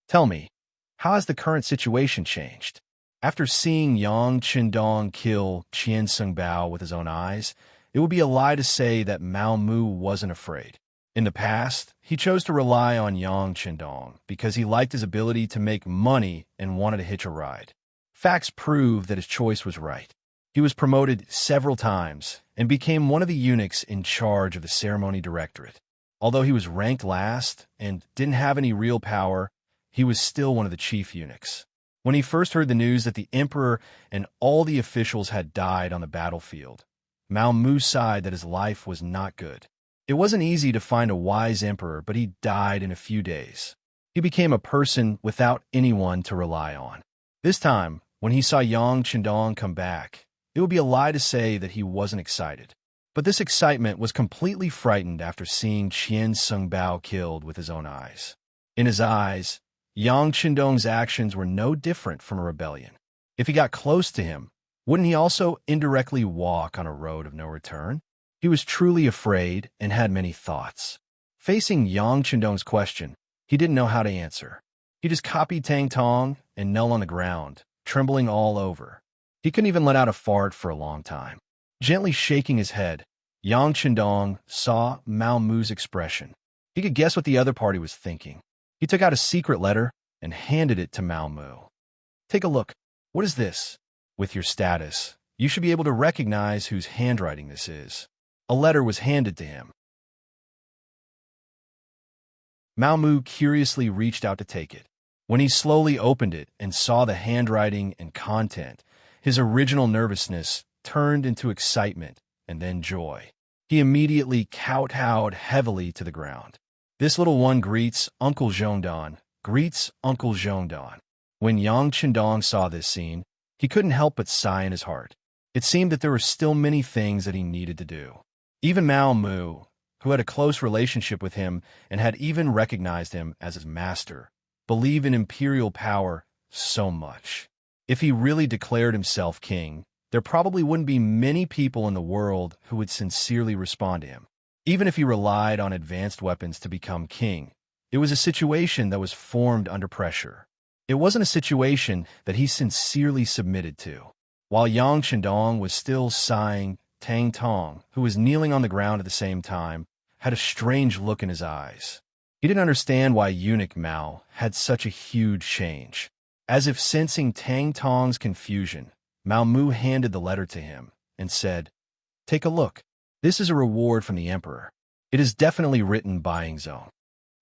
Tell me, how has the current situation changed? After seeing Yang Qindong kill Qian Sengbao with his own eyes, it would be a lie to say that Mao Mu wasn't afraid. In the past, he chose to rely on Yang Qindong because he liked his ability to make money and wanted to hitch a ride. Facts prove that his choice was right. He was promoted several times and became one of the eunuchs in charge of the ceremony directorate. Although he was ranked last and didn't have any real power, he was still one of the chief eunuchs. When he first heard the news that the emperor and all the officials had died on the battlefield, Mao Mu sighed that his life was not good. It wasn't easy to find a wise emperor, but he died in a few days. He became a person without anyone to rely on. This time, when he saw Yang Qindong come back, it would be a lie to say that he wasn't excited. But this excitement was completely frightened after seeing Qian Sengbao killed with his own eyes. In his eyes, Yang Qindong's actions were no different from a rebellion. If he got close to him, wouldn't he also indirectly walk on a road of no return? He was truly afraid and had many thoughts. Facing Yang Qindong's question, he didn't know how to answer. He just copied Tang Tong and knelt on the ground, trembling all over. He couldn't even let out a fart for a long time. Gently shaking his head, Yang Qindong saw Mao Mu's expression. He could guess what the other party was thinking. He took out a secret letter and handed it to Mao Mu. Take a look. What is this? With your status, you should be able to recognize whose handwriting this is. A letter was handed to him. Mao Mu curiously reached out to take it. When he slowly opened it and saw the handwriting and content, his original nervousness turned into excitement and then joy. He immediately kowtowed heavily to the ground. This little one greets Uncle Zhongdan, greets Uncle Zhongdan. When Yang Qindong saw this scene, he couldn't help but sigh in his heart. It seemed that there were still many things that he needed to do. Even Mao Mu, who had a close relationship with him and had even recognized him as his master, believed in imperial power so much. If he really declared himself king, there probably wouldn't be many people in the world who would sincerely respond to him. Even if he relied on advanced weapons to become king, it was a situation that was formed under pressure. It wasn't a situation that he sincerely submitted to. While Yang Qindong was still sighing, Tang Tong, who was kneeling on the ground at the same time, had a strange look in his eyes. He didn't understand why eunuch Mao had such a huge change. As if sensing Tang Tong's confusion, Mao Mu handed the letter to him and said, "Take a look. This is a reward from the emperor. It is definitely written by Yingzong."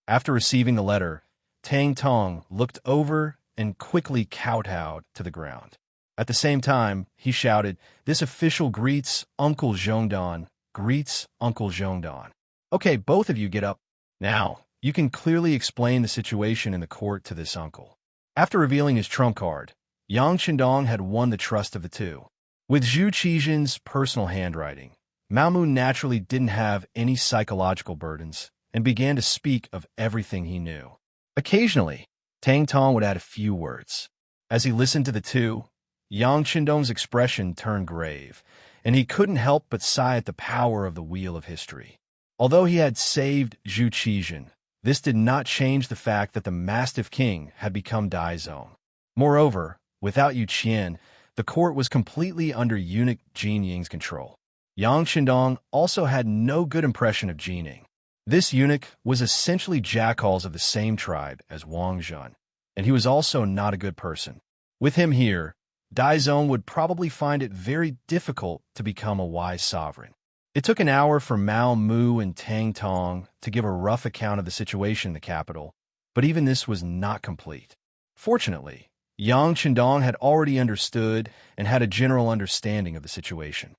After receiving the letter, Tang Tong looked over and quickly kowtowed to the ground. At the same time, he shouted, "This official greets Uncle Zhongdan, greets Uncle Zhongdan." Okay, both of you get up. Now, you can clearly explain the situation in the court to this uncle. After revealing his trump card, Yang Qindong had won the trust of the two. With Zhu Qizhen's personal handwriting, Mao Mu naturally didn't have any psychological burdens and began to speak of everything he knew. Occasionally, Tang Tong would add a few words. As he listened to the two, Yang Qindong's expression turned grave, and he couldn't help but sigh at the power of the wheel of history. Although he had saved Zhu Qizhen, this did not change the fact that the Mastiff King had become Daizong. Moreover, without Yu Qian, the court was completely under eunuch Jin Ying's control. Yang Qindong also had no good impression of Jining. This eunuch was essentially jackals of the same tribe as Wang Zhun, and he was also not a good person. With him here, Daizong would probably find it very difficult to become a wise sovereign. It took an hour for Mao Mu and Tang Tong to give a rough account of the situation in the capital, but even this was not complete. Fortunately, Yang Chendong had already understood and had a general understanding of the situation.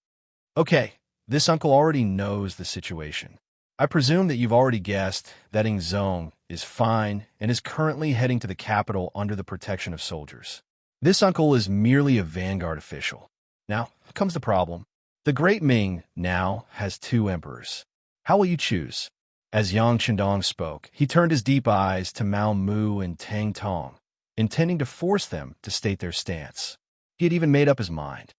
Okay, this uncle already knows the situation. I presume that you've already guessed that Ing Zong is fine and is currently heading to the capital under the protection of soldiers. This uncle is merely a vanguard official. Now comes the problem. The Great Ming now has two emperors. How will you choose? As Yang Chendong spoke, he turned his deep eyes to Mao Mu and Tang Tong, intending to force them to state their stance. He had even made up his mind.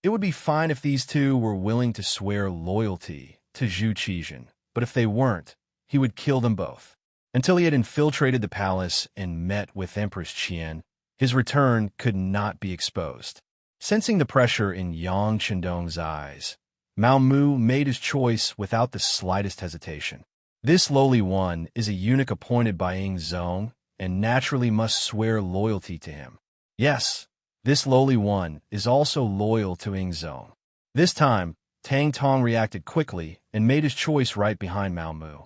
It would be fine if these two were willing to swear loyalty to Zhu Qizhen, but if they weren't, he would kill them both. Until he had infiltrated the palace and met with Empress Qian, his return could not be exposed. Sensing the pressure in Yang Chendong's eyes, Mao Mu made his choice without the slightest hesitation. This lowly one is a eunuch appointed by Ing Zong and naturally must swear loyalty to him. Yes, this lowly one is also loyal to Ing Zong. This time, Tang Tong reacted quickly and made his choice right behind Mao Mu.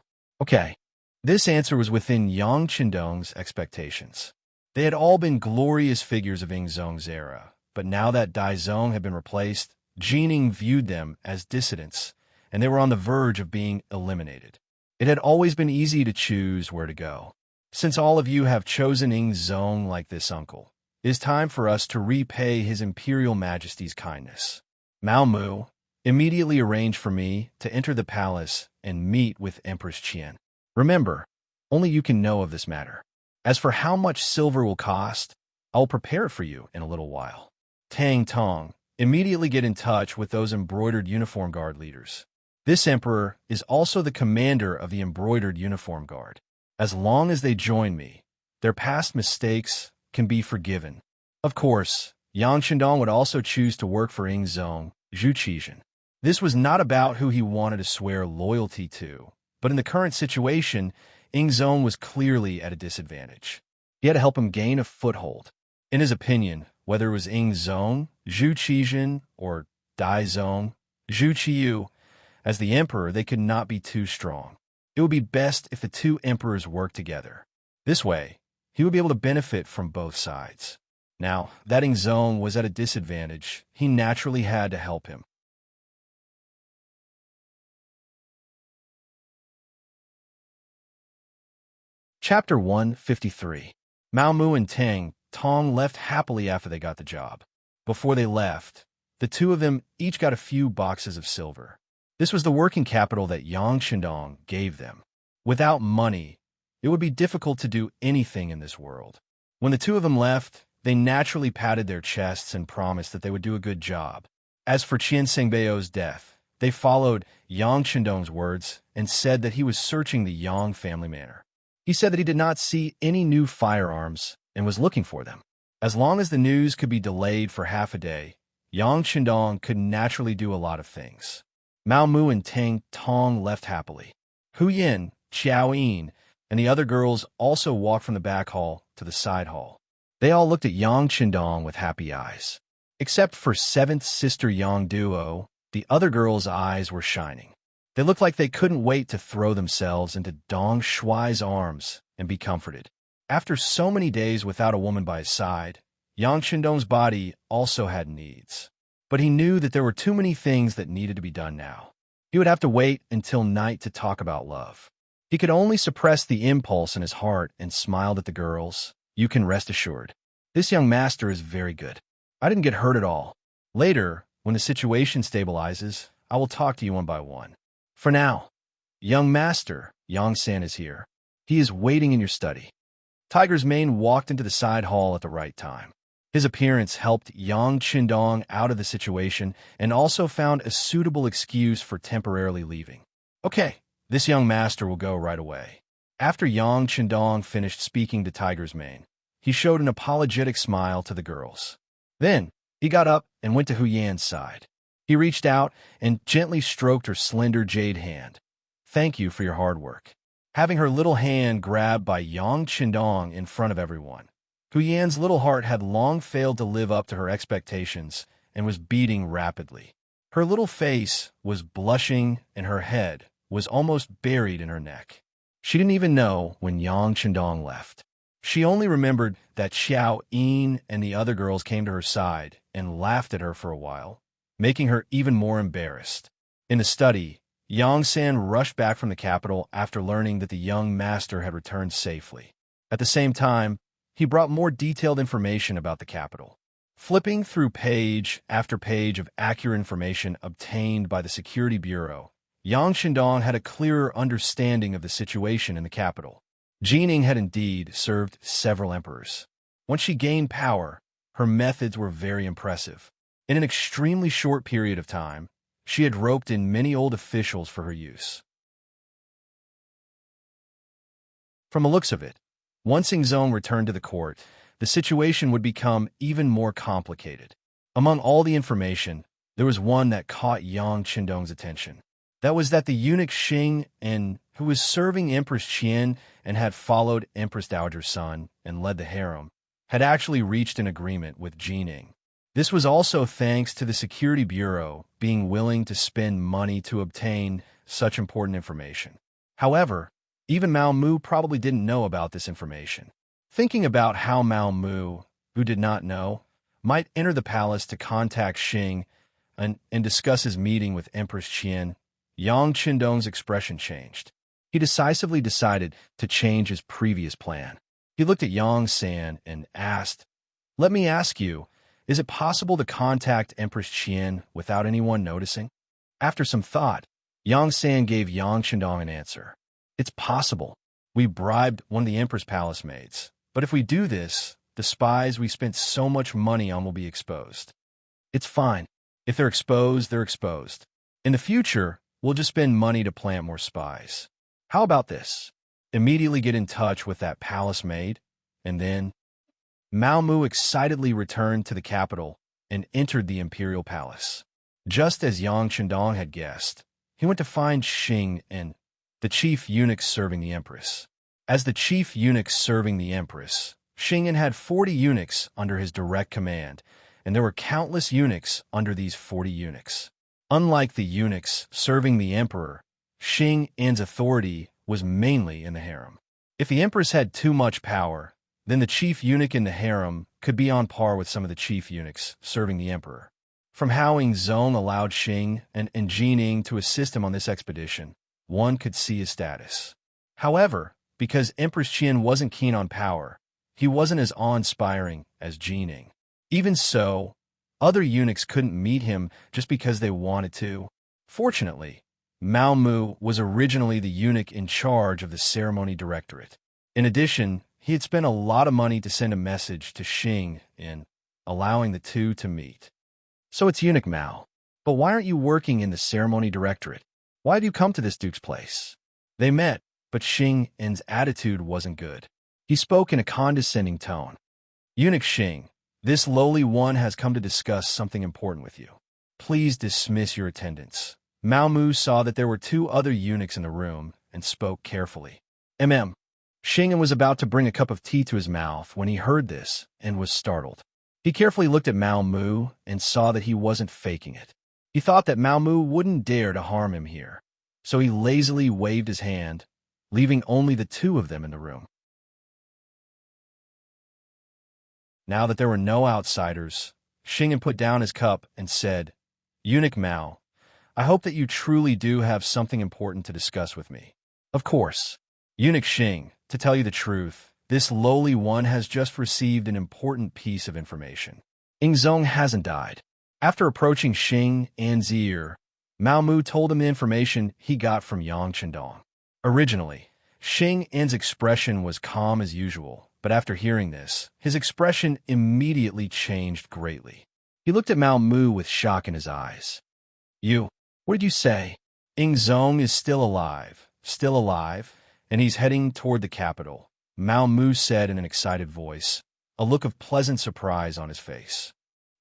Okay, this answer was within Yang Chendong's expectations. They had all been glorious figures of Ing Zong's era, but now that Dai Zong had been replaced, Jining viewed them as dissidents, and they were on the verge of being eliminated. It had always been easy to choose where to go. Since all of you have chosen Ing Zong like this uncle, it is time for us to repay His Imperial Majesty's kindness. Mao Mu immediately arranged for me to enter the palace and meet with Empress Qian. Remember, only you can know of this matter. As for how much silver will cost, I will prepare it for you in a little while. Tang Tong, immediately get in touch with those embroidered uniform guard leaders. This emperor is also the commander of the embroidered uniform guard. As long as they join me, their past mistakes can be forgiven. Of course, Yang Chendong would also choose to work for Ing Zong, Zhu Qizhen. This was not about who he wanted to swear loyalty to, but in the current situation, Ing Zong was clearly at a disadvantage. He had to help him gain a foothold. In his opinion, whether it was Ing Zong, Zhu Qizhen, or Dai Zong, Zhu Qiyu, as the emperor, they could not be too strong. It would be best if the two emperors worked together. This way, he would be able to benefit from both sides. Now, that Ing Zong was at a disadvantage, he naturally had to help him. Chapter 153. Mao Mu and Tang Tong left happily after they got the job. Before they left, the two of them each got a few boxes of silver. This was the working capital that Yang Chendong gave them. Without money, it would be difficult to do anything in this world. When the two of them left, they naturally patted their chests and promised that they would do a good job. As for Qian Sengbeo's death, they followed Yang Chendong's words and said that he was searching the Yang family manor. He said that he did not see any new firearms and was looking for them. As long as the news could be delayed for half a day, Yang Chendong could naturally do a lot of things. Mao Mu and Tang Tong left happily. Hu Yin, Qiao Yin, and the other girls also walked from the back hall to the side hall. They all looked at Yang Chendong with happy eyes. Except for seventh sister Yang Duo, the other girls' eyes were shining. They looked like they couldn't wait to throw themselves into Dong Shuai's arms and be comforted. After so many days without a woman by his side, Yang Chendong's body also had needs. But he knew that there were too many things that needed to be done now. He would have to wait until night to talk about love. He could only suppress the impulse in his heart and smiled at the girls. You can rest assured. This young master is very good. I didn't get hurt at all. Later, when the situation stabilizes, I will talk to you one by one. For now, young master, Yang San is here. He is waiting in your study. Tiger's Mane walked into the side hall at the right time. His appearance helped Yang Chendong out of the situation and also found a suitable excuse for temporarily leaving. Okay, this young master will go right away. After Yang Chendong finished speaking to Tiger's Mane, he showed an apologetic smile to the girls. Then, he got up and went to Hu Yan's side. He reached out and gently stroked her slender jade hand. Thank you for your hard work. Having her little hand grabbed by Yang Chendong in front of everyone, Hu Yan's little heart had long failed to live up to her expectations and was beating rapidly. Her little face was blushing and her head was almost buried in her neck. She didn't even know when Yang Chendong left. She only remembered that Xiao Yin and the other girls came to her side and laughed at her for a while, making her even more embarrassed. In the study, Yang San rushed back from the capital after learning that the young master had returned safely. At the same time, he brought more detailed information about the capital. Flipping through page after page of accurate information obtained by the Security Bureau, Yang Shindong had a clearer understanding of the situation in the capital. Jining had indeed served several emperors. Once she gained power, her methods were very impressive. In an extremely short period of time, she had roped in many old officials for her use. From the looks of it, once Ingzong returned to the court, the situation would become even more complicated. Among all the information, there was one that caught Yang Qindong's attention. That was that the eunuch Xing, who was serving Empress Qian and had followed Empress Dowager's son and led the harem, had actually reached an agreement with Jining. This was also thanks to the Security Bureau being willing to spend money to obtain such important information. However, even Mao Mu probably didn't know about this information. Thinking about how Mao Mu, who did not know, might enter the palace to contact Xing and discuss his meeting with Empress Qian, Yang Qindong's expression changed. He decisively decided to change his previous plan. He looked at Yang San and asked, "Let me ask you, is it possible to contact Empress Qian without anyone noticing?" After some thought, Yang San gave Yang Qindong an answer. "It's possible. We bribed one of the Empress Palace maids. But if we do this, the spies we spent so much money on will be exposed. It's fine. If they're exposed, they're exposed. In the future, we'll just spend money to plant more spies. How about this? Immediately get in touch with that palace maid, and then..." Mao Mu excitedly returned to the capital and entered the imperial palace. Just as Yang Qindong had guessed, he went to find Xing and the chief eunuch serving the empress. As the chief eunuch serving the empress, Xing had 40 eunuchs under his direct command, and there were countless eunuchs under these 40 eunuchs. Unlike the eunuchs serving the emperor, Xing's authority was mainly in the harem. If the empress had too much power, then the chief eunuch in the harem could be on par with some of the chief eunuchs serving the emperor. From how Ingzong allowed Xing and Jining to assist him on this expedition, one could see his status. However, because Empress Qian wasn't keen on power, he wasn't as awe-inspiring as Jining. Even so, other eunuchs couldn't meet him just because they wanted to. Fortunately, Mao Mu was originally the eunuch in charge of the ceremony directorate. In addition, he had spent a lot of money to send a message to Xing in allowing the two to meet. "So it's Eunuch Mao. But why aren't you working in the ceremony directorate? Why do you come to this duke's place?" They met, but Xing's attitude wasn't good. He spoke in a condescending tone. "Eunuch Xing, this lowly one has come to discuss something important with you. Please dismiss your attendance." Mao Mu saw that there were two other eunuchs in the room and spoke carefully. Xing was about to bring a cup of tea to his mouth when he heard this and was startled. He carefully looked at Mao Mu and saw that he wasn't faking it. He thought that Mao Mu wouldn't dare to harm him here, so he lazily waved his hand, leaving only the two of them in the room. Now that there were no outsiders, Xing put down his cup and said, "Eunuch Mao, I hope that you truly do have something important to discuss with me." "Of course." "Eunuch Xing, to tell you the truth, this lowly one has just received an important piece of information. Ingzong hasn't died." After approaching Xing's ear, Mao Mu told him the information he got from Yang Qindong. Originally, Xing's expression was calm as usual, but after hearing this, his expression immediately changed greatly. He looked at Mao Mu with shock in his eyes. What did you say?" "Ingzong is still alive, and he's heading toward the capital," Mao Mu said in an excited voice, a look of pleasant surprise on his face.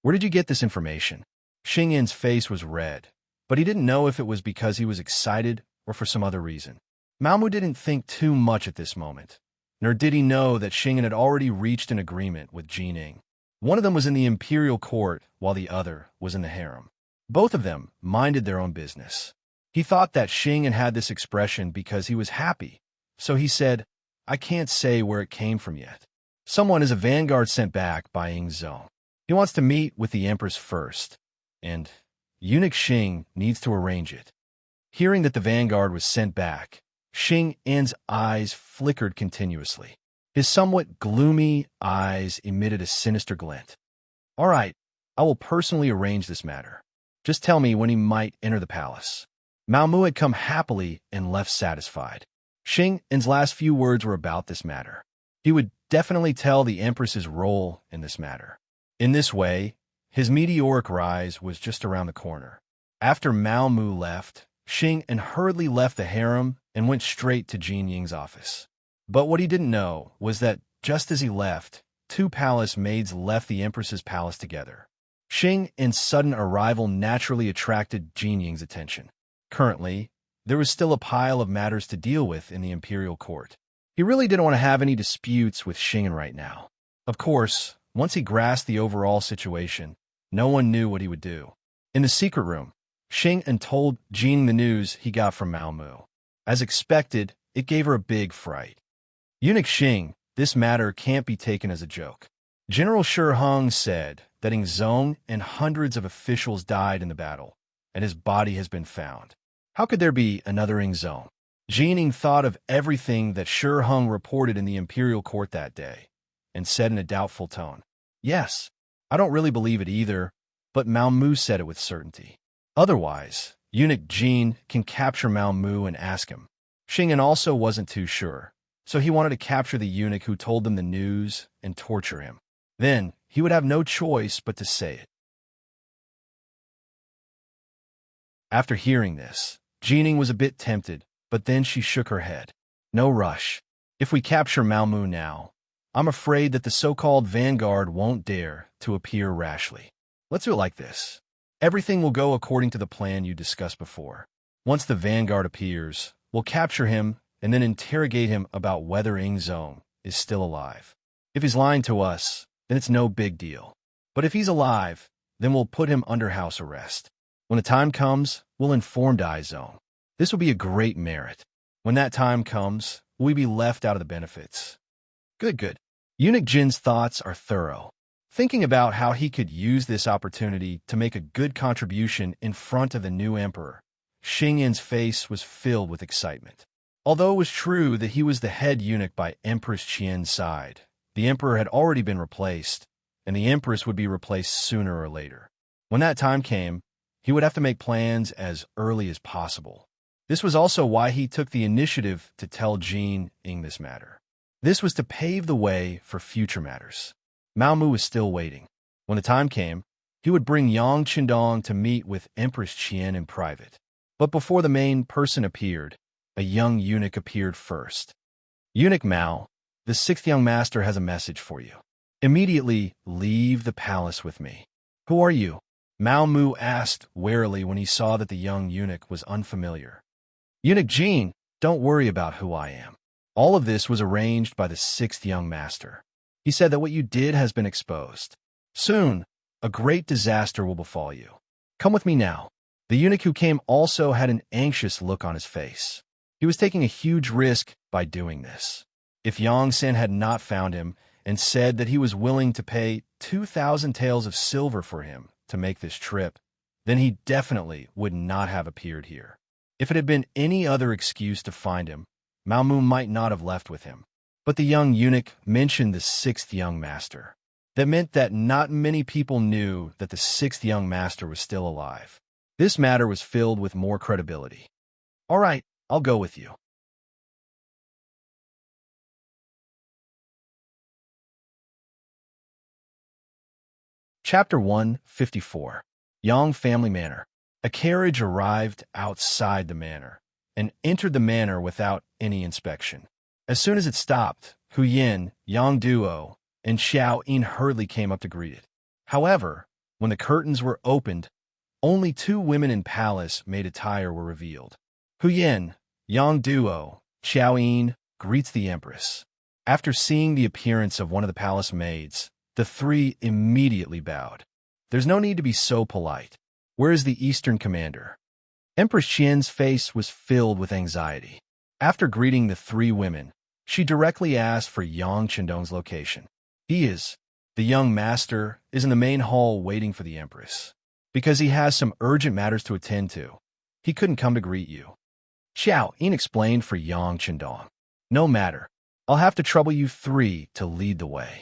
"Where did you get this information?" Xing's face was red, but he didn't know if it was because he was excited or for some other reason. Mao Mu didn't think too much at this moment, nor did he know that Xing had already reached an agreement with Jining. One of them was in the imperial court, while the other was in the harem. Both of them minded their own business. He thought that Xing had this expression because he was happy, so he said, "I can't say where it came from yet." Someone is a vanguard sent back by Zong. He wants to meet with the Empress first, and eunuch Xing needs to arrange it. Hearing that the vanguard was sent back, Xing En's eyes flickered continuously. His somewhat gloomy eyes emitted a sinister glint. "All right, I will personally arrange this matter. Just tell me when he might enter the palace." Mao Mu had come happily and left satisfied. Xing En's last few words were about this matter. He would definitely tell the Empress's role in this matter. In this way, his meteoric rise was just around the corner. After Mao Mu left, Xing En hurriedly left the harem and went straight to Jin Ying's office. But what he didn't know was that just as he left, two palace maids left the Empress's palace together. Xing En's sudden arrival naturally attracted Jin Ying's attention. Currently, there was still a pile of matters to deal with in the imperial court. He really didn't want to have any disputes with Xing En right now. Of course, once he grasped the overall situation, no one knew what he would do. In the secret room, Xing En told Jin the news he got from Mao Mu. As expected, it gave her a big fright. "Eunuch Xing, this matter can't be taken as a joke. General Shi Hong said that Zong and hundreds of officials died in the battle, and his body has been found. How could there be another Zong?" Jin Ying thought of everything that Shi Hong reported in the imperial court that day, and said in a doubtful tone, "Yes, I don't really believe it either, but Mao Mu said it with certainty. Otherwise, eunuch Jin can capture Mao Mu and ask him." Xing En also wasn't too sure, so he wanted to capture the eunuch who told them the news and torture him. Then, he would have no choice but to say it. After hearing this, Jin Ying was a bit tempted, but then she shook her head. "No rush. If we capture Mao Mu now, I'm afraid that the so-called vanguard won't dare to appear rashly. Let's do it like this. Everything will go according to the plan you discussed before. Once the vanguard appears, we'll capture him and then interrogate him about whether Zong is still alive. If he's lying to us, then it's no big deal. But if he's alive, then we'll put him under house arrest. When the time comes, we'll inform Zong. This will be a great merit. When that time comes, will we be left out of the benefits?" Good. Eunuch Jin's thoughts are thorough. Thinking about how he could use this opportunity to make a good contribution in front of the new emperor, Xing En's face was filled with excitement. Although it was true that he was the head eunuch by Empress Qian's side, the emperor had already been replaced, and the empress would be replaced sooner or later. When that time came, he would have to make plans as early as possible. This was also why he took the initiative to tell Jin Ying this matter. This was to pave the way for future matters. Mao Mu was still waiting. When the time came, he would bring Yang Qindong to meet with Empress Qian in private. But before the main person appeared, a young eunuch appeared first. "Eunuch Mao, the sixth young master has a message for you. Immediately leave the palace with me." "Who are you?" Mao Mu asked warily when he saw that the young eunuch was unfamiliar. "Eunuch Jin, don't worry about who I am. All of this was arranged by the sixth young master. He said that what you did has been exposed. Soon, a great disaster will befall you. Come with me now." The eunuch who came also had an anxious look on his face. He was taking a huge risk by doing this. If Yang Sen had not found him and said that he was willing to pay 2,000 taels of silver for him to make this trip, then he definitely would not have appeared here. If it had been any other excuse to find him, Mao Mu might not have left with him. But the young eunuch mentioned the sixth young master. That meant that not many people knew that the sixth young master was still alive. This matter was filled with more credibility. "All right, I'll go with you." Chapter 154. Yang Family Manor. A carriage arrived outside the manor and entered the manor without any inspection. As soon as it stopped, Hu Yin, Yang Duo, and Xiao Yin hurriedly came up to greet it. However, when the curtains were opened, only two women in palace-made attire were revealed. Hu Yin, Yang Duo, Xiao Yin greets the empress. After seeing the appearance of one of the palace maids, the three immediately bowed. "There's no need to be so polite. Where is the Eastern commander?" Empress Qian's face was filled with anxiety. After greeting the three women, she directly asked for Yang Qindong's location. He is. The young master is in the main hall waiting for the Empress. Because he has some urgent matters to attend to. He couldn't come to greet you. Xiao Yin explained for Yang Qindong. No matter. I'll have to trouble you three to lead the way.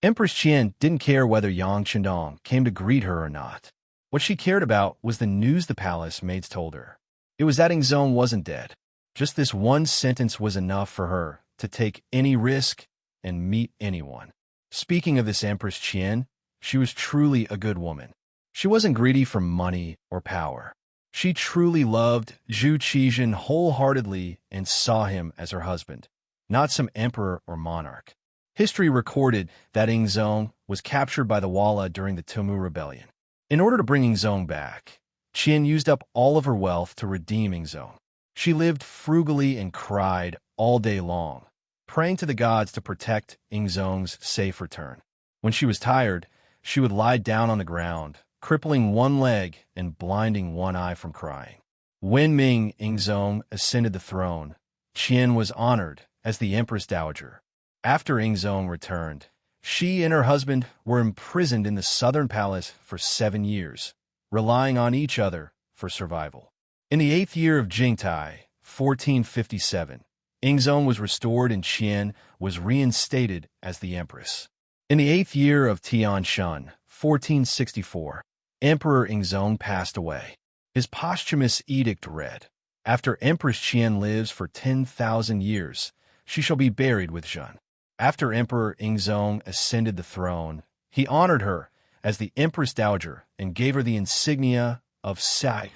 Empress Qian didn't care whether Yang Qindong came to greet her or not. What she cared about was the news the palace maids told her. It was that Ingzong wasn't dead. Just this one sentence was enough for her to take any risk and meet anyone. Speaking of this Empress Qian, she was truly a good woman. She wasn't greedy for money or power. She truly loved Zhu Qizhen wholeheartedly and saw him as her husband, not some emperor or monarch. History recorded that Ingzong was captured by the Walla during the Tumu Rebellion. In order to bring Ingzong back, Qian used up all of her wealth to redeem Ingzong. She lived frugally and cried all day long, praying to the gods to protect Ingzong's safe return. When she was tired, she would lie down on the ground, crippling one leg and blinding one eye from crying. When Ming Ingzong ascended the throne, Qian was honored as the Empress Dowager. After Ingzong returned, she and her husband were imprisoned in the southern palace for 7 years, relying on each other for survival. In the 8th year of Jingtai, 1457, Ingzong was restored and Qian was reinstated as the empress. In the 8th year of Tianshan, 1464, Emperor Ingzong passed away. His posthumous edict read, "After Empress Qian lives for 10,000 years, she shall be buried with Zhen." After Emperor Ingzong ascended the throne, he honored her as the Empress Dowager and gave her the insignia of Sai.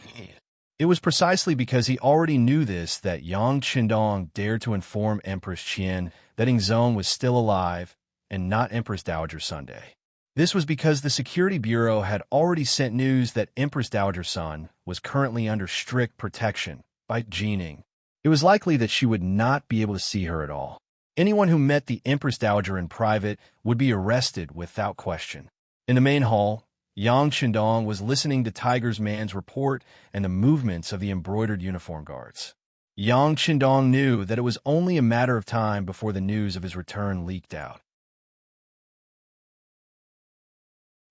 It was precisely because he already knew this that Yang Qindong dared to inform Empress Qian that Ingzong was still alive and not Empress Dowager Sunday. This was because the Security Bureau had already sent news that Empress Dowager Sun was currently under strict protection by Jining. It was likely that she would not be able to see her at all. Anyone who met the Empress Dowager in private would be arrested without question. In the main hall, Yang Qindong was listening to Tiger's man's report and the movements of the embroidered uniform guards. Yang Qindong knew that it was only a matter of time before the news of his return leaked out.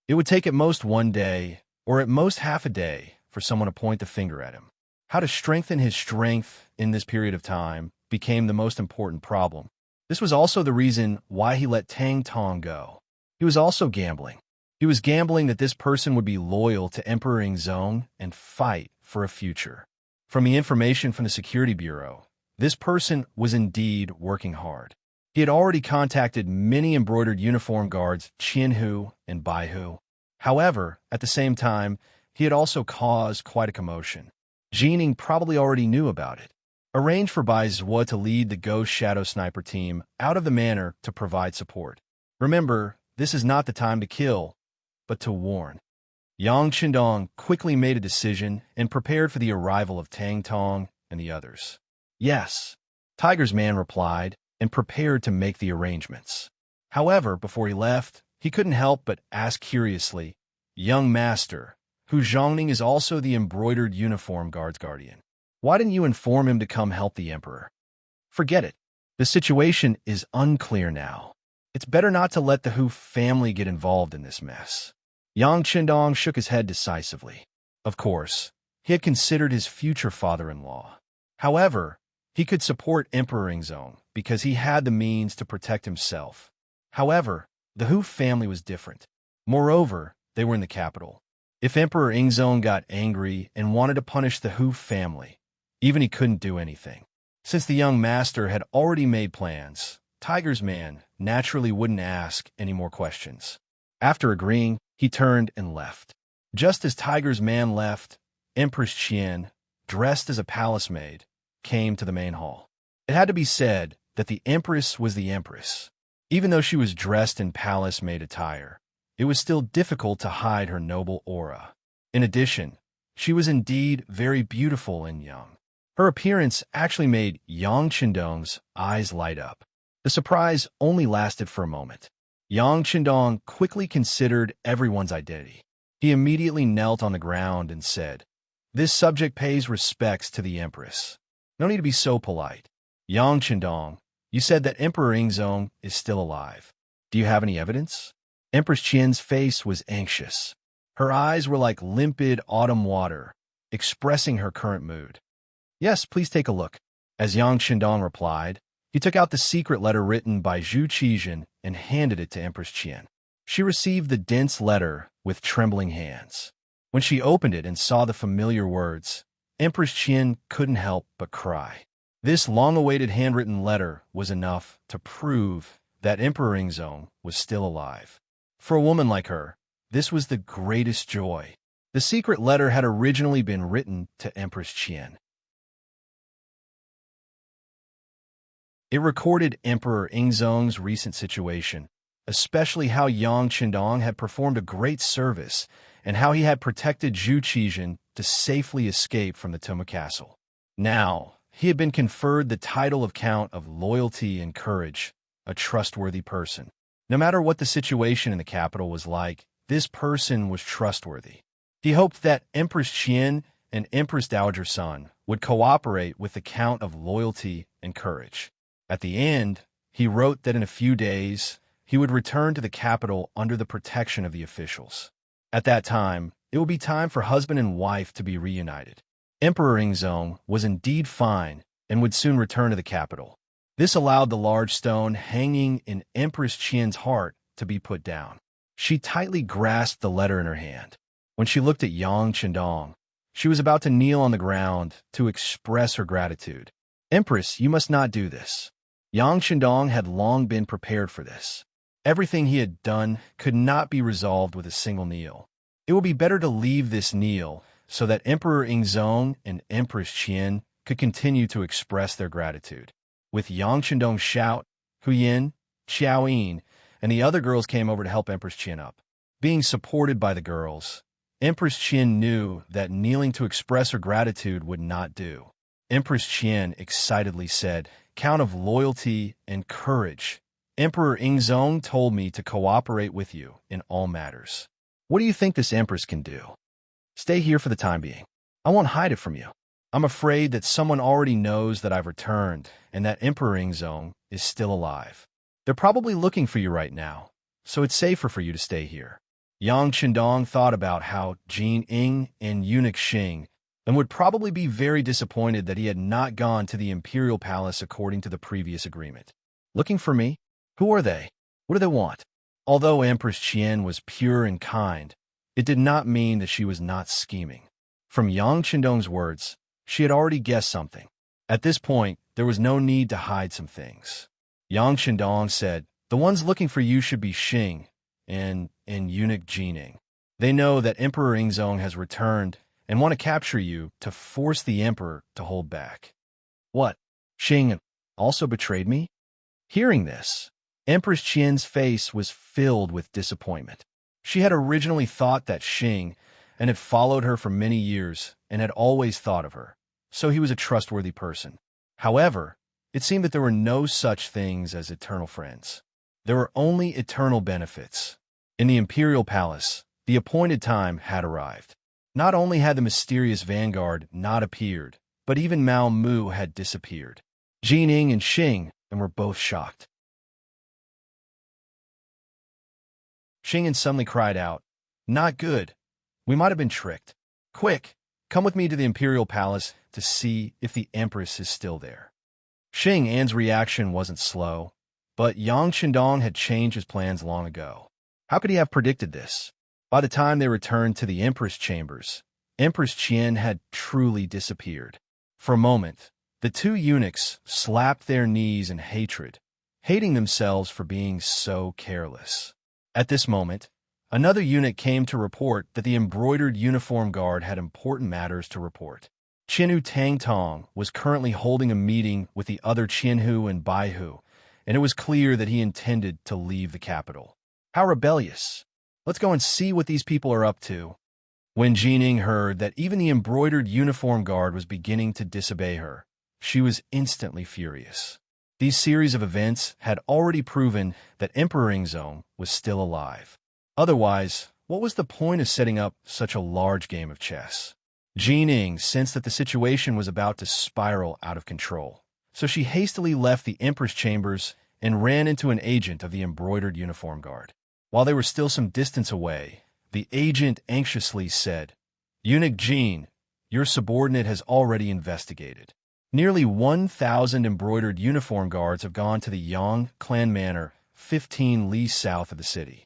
It would take at most 1 day, or at most half a day, for someone to point the finger at him. How to strengthen his strength in this period of time became the most important problem. This was also the reason why he let Tang Tong go. He was also gambling. He was gambling that this person would be loyal to Emperor Ingzong and fight for a future. From the information from the Security Bureau, this person was indeed working hard. He had already contacted many embroidered uniform guards, Qianhu and Baihu. However, at the same time, he had also caused quite a commotion. Jining probably already knew about it. Arranged for Bai Zhuo to lead the Ghost Shadow Sniper team out of the manor to provide support. Remember, this is not the time to kill, but to warn. Yang Qindong quickly made a decision and prepared for the arrival of Tang Tong and the others. Yes, Tiger's man replied and prepared to make the arrangements. However, before he left, he couldn't help but ask curiously, "Young master, Hu Zhongning is also the embroidered uniform guard's guardian. Why didn't you inform him to come help the emperor?" "Forget it. The situation is unclear now. It's better not to let the Hu family get involved in this mess." Yang Qindong shook his head decisively. Of course, he had considered his future father-in-law. However, he could support Emperor Ingzong because he had the means to protect himself. However, the Hu family was different. Moreover, they were in the capital. If Emperor Ingzong got angry and wanted to punish the Hu family, even he couldn't do anything. Since the young master had already made plans, Tiger's man naturally wouldn't ask any more questions. After agreeing, he turned and left. Just as Tiger's man left, Empress Qian, dressed as a palace maid, came to the main hall. It had to be said that the empress was the empress. Even though she was dressed in palace maid attire, it was still difficult to hide her noble aura. In addition, she was indeed very beautiful and young. Her appearance actually made Yang Qindong's eyes light up. The surprise only lasted for a moment. Yang Qindong quickly considered everyone's identity. He immediately knelt on the ground and said, "This subject pays respects to the empress. No need to be so polite. Yang Qindong, you said that Emperor Ingzong is still alive. Do you have any evidence? Empress Qian's face was anxious. Her eyes were like limpid autumn water, expressing her current mood. Yes, please take a look. As Yang Qindong replied, he took out the secret letter written by Zhu Qizhen and handed it to Empress Qian. She received the dense letter with trembling hands. When she opened it and saw the familiar words, Empress Qian couldn't help but cry. This long-awaited handwritten letter was enough to prove that Emperor Ingzong was still alive. For a woman like her, this was the greatest joy. The secret letter had originally been written to Empress Qian. It recorded Emperor Ingzong's recent situation, especially how Yang Qindong had performed a great service and how he had protected Zhu Qizhen to safely escape from the Toma Castle. Now, he had been conferred the title of Count of Loyalty and Courage, a trustworthy person. No matter what the situation in the capital was like, this person was trustworthy. He hoped that Empress Qian and Empress Dowager Sun would cooperate with the Count of Loyalty and Courage. At the end, he wrote that in a few days, he would return to the capital under the protection of the officials. At that time, it would be time for husband and wife to be reunited. Emperor Ingzong was indeed fine and would soon return to the capital. This allowed the large stone hanging in Empress Qian's heart to be put down. She tightly grasped the letter in her hand. When she looked at Yang Qindong, she was about to kneel on the ground to express her gratitude. Empress, you must not do this. Yang Qindong had long been prepared for this. Everything he had done could not be resolved with a single kneel. It would be better to leave this kneel so that Emperor Ingzong and Empress Qian could continue to express their gratitude. With Yang Qindong's shout, Huyin, Xiaoyin, and the other girls came over to help Empress Qian up. Being supported by the girls, Empress Qian knew that kneeling to express her gratitude would not do. Empress Qian excitedly said, Count of Loyalty and Courage, Emperor Ingzong told me to cooperate with you in all matters. What do you think this Empress can do? Stay here for the time being. I won't hide it from you. I'm afraid that someone already knows that I've returned and that Emperor Ingzong is still alive. They're probably looking for you right now, so it's safer for you to stay here. Yang Qindong thought about how Jin Ying and eunuch Xing and would probably be very disappointed that he had not gone to the imperial palace according to the previous agreement. Looking for me? Who are they? What do they want? Although Empress Qian was pure and kind, it did not mean that she was not scheming. From Yang Qindong's words, she had already guessed something. At this point, there was no need to hide some things. Yang Qindong said, the ones looking for you should be Xing and eunuch Jining. They know that Emperor Ingzong has returned and want to capture you to force the emperor to hold back. What? Xing also betrayed me? Hearing this, Empress Qian's face was filled with disappointment. She had originally thought that Xing and had followed her for many years and had always thought of her, so he was a trustworthy person. However, it seemed that there were no such things as eternal friends. There were only eternal benefits. In the imperial palace, the appointed time had arrived. Not only had the mysterious vanguard not appeared, but even Mao Mu had disappeared. Jining and Xing were both shocked. Xing suddenly cried out, Not good. We might have been tricked. Quick, come with me to the imperial palace to see if the empress is still there. Xing An's reaction wasn't slow, but Yang Qindong had changed his plans long ago. How could he have predicted this? By the time they returned to the Empress chambers, Empress Qian had truly disappeared. For a moment, the two eunuchs slapped their knees in hatred, hating themselves for being so careless. At this moment, another eunuch came to report that the embroidered uniform guard had important matters to report. Qianhu Tangtong was currently holding a meeting with the other Qianhu and Baihu, and it was clear that he intended to leave the capital. How rebellious! Let's go and see what these people are up to. When Jining heard that even the embroidered uniform guard was beginning to disobey her, she was instantly furious. These series of events had already proven that Emperor Ingzong was still alive. Otherwise, what was the point of setting up such a large game of chess? Jining sensed that the situation was about to spiral out of control, so she hastily left the Empress chambers and ran into an agent of the embroidered uniform guard. While they were still some distance away, the agent anxiously said, "Eunuch Jean, your subordinate has already investigated. Nearly 1,000 embroidered uniform guards have gone to the Yang clan manor, 15 li south of the city."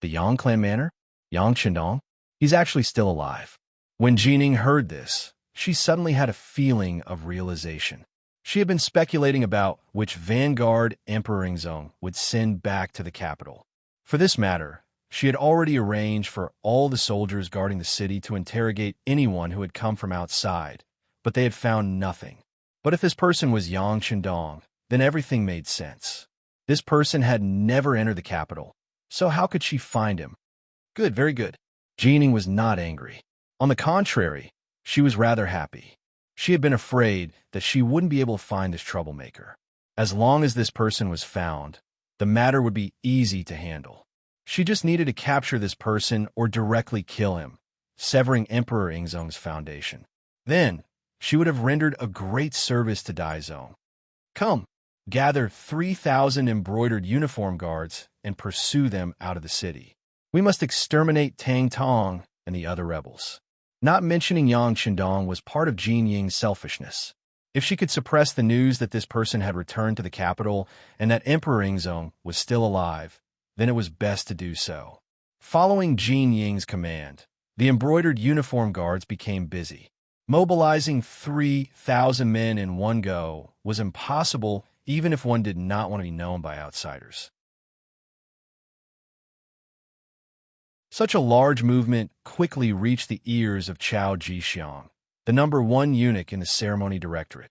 The Yang clan manor? Yang Chendong? He's actually still alive. When Jining heard this, she suddenly had a feeling of realization. She had been speculating about which vanguard Emperor Ingzong would send back to the capital. For this matter, she had already arranged for all the soldiers guarding the city to interrogate anyone who had come from outside, but they had found nothing. But if this person was Yang Chendong, then everything made sense. This person had never entered the capital, so how could she find him? Good, very good. Jining was not angry. On the contrary, she was rather happy. She had been afraid that she wouldn't be able to find this troublemaker. As long as this person was found, the matter would be easy to handle. She just needed to capture this person or directly kill him, severing Emperor Ingzong's foundation. Then, she would have rendered a great service to Daizong. Come, gather 3,000 embroidered uniform guards and pursue them out of the city. We must exterminate Tang Tong and the other rebels. Not mentioning Yang Chendong was part of Jin Ying's selfishness. If she could suppress the news that this person had returned to the capital and that Emperor Ingzong was still alive, then it was best to do so. Following Jin Ying's command, the embroidered uniform guards became busy. Mobilizing 3,000 men in one go was impossible even if one did not want to be known by outsiders. Such a large movement quickly reached the ears of Chao Jixiang, the #1 eunuch in the ceremony directorate.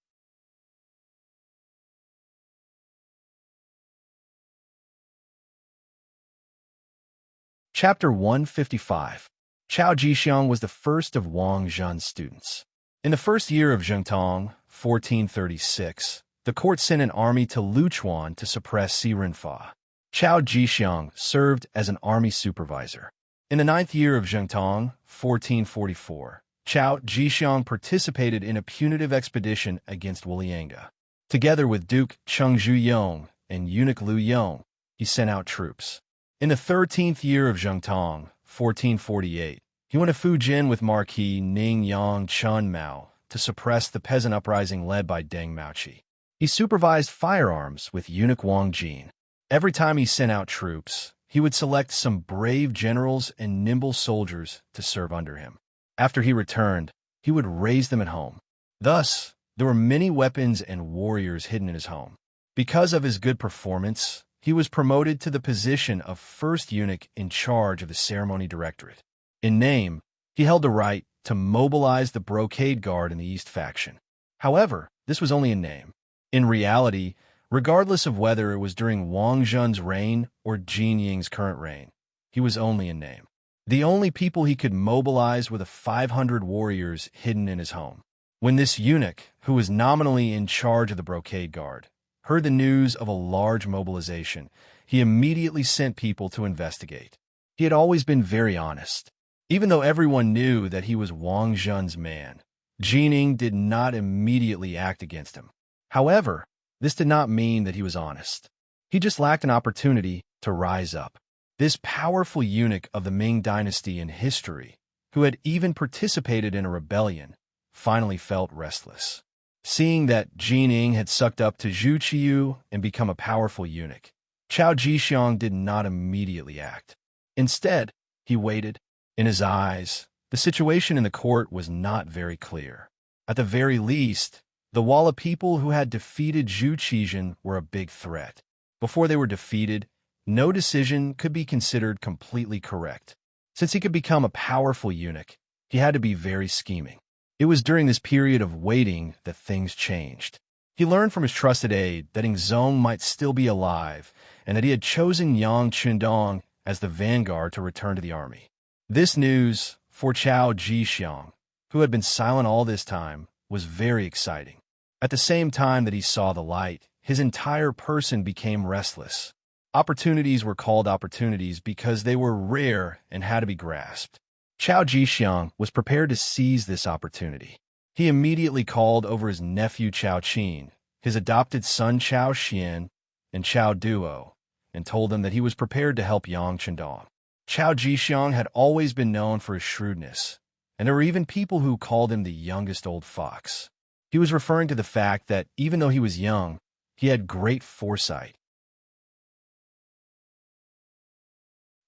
Chapter 155. Chao Jixiang was the first of Wang Zhen's students. In the first year of Zhengtong, 1436, the court sent an army to Luchuan to suppress Si Renfa. Chao Jixiang served as an army supervisor. In the 9th year of Zhengtong, 1444, Chao Jixiang participated in a punitive expedition against Wulianga. Together with Duke Chengzhu Yong and Eunuch Liu Yong, he sent out troops. In the 13th year of Zhengtong, 1448, he went to Fujin with Marquis Ning Yang Chun Mao to suppress the peasant uprising led by Deng Maoqi. He supervised firearms with Eunuch Wang Jin. Every time he sent out troops, he would select some brave generals and nimble soldiers to serve under him. After he returned, he would raise them at home. Thus, there were many weapons and warriors hidden in his home. Because of his good performance, he was promoted to the position of first eunuch in charge of the ceremony directorate. In name, he held the right to mobilize the brocade guard in the East faction. However, this was only in name. In reality, regardless of whether it was during Wang Zhen's reign or Jin Ying's current reign, he was only in name. The only people he could mobilize were the 500 warriors hidden in his home. When this eunuch, who was nominally in charge of the brocade guard, heard the news of a large mobilization, he immediately sent people to investigate. He had always been very honest. Even though everyone knew that he was Wang Zhen's man, Jining did not immediately act against him. However, this did not mean that he was honest. He just lacked an opportunity to rise up. This powerful eunuch of the Ming dynasty in history, who had even participated in a rebellion, finally felt restless. Seeing that Jining had sucked up to Zhu Qiyu and become a powerful eunuch, Chao Jixiang did not immediately act. Instead, he waited. In his eyes, the situation in the court was not very clear. At the very least, the Walla people who had defeated Zhu Qizhen were a big threat. Before they were defeated, no decision could be considered completely correct. Since he could become a powerful eunuch, he had to be very scheming. It was during this period of waiting that things changed. He learned from his trusted aide that Ingzong might still be alive and that he had chosen Yang Chendong as the vanguard to return to the army. This news, for Chao Jixiang, who had been silent all this time, was very exciting. At the same time that he saw the light, his entire person became restless. Opportunities were called opportunities because they were rare and had to be grasped. Chao Jixiang was prepared to seize this opportunity. He immediately called over his nephew Chao Qin, his adopted son Chao Xian, and Chao Duo, and told them that he was prepared to help Yang Chendong. Chao Jixiang had always been known for his shrewdness, and there were even people who called him the youngest old fox. He was referring to the fact that even though he was young, he had great foresight.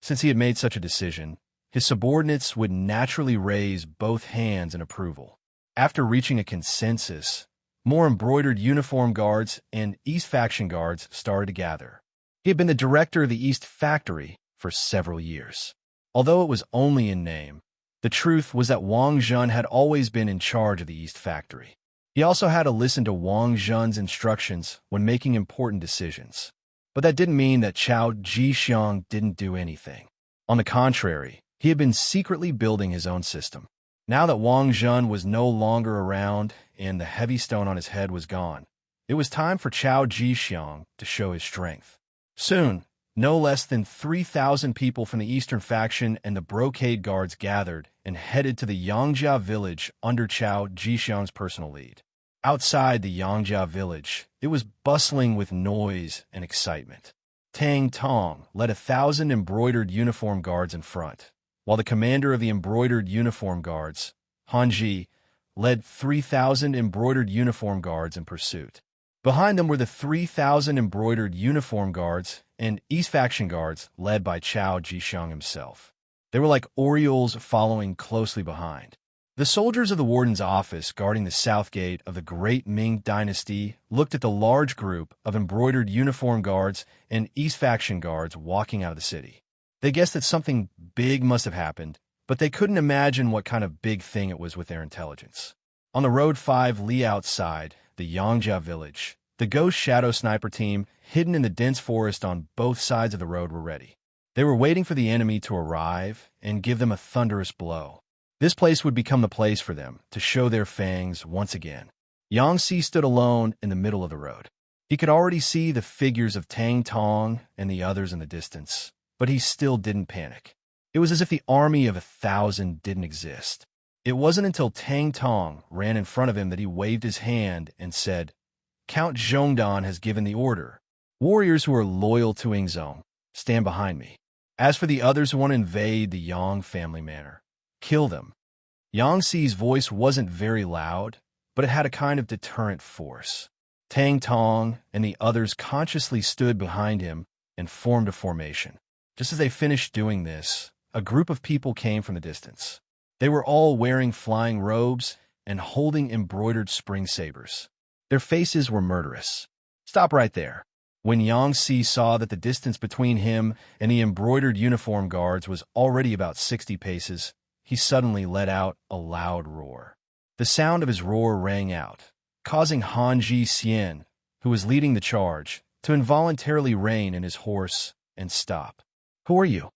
Since he had made such a decision, his subordinates would naturally raise both hands in approval. After reaching a consensus, more embroidered uniform guards and East Faction guards started to gather. He had been the director of the East Factory for several years. Although it was only in name, the truth was that Wang Zhen had always been in charge of the East Factory. He also had to listen to Wang Zhen's instructions when making important decisions. But that didn't mean that Chao Jixiang didn't do anything. On the contrary, he had been secretly building his own system. Now that Wang Zhen was no longer around and the heavy stone on his head was gone, it was time for Chao Jixiang to show his strength. Soon, no less than 3,000 people from the Eastern Faction and the Brocade Guards gathered and headed to the Yangjia village under Chao Jixiang's personal lead. Outside the Yangjia village, it was bustling with noise and excitement. Tang Tong led 1,000 embroidered uniform guards in front, while the commander of the embroidered uniform guards, Han Ji, led 3,000 embroidered uniform guards in pursuit. Behind them were the 3,000 embroidered uniform guards and East Faction guards led by Chao Jixiang himself. They were like Orioles following closely behind. The soldiers of the warden's office guarding the south gate of the Great Ming Dynasty looked at the large group of embroidered uniform guards and East Faction guards walking out of the city. They guessed that something big must have happened, but they couldn't imagine what kind of big thing it was with their intelligence. On the road 5 Li outside the Yangjia village, the Ghost Shadow Sniper team, hidden in the dense forest on both sides of the road, were ready. They were waiting for the enemy to arrive and give them a thunderous blow. This place would become the place for them to show their fangs once again. Yang Si stood alone in the middle of the road. He could already see the figures of Tang Tong and the others in the distance, but he still didn't panic. It was as if the army of 1,000 didn't exist. It wasn't until Tang Tong ran in front of him that he waved his hand and said, "Count Zhongdan has given the order. Warriors who are loyal to Yingzong, stand behind me. As for the others who want to invade the Yang family manor, kill them." Yang Si's voice wasn't very loud, but it had a kind of deterrent force. Tang Tong and the others consciously stood behind him and formed a formation. Just as they finished doing this, a group of people came from the distance. They were all wearing flying robes and holding embroidered spring sabers. Their faces were murderous. "Stop right there." When Yang Si saw that the distance between him and the embroidered uniform guards was already about 60 paces, he suddenly let out a loud roar. The sound of his roar rang out, causing Han Ji Xian, who was leading the charge, to involuntarily rein in his horse and stop. "Who are you?"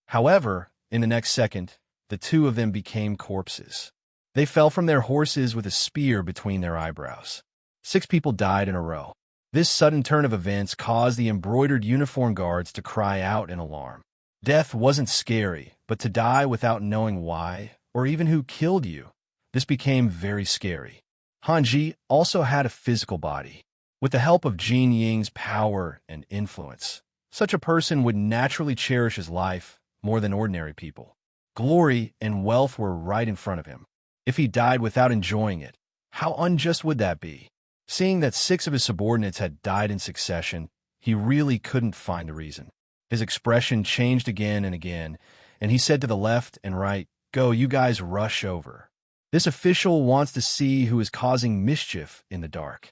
However, in the next second, the two of them became corpses. They fell from their horses with a spear between their eyebrows. 6 people died in a row. This sudden turn of events caused the embroidered uniform guards to cry out in alarm. Death wasn't scary, but to die without knowing why, or even who killed you, this became very scary. Hanji also had a physical body. With the help of Jin Ying's power and influence, such a person would naturally cherish his life more than ordinary people. Glory and wealth were right in front of him. If he died without enjoying it, how unjust would that be? Seeing that 6 of his subordinates had died in succession, he really couldn't find a reason. His expression changed again and again, and he said to the left and right, "Go, you guys, rush over. This official wants to see who is causing mischief in the dark."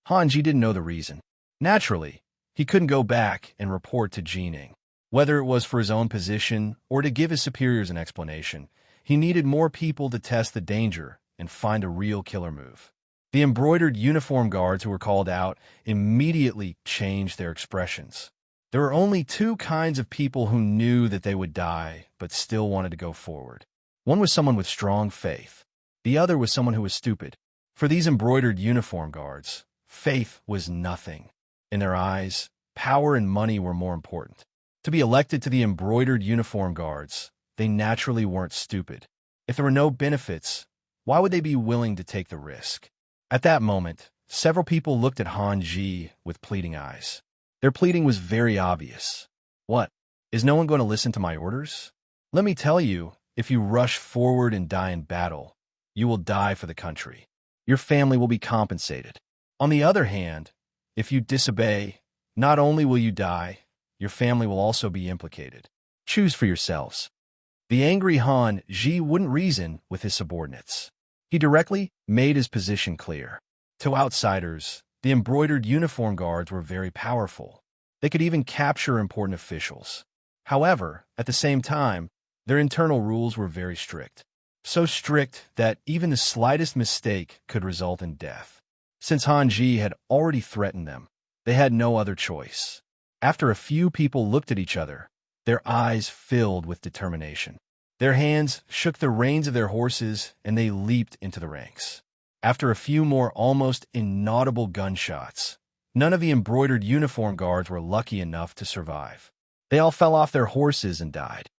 Hanji didn't know the reason. Naturally, he couldn't go back and report to Jining. Whether it was for his own position or to give his superiors an explanation, he needed more people to test the danger and find a real killer move. The embroidered uniform guards who were called out immediately changed their expressions. There were only 2 kinds of people who knew that they would die but still wanted to go forward. One was someone with strong faith. The other was someone who was stupid. For these embroidered uniform guards, faith was nothing. In their eyes, power and money were more important. To be elected to the embroidered uniform guards, they naturally weren't stupid. If there were no benefits, why would they be willing to take the risk? At that moment, several people looked at Han Ji with pleading eyes. Their pleading was very obvious. What? Is no one going to listen to my orders? Let me tell you, if you rush forward and die in battle, you will die for the country. Your family will be compensated. On the other hand, if you disobey, not only will you die, your family will also be implicated. Choose for yourselves. The angry Han Ji wouldn't reason with his subordinates. He directly made his position clear. To outsiders, the embroidered uniform guards were very powerful. They could even capture important officials. However, at the same time, their internal rules were very strict. So strict that even the slightest mistake could result in death. Since Han Ji had already threatened them, they had no other choice. After a few people looked at each other, their eyes filled with determination. Their hands shook the reins of their horses, and they leaped into the ranks. After a few more almost inaudible gunshots, none of the embroidered uniform guards were lucky enough to survive. They all fell off their horses and died.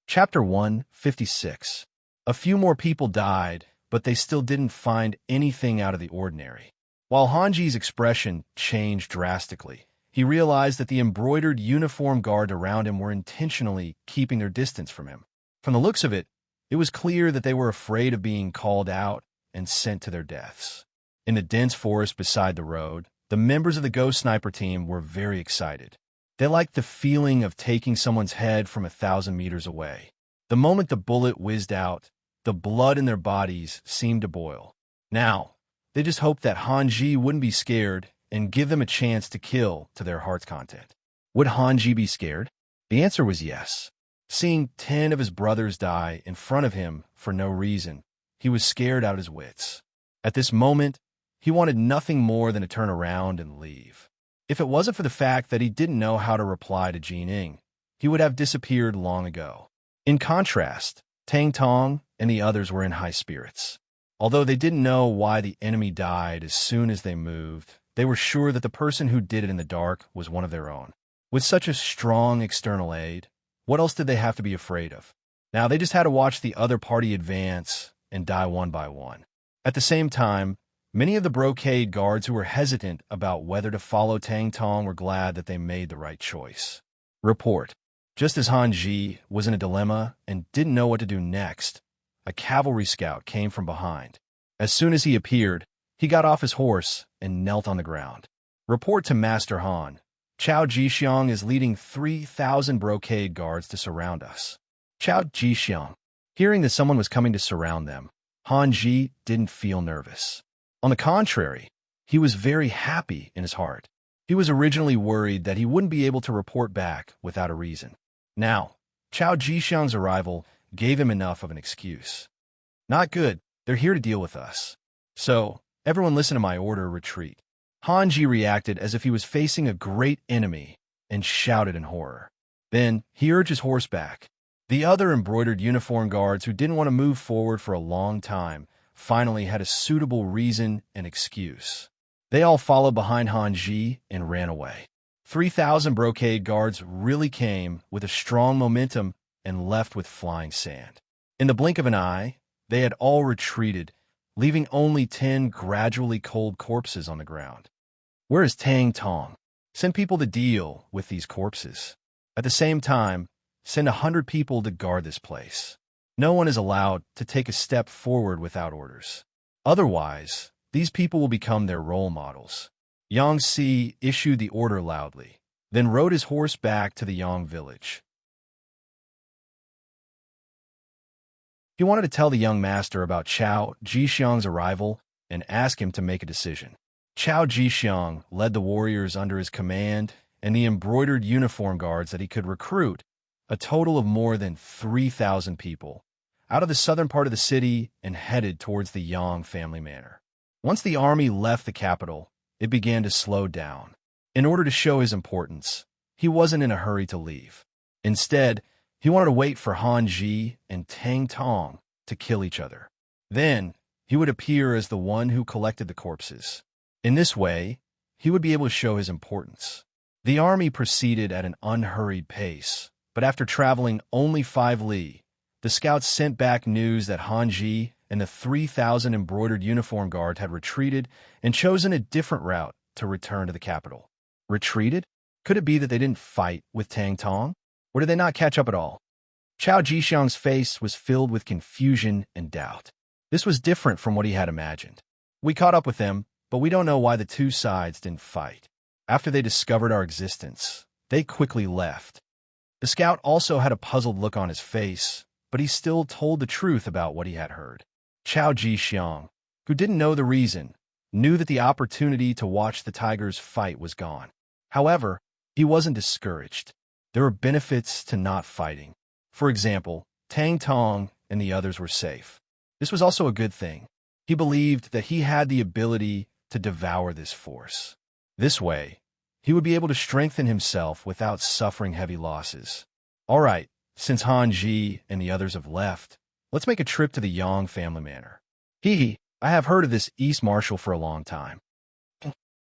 Chapter 156. A few more people died, but they still didn't find anything out of the ordinary. While Hanji's expression changed drastically, he realized that the embroidered uniform guard around him were intentionally keeping their distance from him. From the looks of it, it was clear that they were afraid of being called out and sent to their deaths. In the dense forest beside the road, the members of the Ghost Sniper team were very excited. They liked the feeling of taking someone's head from 1,000 meters away. The moment the bullet whizzed out, the blood in their bodies seemed to boil. Now, they just hoped that Han Ji wouldn't be scared and give them a chance to kill to their heart's content. Would Han Ji be scared? The answer was yes. Seeing 10 of his brothers die in front of him for no reason, he was scared out of his wits. At this moment, he wanted nothing more than to turn around and leave. If it wasn't for the fact that he didn't know how to reply to Jining, he would have disappeared long ago. In contrast, Tang Tong and the others were in high spirits. Although they didn't know why the enemy died as soon as they moved, they were sure that the person who did it in the dark was one of their own. With such a strong external aid, what else did they have to be afraid of? Now they just had to watch the other party advance and die one by one. At the same time, many of the brocade guards who were hesitant about whether to follow Tang Tong were glad that they made the right choice. Report. Just as Han Ji was in a dilemma and didn't know what to do next, a cavalry scout came from behind. As soon as he appeared, he got off his horse and knelt on the ground. Report to Master Han. Chao Jixiang is leading 3,000 brocade guards to surround us. Chao Jixiang. Hearing that someone was coming to surround them, Han Ji didn't feel nervous. On the contrary, he was very happy in his heart. He was originally worried that he wouldn't be able to report back without a reason. Now, Chao Jixiang's arrival gave him enough of an excuse. Not good, they're here to deal with us. So, everyone listen to my order, retreat. Han Ji reacted as if he was facing a great enemy and shouted in horror. Then, he urged his horse back. The other embroidered uniform guards who didn't want to move forward for a long time finally had a suitable reason and excuse. They all followed behind Han Ji and ran away. 3,000 brocade guards really came with a strong momentum and left with flying sand. In the blink of an eye, they had all retreated, leaving only 10 gradually cold corpses on the ground. Where is Tang Tong? Send people to deal with these corpses. At the same time, send 100 people to guard this place. No one is allowed to take a step forward without orders. Otherwise, these people will become their role models. Yang Si issued the order loudly, then rode his horse back to the Yang village. He wanted to tell the young master about Chao Jixiang's arrival and ask him to make a decision. Chao Jixiang led the warriors under his command and the embroidered uniform guards that he could recruit, a total of more than 3,000 people, out of the southern part of the city and headed towards the Yang family manor. Once the army left the capital, it began to slow down. In order to show his importance, he wasn't in a hurry to leave. Instead, he wanted to wait for Han Ji and Tang Tong to kill each other. Then, he would appear as the one who collected the corpses. In this way, he would be able to show his importance. The army proceeded at an unhurried pace, but after traveling only 5 li, the scouts sent back news that Han Ji and the 3,000 embroidered uniform guard had retreated and chosen a different route to return to the capital. Retreated? Could it be that they didn't fight with Tang Tong? Or did they not catch up at all? Chao Jixiang's face was filled with confusion and doubt. This was different from what he had imagined. We caught up with them, but we don't know why the two sides didn't fight. After they discovered our existence, they quickly left. The scout also had a puzzled look on his face, but he still told the truth about what he had heard. Chao Jixiang, who didn't know the reason, knew that the opportunity to watch the tigers fight was gone. However, he wasn't discouraged. There were benefits to not fighting. For example, Tang Tong and the others were safe. This was also a good thing. He believed that he had the ability to devour this force. This way, he would be able to strengthen himself without suffering heavy losses. All right, since Han Ji and the others have left, let's make a trip to the Yang family manor. I have heard of this East Marshal for a long time.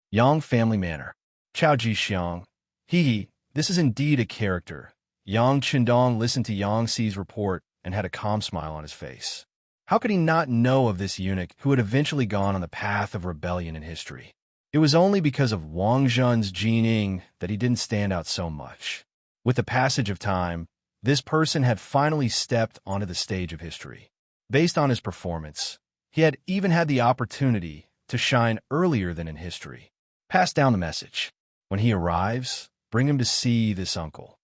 Yang family manor. Chao Jixiang. This is indeed a character. Yang Qindong listened to Yang Xi's report and had a calm smile on his face. How could he not know of this eunuch who had eventually gone on the path of rebellion in history? It was only because of Wang Zhen's Jining that he didn't stand out so much. With the passage of time, this person had finally stepped onto the stage of history. Based on his performance, he had even had the opportunity to shine earlier than in history. Pass down the message. When he arrives, bring him to see this uncle.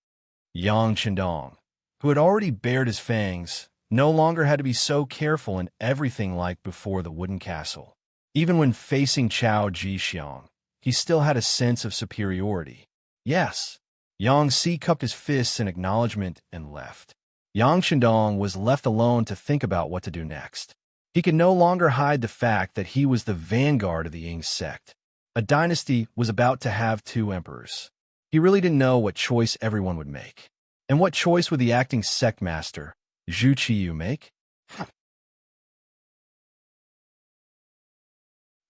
Yang Qindong, who had already bared his fangs, no longer had to be so careful in everything like before the wooden castle. Even when facing Chao Jixiang, he still had a sense of superiority. Yes, Yang Xi cupped his fists in acknowledgement and left. Yang Qindong was left alone to think about what to do next. He could no longer hide the fact that he was the vanguard of the Ying sect. A dynasty was about to have 2 emperors. He really didn't know what choice everyone would make. And what choice would the acting sect master, Zhu Qiyu, make?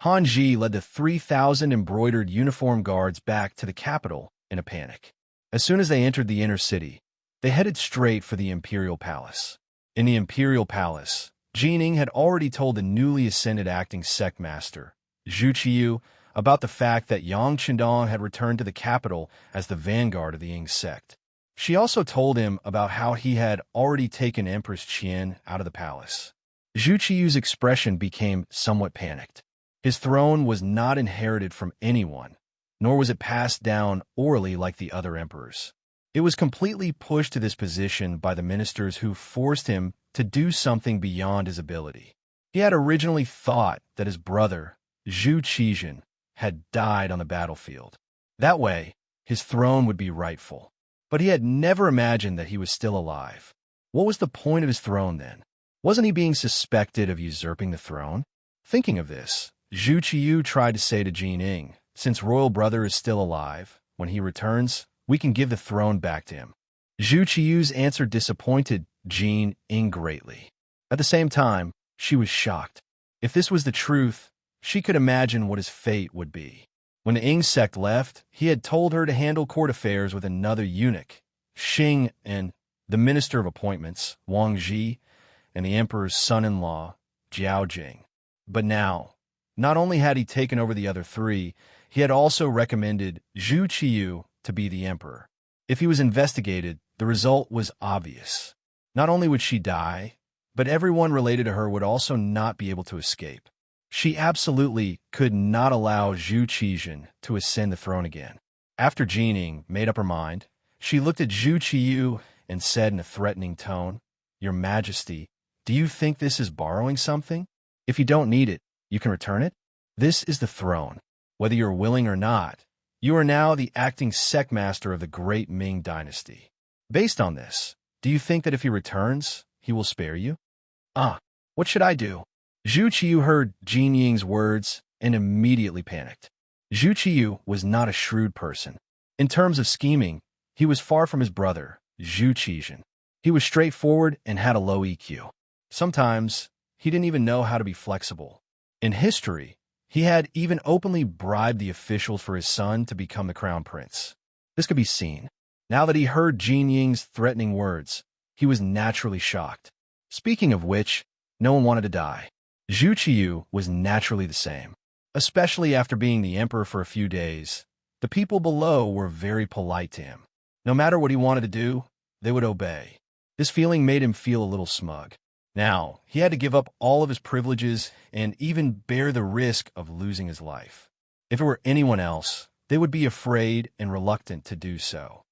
Han Ji led the 3,000 embroidered uniform guards back to the capital in a panic. As soon as they entered the inner city, they headed straight for the Imperial Palace. In the Imperial Palace, Jining had already told the newly ascended acting sect master, Zhu Qiyu, about the fact that Yang Qindong had returned to the capital as the vanguard of the Ying sect. She also told him about how he had already taken Empress Qian out of the palace. Zhu Qiyu's expression became somewhat panicked. His throne was not inherited from anyone, nor was it passed down orally like the other emperors. It was completely pushed to this position by the ministers who forced him to do something beyond his ability. He had originally thought that his brother, Zhu Qizhen, had died on the battlefield. That way, his throne would be rightful. But he had never imagined that he was still alive. What was the point of his throne then? Wasn't he being suspected of usurping the throne? Thinking of this, Zhu Qiyu tried to say to Jining, since royal brother is still alive, when he returns, we can give the throne back to him. Zhu Qiyu's answer disappointed Jining greatly. At the same time, she was shocked. If this was the truth, she could imagine what his fate would be. When the Ying sect left, he had told her to handle court affairs with another eunuch, Xing, and the Minister of Appointments, Wang Ji, and the Emperor's son-in-law, Jiao Jing. But now, not only had he taken over the other 3, he had also recommended Zhu Qiyu to be the emperor. If he was investigated, the result was obvious. Not only would she die, but everyone related to her would also not be able to escape. She absolutely could not allow Zhu Qizhen to ascend the throne again. After Jining made up her mind, she looked at Zhu Qiyu and said in a threatening tone, "Your Majesty, do you think this is borrowing something? If you don't need it, you can return it. This is the throne. Whether you're willing or not, you are now the acting sect master of the great Ming dynasty. Based on this, do you think that if he returns, he will spare you?" What should I do? Zhu Qiyu heard Jining's words and immediately panicked. Zhu Qiyu was not a shrewd person. In terms of scheming, he was far from his brother, Zhu Qizhen. He was straightforward and had a low EQ. Sometimes, he didn't even know how to be flexible. In history, he had even openly bribed the officials for his son to become the crown prince. This could be seen. Now that he heard Jin Ying's threatening words, he was naturally shocked. Speaking of which, no one wanted to die. Zhu Qiyu was naturally the same. Especially after being the emperor for a few days, the people below were very polite to him. No matter what he wanted to do, they would obey. This feeling made him feel a little smug. Now, he had to give up all of his privileges and even bear the risk of losing his life. If it were anyone else, they would be afraid and reluctant to do so.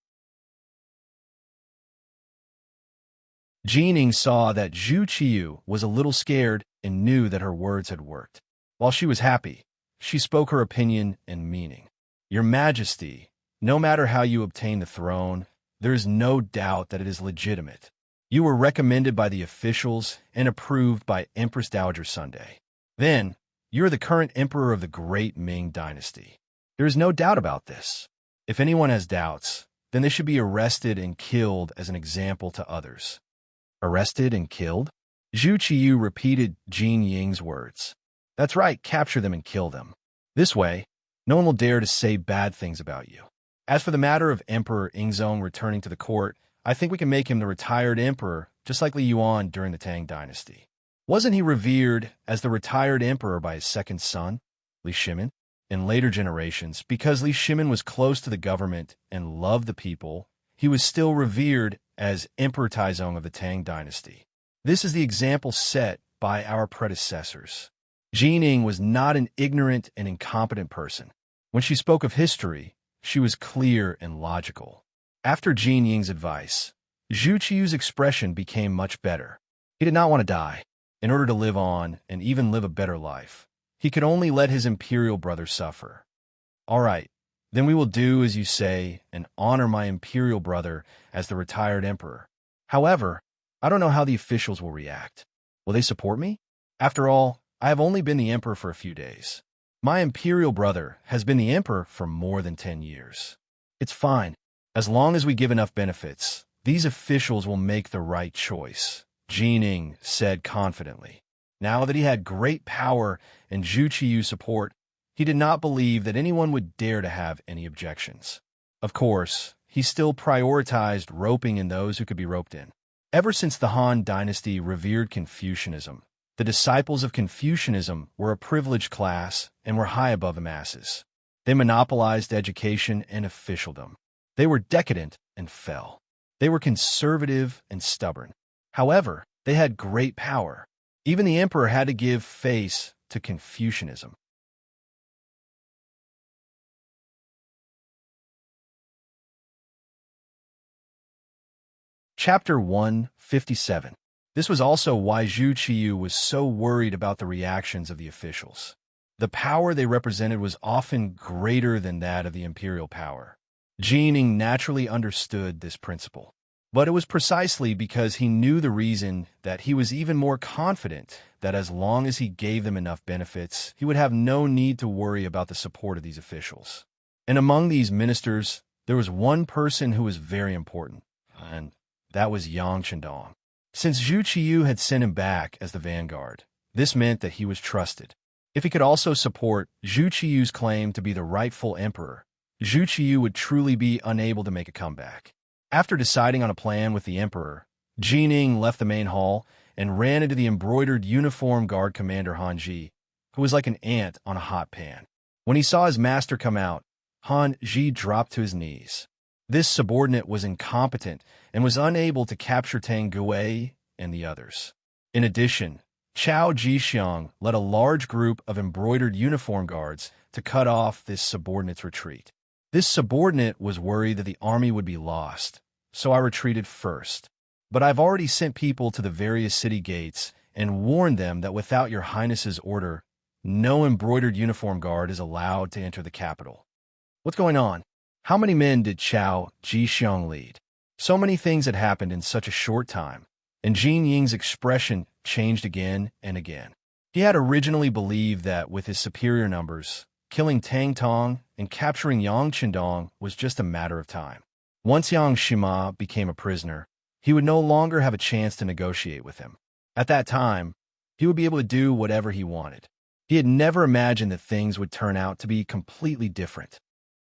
Jining saw that Zhu Qiyu was a little scared and knew that her words had worked. While she was happy, she spoke her opinion and meaning. Your Majesty, no matter how you obtain the throne, there is no doubt that it is legitimate. You were recommended by the officials and approved by Empress Dowager Sunday. Then, you are the current emperor of the great Ming dynasty. There is no doubt about this. If anyone has doubts, then they should be arrested and killed as an example to others. Arrested and killed? Zhu Qiyu repeated Jin Ying's words. That's right, capture them and kill them. This way, no one will dare to say bad things about you. As for the matter of Emperor Ingzong returning to the court, I think we can make him the retired emperor, just like Li Yuan during the Tang dynasty. Wasn't he revered as the retired emperor by his second son, Li Shimin? In later generations, because Li Shimin was close to the government and loved the people, he was still revered as Emperor Taizong of the Tang dynasty. This is the example set by our predecessors. Jining was not an ignorant and incompetent person. When she spoke of history, she was clear and logical. After Jin Ying's advice, Zhu Qiyu's expression became much better. He did not want to die. In order to live on and even live a better life, he could only let his imperial brother suffer. All right, then we will do as you say and honor my imperial brother as the retired emperor. However, I don't know how the officials will react. Will they support me? After all, I have only been the emperor for a few days. My imperial brother has been the emperor for more than 10 years. It's fine. As long as we give enough benefits, these officials will make the right choice, Jining said confidently. Now that he had great power and Zhu Qiyu's support, he did not believe that anyone would dare to have any objections. Of course, he still prioritized roping in those who could be roped in. Ever since the Han dynasty revered Confucianism, the disciples of Confucianism were a privileged class and were high above the masses. They monopolized education and officialdom. They were decadent and fell. They were conservative and stubborn. However, they had great power. Even the emperor had to give face to Confucianism. Chapter 157. This was also why Zhu Qiyu was so worried about the reactions of the officials. The power they represented was often greater than that of the imperial power. Jining naturally understood this principle. But it was precisely because he knew the reason that he was even more confident that as long as he gave them enough benefits, he would have no need to worry about the support of these officials. And among these ministers, there was one person who was very important, and that was Yang Chendong. Since Zhu Qiyu had sent him back as the vanguard, this meant that he was trusted. If he could also support Zhu Qiyu's claim to be the rightful emperor, Zhu Qiyu would truly be unable to make a comeback. After deciding on a plan with the emperor, Jining left the main hall and ran into the embroidered uniform guard commander Han Ji, who was like an ant on a hot pan. When he saw his master come out, Han Ji dropped to his knees. This subordinate was incompetent and was unable to capture Tang Gui and the others. In addition, Chao Jixiang led a large group of embroidered uniform guards to cut off this subordinate's retreat. This subordinate was worried that the army would be lost, so I retreated first. But I've already sent people to the various city gates and warned them that without your highness's order, no embroidered uniform guard is allowed to enter the capital. What's going on? How many men did Chao Jixiang lead? So many things had happened in such a short time, and Jin Ying's expression changed again and again. He had originally believed that with his superior numbers, killing Tang Tong and capturing Yang Chendong was just a matter of time. Once Yang Shima became a prisoner, he would no longer have a chance to negotiate with him. At that time, he would be able to do whatever he wanted. He had never imagined that things would turn out to be completely different.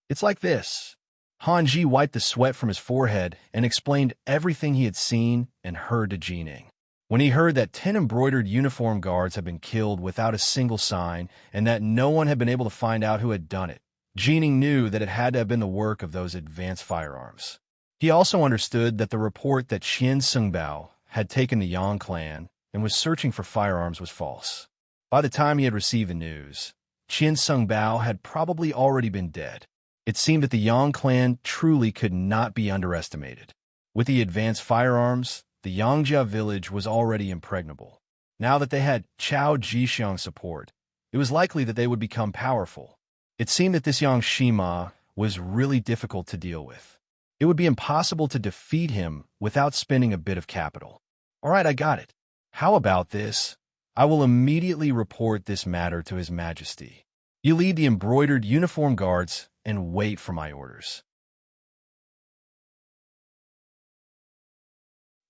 It's like this. Han Ji wiped the sweat from his forehead and explained everything he had seen and heard to Jining. When he heard that 10 embroidered uniform guards had been killed without a single sign and that no one had been able to find out who had done it, Jining knew that it had to have been the work of those advanced firearms. He also understood that the report that Qian Sungbao had taken the Yang clan and was searching for firearms was false. By the time he had received the news, Qian Sungbao had probably already been dead. It seemed that the Yang clan truly could not be underestimated. With the advanced firearms, the Yangjia village was already impregnable. Now that they had Chao Jixiang's support, it was likely that they would become powerful. It seemed that this Yang Shima was really difficult to deal with. It would be impossible to defeat him without spending a bit of capital. All right, I got it. How about this? I will immediately report this matter to His Majesty. You lead the embroidered uniform guards and wait for my orders.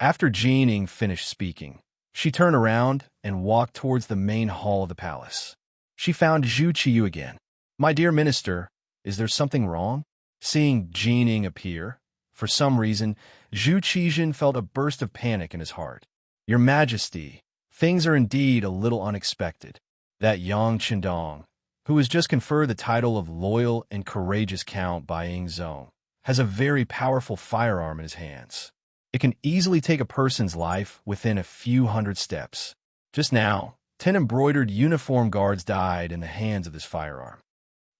After Jining finished speaking, she turned around and walked towards the main hall of the palace. She found Zhu Qiyu again. My dear minister, is there something wrong? Seeing Jining appear, for some reason, Zhu Qizhen felt a burst of panic in his heart. Your Majesty, things are indeed a little unexpected. That Yang Qindong, who was just conferred the title of loyal and courageous count by Yingzong, has a very powerful firearm in his hands. It can easily take a person's life within a few hundred steps. Just now, 10 embroidered uniform guards died in the hands of this firearm.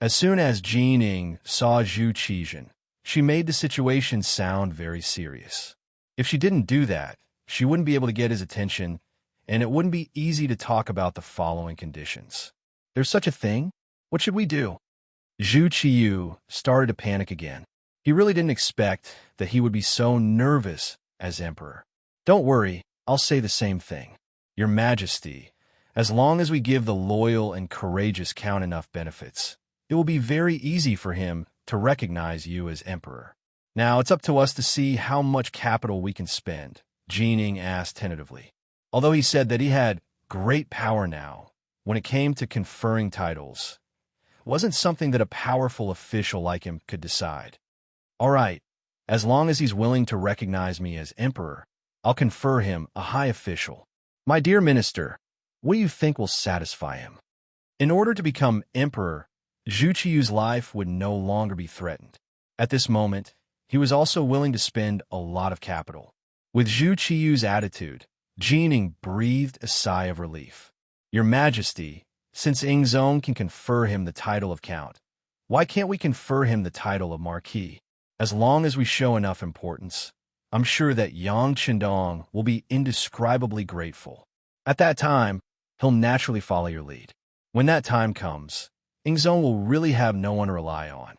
As soon as Jining saw Zhu Qizhen, she made the situation sound very serious. If she didn't do that, she wouldn't be able to get his attention, and it wouldn't be easy to talk about the following conditions. There's such a thing? What should we do? Zhu Qiyu started to panic again. He really didn't expect that he would be so nervous as emperor. Don't worry, I'll say the same thing. Your Majesty, as long as we give the loyal and courageous count enough benefits, it will be very easy for him to recognize you as emperor. Now, it's up to us to see how much capital we can spend, Jining asked tentatively. Although he said that he had great power now, when it came to conferring titles, it wasn't something that a powerful official like him could decide. All right, as long as he's willing to recognize me as emperor, I'll confer him a high official. My dear minister, what do you think will satisfy him? In order to become emperor, Zhu Qiyu's life would no longer be threatened. At this moment, he was also willing to spend a lot of capital. With Zhu Qiyu's attitude, Jining breathed a sigh of relief. Your Majesty, since Yingzong can confer him the title of count, why can't we confer him the title of marquis? As long as we show enough importance, I'm sure that Yang Qindong will be indescribably grateful. At that time, he'll naturally follow your lead. When that time comes, Yingzong will really have no one to rely on.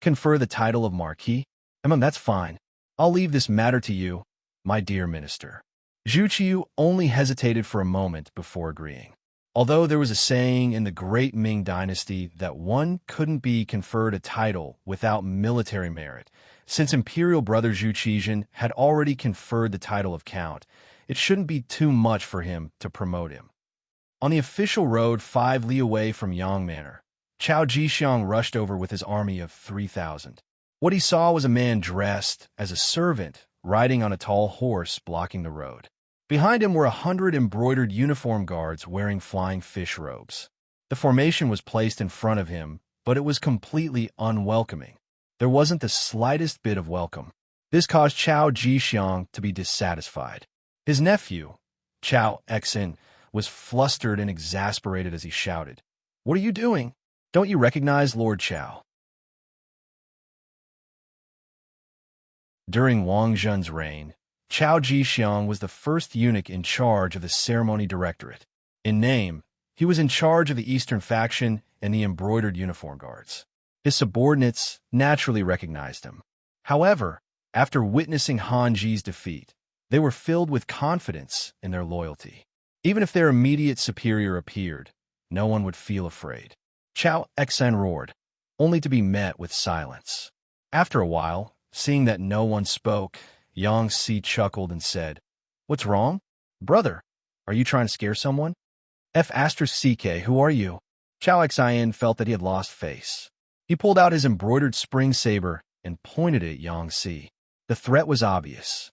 Confer the title of marquis? That's fine. I'll leave this matter to you, my dear minister. Zhu Qiyu only hesitated for a moment before agreeing. Although there was a saying in the great Ming dynasty that one couldn't be conferred a title without military merit, since imperial brother Zhu Qizhen had already conferred the title of count, it shouldn't be too much for him to promote him. On the official road 5 li away from Yang Manor, Chao Jixiang rushed over with his army of 3,000. What he saw was a man dressed as a servant riding on a tall horse blocking the road. Behind him were 100 embroidered uniform guards wearing flying fish robes. The formation was placed in front of him, but it was completely unwelcoming. There wasn't the slightest bit of welcome. This caused Chao Jixiang to be dissatisfied. His nephew, Chao Exin, was flustered and exasperated as he shouted, "What are you doing? Don't you recognize Lord Chao?" During Wang Zhen's reign, Chao Jixiang was the first eunuch in charge of the ceremony directorate. In name, he was in charge of the Eastern faction and the embroidered uniform guards. His subordinates naturally recognized him. However, after witnessing Han Ji's defeat, they were filled with confidence in their loyalty. Even if their immediate superior appeared, no one would feel afraid. Chao Exan roared, only to be met with silence. After a while, seeing that no one spoke, Yang Si chuckled and said, "What's wrong? Brother, are you trying to scare someone?" F***CK, who are you? Chao Xian felt that he had lost face. He pulled out his embroidered spring saber and pointed it at Yang Si. The threat was obvious.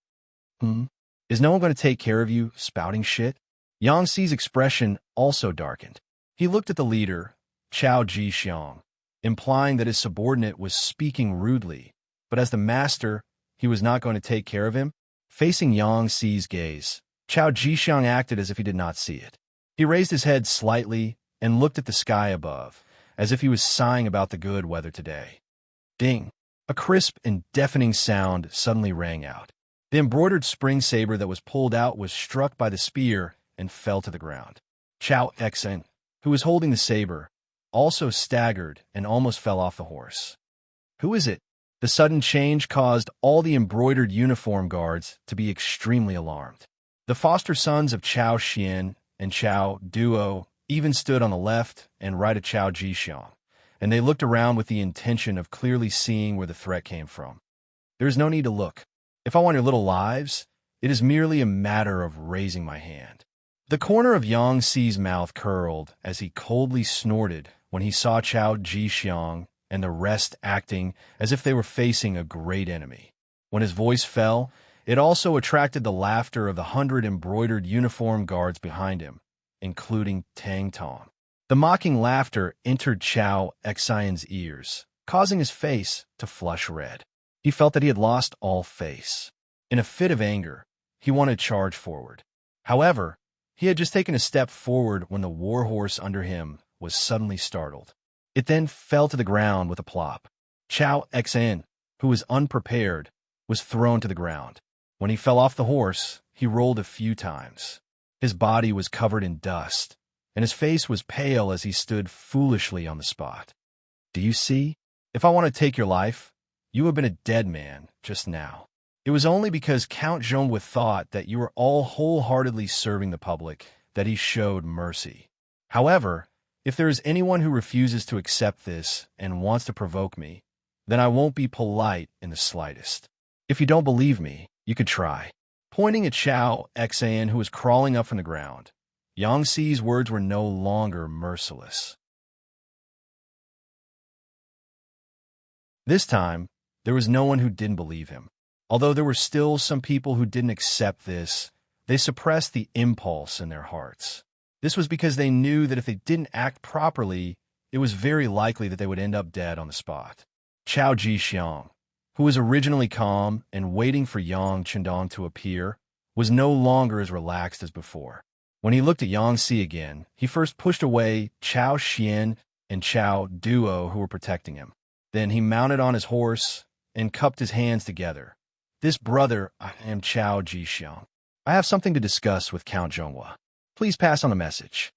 Is no one going to take care of you, spouting shit? Yang Si's expression also darkened. He looked at the leader, Chao Ji-xiang, implying that his subordinate was speaking rudely, but as the master, he was not going to take care of him. Facing Yang Si's gaze, Chao Ji-xiang acted as if he did not see it. He raised his head slightly and looked at the sky above, as if he was sighing about the good weather today. Ding! A crisp and deafening sound suddenly rang out. The embroidered spring saber that was pulled out was struck by the spear and fell to the ground. Chao Xen, who was holding the saber, also staggered and almost fell off the horse. Who is it? The sudden change caused all the embroidered uniform guards to be extremely alarmed. The foster sons of Chao Xian and Chao Duo even stood on the left and right of Chao Ji-xiang, and they looked around with the intention of clearly seeing where the threat came from. There is no need to look. If I want your little lives, it is merely a matter of raising my hand. The corner of Yang Si's mouth curled as he coldly snorted when he saw Chao Ji-xiang and the rest acting as if they were facing a great enemy. When his voice fell, it also attracted the laughter of the 100 embroidered uniform guards behind him, including Tang Tong. The mocking laughter entered Chao Xian's ears, causing his face to flush red. He felt that he had lost all face. In a fit of anger, he wanted to charge forward. However, he had just taken a step forward when the warhorse under him was suddenly startled. It then fell to the ground with a plop. Chao Xian, who was unprepared, was thrown to the ground. When he fell off the horse, he rolled a few times. His body was covered in dust, and his face was pale as he stood foolishly on the spot. Do you see? If I want to take your life, you have been a dead man just now. It was only because Count Zhongwu thought that you were all wholeheartedly serving the public that he showed mercy. However, if there is anyone who refuses to accept this and wants to provoke me, then I won't be polite in the slightest. If you don't believe me, you could try. Pointing at Chao Xian, who was crawling up from the ground, Yang Si's words were no longer merciless. This time, there was no one who didn't believe him. Although there were still some people who didn't accept this, they suppressed the impulse in their hearts. This was because they knew that if they didn't act properly, it was very likely that they would end up dead on the spot. Chao Ji-xiang, who was originally calm and waiting for Yang Qindong to appear, was no longer as relaxed as before. When he looked at Yang Si again, he first pushed away Chao Xian and Chao Duo, who were protecting him. Then he mounted on his horse and cupped his hands together. This brother, I am Chao Ji-xiang. I have something to discuss with Count Zhongwu. Please pass on a message.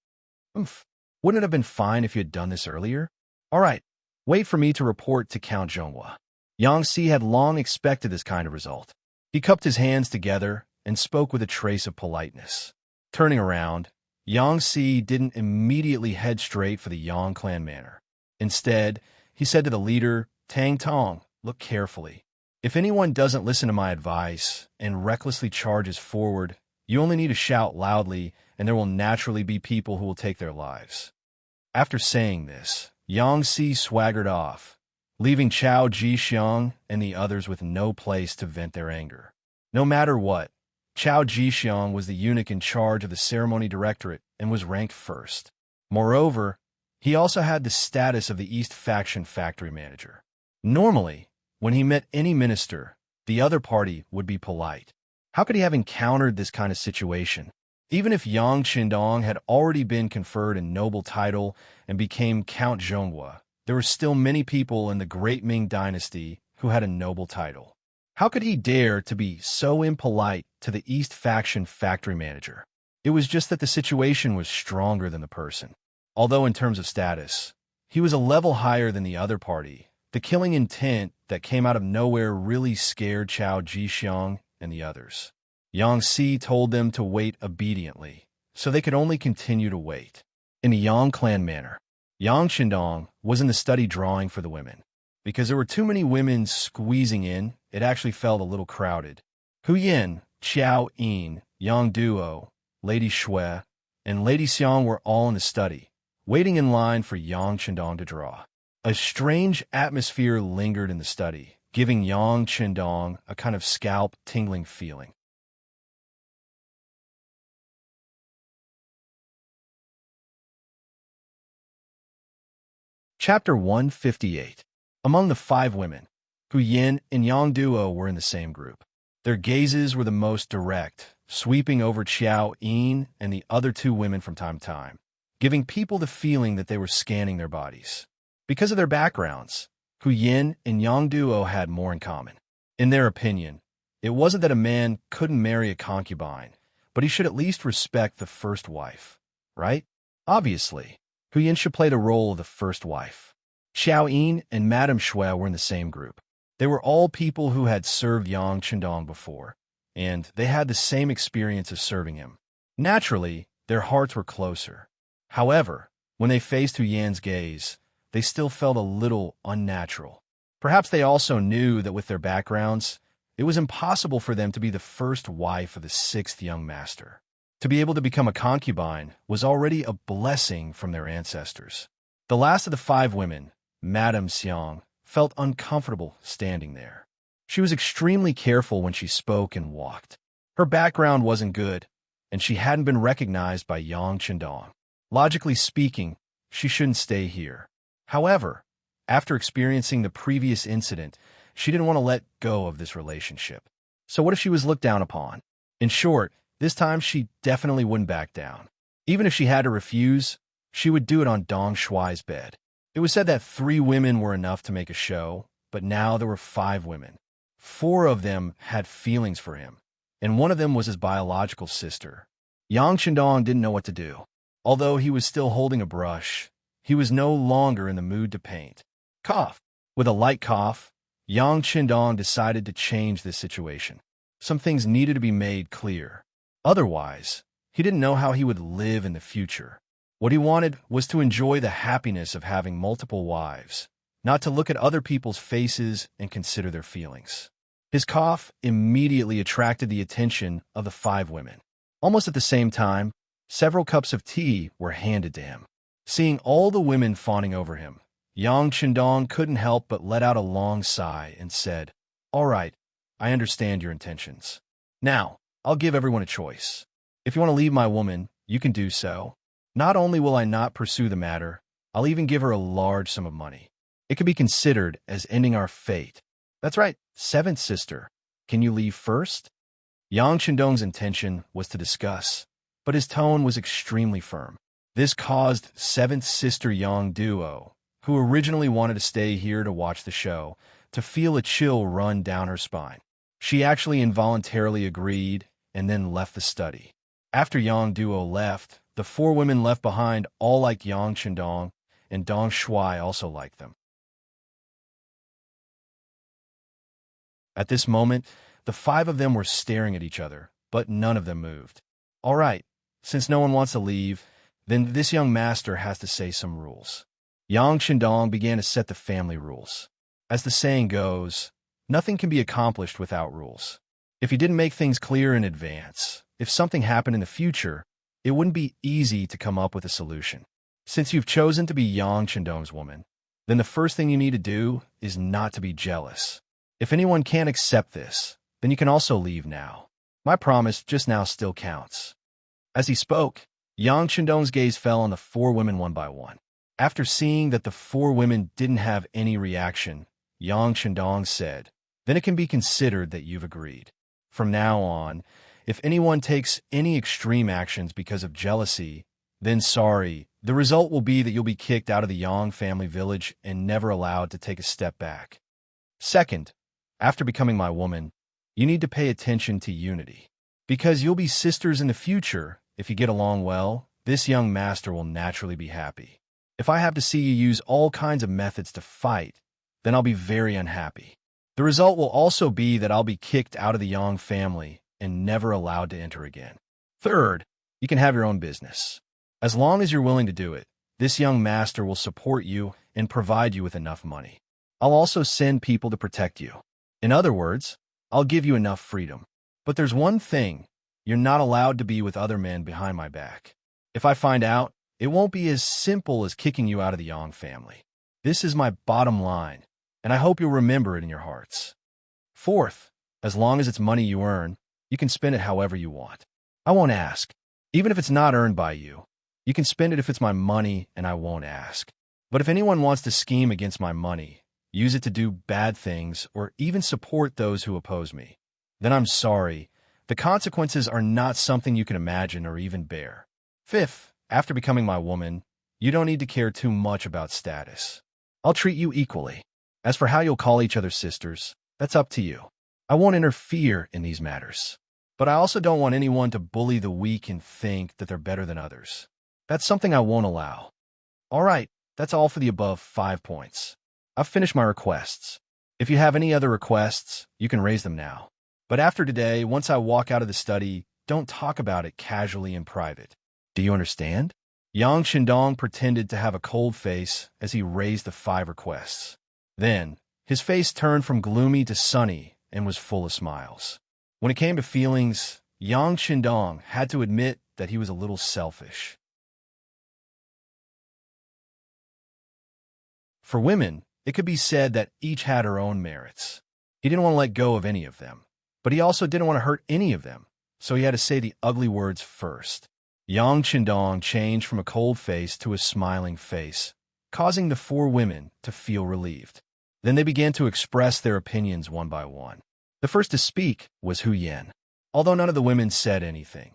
Wouldn't it have been fine if you had done this earlier? All right, wait for me to report to Count Zhongwu. Yang Si had long expected this kind of result. He cupped his hands together and spoke with a trace of politeness. Turning around, Yang Si didn't immediately head straight for the Yang clan manor. Instead, he said to the leader, Tang Tong, look carefully. If anyone doesn't listen to my advice and recklessly charges forward, you only need to shout loudly, and there will naturally be people who will take their lives. After saying this, Yang Si swaggered off, leaving Chao Ji-xiang and the others with no place to vent their anger. No matter what, Chao Ji-xiang was the eunuch in charge of the ceremony directorate and was ranked first. Moreover, he also had the status of the East Faction factory manager. Normally, when he met any minister, the other party would be polite. How could he have encountered this kind of situation? Even if Yang Qindong had already been conferred a noble title and became Count Zhongwu, there were still many people in the Great Ming Dynasty who had a noble title. How could he dare to be so impolite to the East Faction factory manager? It was just that the situation was stronger than the person. Although in terms of status, he was a level higher than the other party, the killing intent that came out of nowhere really scared Chao Ji-xiang and the others. Yang Si told them to wait obediently, so they could only continue to wait. In the Yang clan manor, Yang Qindong was in the study drawing for the women. Because there were too many women squeezing in, it actually felt a little crowded. Hu Yin, Qiao Yin, Yang Duo, Lady Shui, and Lady Xiang were all in the study, waiting in line for Yang Qindong to draw. A strange atmosphere lingered in the study, giving Yang Qindong a kind of scalp-tingling feeling. Chapter 158. Among the 5 women, Hu Yin and Yang Duo were in the same group. Their gazes were the most direct, sweeping over Qiao Yin and the other 2 women from time to time, giving people the feeling that they were scanning their bodies. Because of their backgrounds, Hu Yin and Yang Duo had more in common. In their opinion, it wasn't that a man couldn't marry a concubine, but he should at least respect the first wife, right? Obviously, Hu Yin should play the role of the first wife. Xiao Yin and Madame Shui were in the same group. They were all people who had served Yang Qindong before, and they had the same experience of serving him. Naturally, their hearts were closer. However, when they faced Hu Yan's gaze, they still felt a little unnatural. Perhaps they also knew that with their backgrounds, it was impossible for them to be the first wife of the 6th young master. To be able to become a concubine was already a blessing from their ancestors. The last of the 5 women, Madame Xiang, felt uncomfortable standing there. She was extremely careful when she spoke and walked. Her background wasn't good, and she hadn't been recognized by Yang Qindong. Logically speaking, she shouldn't stay here. However, after experiencing the previous incident, she didn't want to let go of this relationship. So what if she was looked down upon? In short, this time she definitely wouldn't back down. Even if she had to refuse, she would do it on Dong Shuai's bed. It was said that 3 women were enough to make a show, but now there were 5 women. 4 of them had feelings for him, and one of them was his biological sister. Yang Qindong didn't know what to do. Although he was still holding a brush, he was no longer in the mood to paint. Cough. With a light cough, Yang Qindong decided to change this situation. Some things needed to be made clear. Otherwise, he didn't know how he would live in the future. What he wanted was to enjoy the happiness of having multiple wives, not to look at other people's faces and consider their feelings. His cough immediately attracted the attention of the 5 women. Almost at the same time, several cups of tea were handed to him. Seeing all the women fawning over him, Yang Qindong couldn't help but let out a long sigh and said, "All right, I understand your intentions. Now, I'll give everyone a choice. If you want to leave my woman, you can do so. Not only will I not pursue the matter, I'll even give her a large sum of money. It could be considered as ending our fate. That's right, 7th sister. Can you leave first?" Yang Qindong's intention was to discuss, but his tone was extremely firm. This caused 7th sister Yang Duo, who originally wanted to stay here to watch the show, to feel a chill run down her spine. She actually involuntarily agreed and then left the study. After Yang Duo left, the 4 women left behind all liked Yang Qindong, and Dong Shuai also liked them. At this moment, the 5 of them were staring at each other, but none of them moved. All right, since no one wants to leave, then this young master has to say some rules. Yang Qindong began to set the family rules. As the saying goes, nothing can be accomplished without rules. If you didn't make things clear in advance, if something happened in the future, it wouldn't be easy to come up with a solution. Since you've chosen to be Yang Qindong's woman, then the first thing you need to do is not to be jealous. If anyone can't accept this, then you can also leave now. My promise just now still counts. As he spoke, Yang Qindong's gaze fell on the 4 women one by one. After seeing that the 4 women didn't have any reaction, Yang Qindong said, "Then it can be considered that you've agreed. From now on, if anyone takes any extreme actions because of jealousy, then sorry, the result will be that you'll be kicked out of the Yang family village and never allowed to take a step back. Second, after becoming my woman, you need to pay attention to unity. Because you'll be sisters in the future, if you get along well, this young master will naturally be happy. If I have to see you use all kinds of methods to fight, then I'll be very unhappy. The result will also be that I'll be kicked out of the Yang family and never allowed to enter again. Third, you can have your own business. As long as you're willing to do it, this young master will support you and provide you with enough money. I'll also send people to protect you. In other words, I'll give you enough freedom. But there's one thing, you're not allowed to be with other men behind my back. If I find out, it won't be as simple as kicking you out of the Yang family. This is my bottom line. and I hope you'll remember it in your hearts. Fourth, as long as it's money you earn, you can spend it however you want. I won't ask. Even if it's not earned by you, you can spend it if it's my money, and I won't ask. But if anyone wants to scheme against my money, use it to do bad things, or even support those who oppose me, then I'm sorry. The consequences are not something you can imagine or even bear. Fifth, after becoming my woman, you don't need to care too much about status. I'll treat you equally. As for how you'll call each other sisters, that's up to you. I won't interfere in these matters. But I also don't want anyone to bully the weak and think that they're better than others. That's something I won't allow. All right, that's all for the above 5 points. I've finished my requests. If you have any other requests, you can raise them now. But after today, once I walk out of the study, don't talk about it casually in private. Do you understand? Yang Qindong pretended to have a cold face as he raised the 5 requests. Then, his face turned from gloomy to sunny and was full of smiles. When it came to feelings, Yang Qindong had to admit that he was a little selfish. For women, it could be said that each had her own merits. He didn't want to let go of any of them, but he also didn't want to hurt any of them, so he had to say the ugly words first. Yang Qindong changed from a cold face to a smiling face, causing the 4 women to feel relieved. Then they began to express their opinions one by one. The first to speak was Hu Yin. Although none of the women said anything,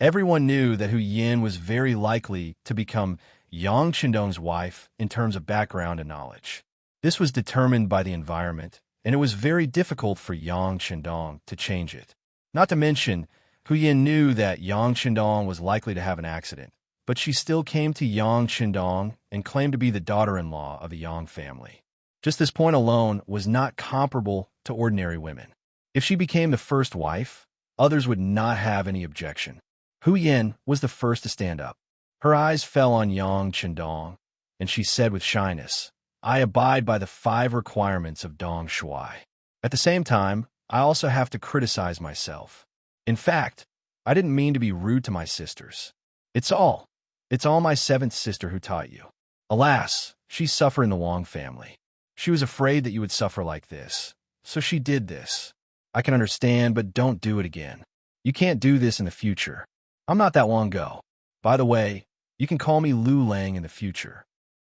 everyone knew that Hu Yin was very likely to become Yang Qindong's wife in terms of background and knowledge. This was determined by the environment, and it was very difficult for Yang Qindong to change it. Not to mention, Hu Yin knew that Yang Qindong was likely to have an accident, but she still came to Yang Qindong and claimed to be the daughter-in-law of the Yang family. Just this point alone was not comparable to ordinary women. If she became the first wife, others would not have any objection. Hu Yin was the first to stand up. Her eyes fell on Yang Qindong, and she said with shyness, "I abide by the 5 requirements of Dong Shuai. At the same time, I also have to criticize myself. In fact, I didn't mean to be rude to my sisters. It's all my 7th sister who taught you. Alas, she suffered in the Wang family. She was afraid that you would suffer like this, so she did this. I can understand, but don't do it again. You can't do this in the future. I'm not that long ago. By the way, you can call me Lu Lang in the future."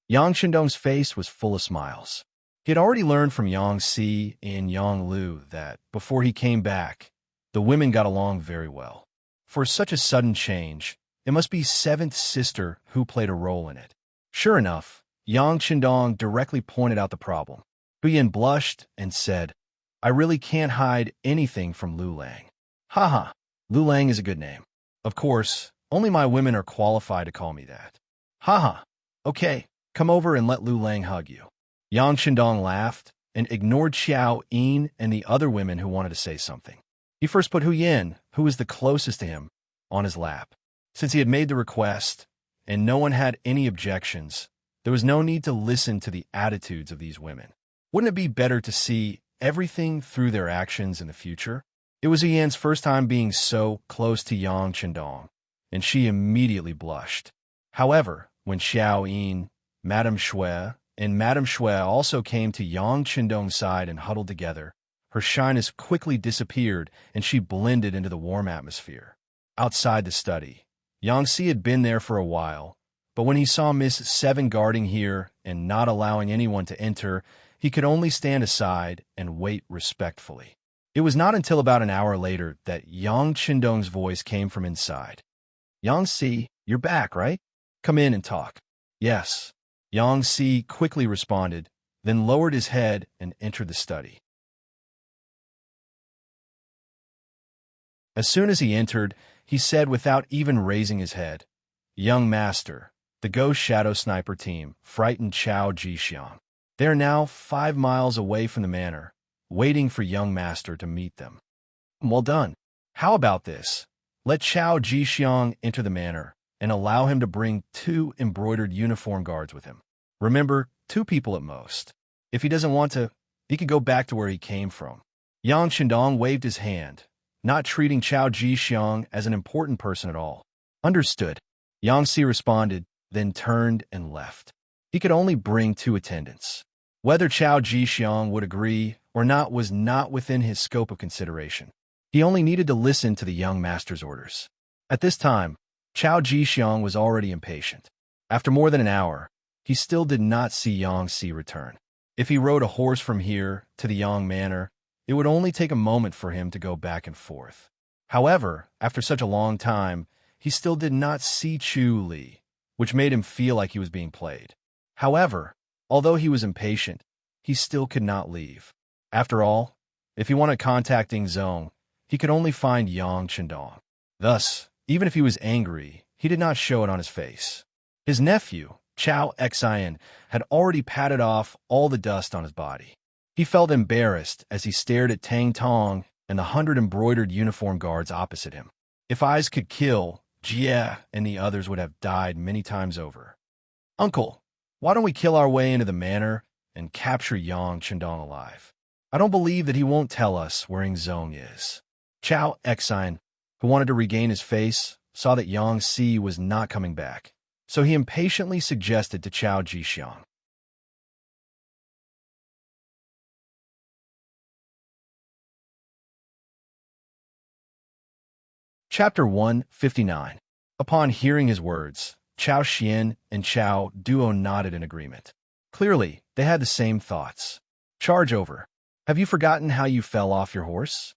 Yang Qindong's face was full of smiles. He had already learned from Yang Si and Yang Lu that, before he came back, the women got along very well. For such a sudden change, it must be 7th sister who played a role in it. Sure enough, Yang Qindong directly pointed out the problem. Hu Yin blushed and said, "I really can't hide anything from Lu Lang." Haha, Lu Lang is a good name. Of course, only my women are qualified to call me that. Haha, okay, come over and let Lu Lang hug you. Yang Qindong laughed and ignored Xiao Yin and the other women who wanted to say something. He first put Hu Yin, who was the closest to him, on his lap. Since he had made the request, and no one had any objections, there was no need to listen to the attitudes of these women. Wouldn't it be better to see everything through their actions in the future? It was Hu Yin's first time being so close to Yang Qindong, and she immediately blushed. However, when Xiao Yin, Madame Shui, and Madame Shui also came to Yang Qindong's side and huddled together, her shyness quickly disappeared and she blended into the warm atmosphere. Outside the study, Yang Si had been there for a while, but when he saw Miss Seven guarding here and not allowing anyone to enter, he could only stand aside and wait respectfully. It was not until about an hour later that Yang Qindong's voice came from inside. "Yang Si, you're back, right? Come in and talk." "Yes." Yang Si quickly responded, then lowered his head and entered the study. As soon as he entered, he said without even raising his head, "Young master, the Ghost Shadow Sniper team frightened Chao Jixiang. They are now 5 miles away from the manor, waiting for young master to meet them." "Well done. How about this? Let Chao Jixiang enter the manor and allow him to bring 2 embroidered uniform guards with him. Remember, 2 people at most. If he doesn't want to, he can go back to where he came from." Yang Qindong waved his hand, not treating Chao Jixiang as an important person at all. "Understood." Yang Si responded, then turned and left. He could only bring 2 attendants. Whether Chao Jixiang would agree or not was not within his scope of consideration. He only needed to listen to the young master's orders. At this time, Chao Jixiang was already impatient. After more than an hour, he still did not see Yang Si return. If he rode a horse from here to the Yang Manor, it would only take a moment for him to go back and forth. However, after such a long time, he still did not see Chu Li, which made him feel like he was being played. However, although he was impatient, he still could not leave. After all, if he wanted contacting Zhong, he could only find Yang Chendong. Thus, even if he was angry, he did not show it on his face. His nephew, Chao Xian, had already patted off all the dust on his body. He felt embarrassed as he stared at Tang Tong and the 100 embroidered uniform guards opposite him. If eyes could kill, Jie and the others would have died many times over. "Uncle, why don't we kill our way into the manor and capture Yang Chendong alive? I don't believe that he won't tell us where Ing Zong is." Chao Xian, who wanted to regain his face, saw that Yang Si was not coming back, so he impatiently suggested to Chao Jixiang. Chapter 159. Upon hearing his words, Chao Xian and Chao Duo nodded in agreement. Clearly, they had the same thoughts. "Charge over. Have you forgotten how you fell off your horse?"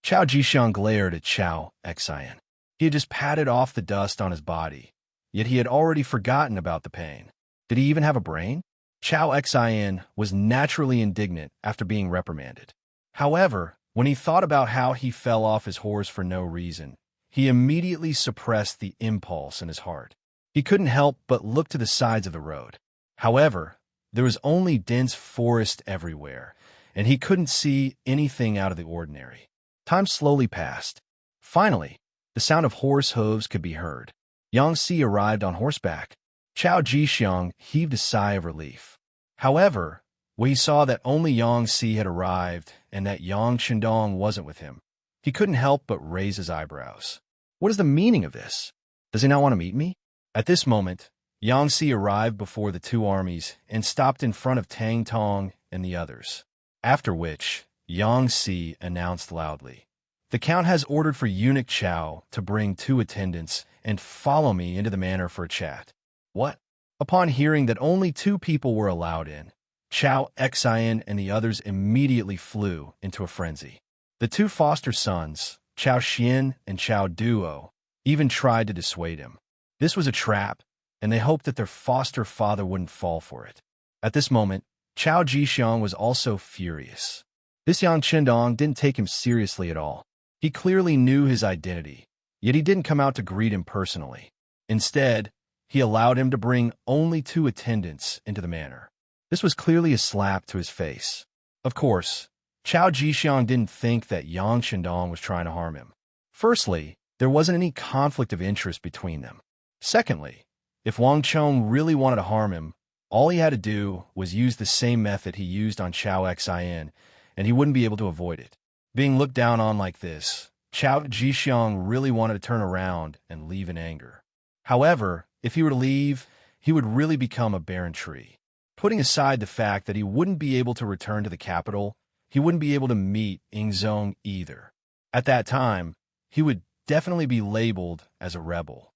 Chao Jixiang glared at Chao Xian. He had just patted off the dust on his body, yet he had already forgotten about the pain. Did he even have a brain? Chao Xian was naturally indignant after being reprimanded. However, when he thought about how he fell off his horse for no reason, he immediately suppressed the impulse in his heart. He couldn't help but look to the sides of the road. However, there was only dense forest everywhere, and he couldn't see anything out of the ordinary. Time slowly passed. Finally, the sound of horse hooves could be heard. Yang Si arrived on horseback. Chao Jixiang heaved a sigh of relief. However, when he saw that only Yang Si had arrived and that Yang Chendong wasn't with him, he couldn't help but raise his eyebrows. What is the meaning of this? Does he not want to meet me? At this moment, Yang Si arrived before the two armies and stopped in front of Tang Tong and the others. After which, Yang Si announced loudly, "The Count has ordered for eunuch Chao to bring 2 attendants and follow me into the manor for a chat." What? Upon hearing that only 2 people were allowed in, Chao Xian and the others immediately flew into a frenzy. The 2 foster sons, Chao Xian and Chao Duo, even tried to dissuade him. This was a trap, and they hoped that their foster father wouldn't fall for it. At this moment, Chao Jixiang was also furious. This Yang Chendong didn't take him seriously at all. He clearly knew his identity, yet he didn't come out to greet him personally. Instead, he allowed him to bring only 2 attendants into the manor. This was clearly a slap to his face. Of course, Chao Jixiang didn't think that Yang Chendong was trying to harm him. Firstly, there wasn't any conflict of interest between them. Secondly, if Wang Chong really wanted to harm him, all he had to do was use the same method he used on Chao Xian, and he wouldn't be able to avoid it. Being looked down on like this, Chao Jixiang really wanted to turn around and leave in anger. However, if he were to leave, he would really become a barren tree. Putting aside the fact that he wouldn't be able to return to the capital, he wouldn't be able to meet Ing Zong either. At that time, he would definitely be labeled as a rebel.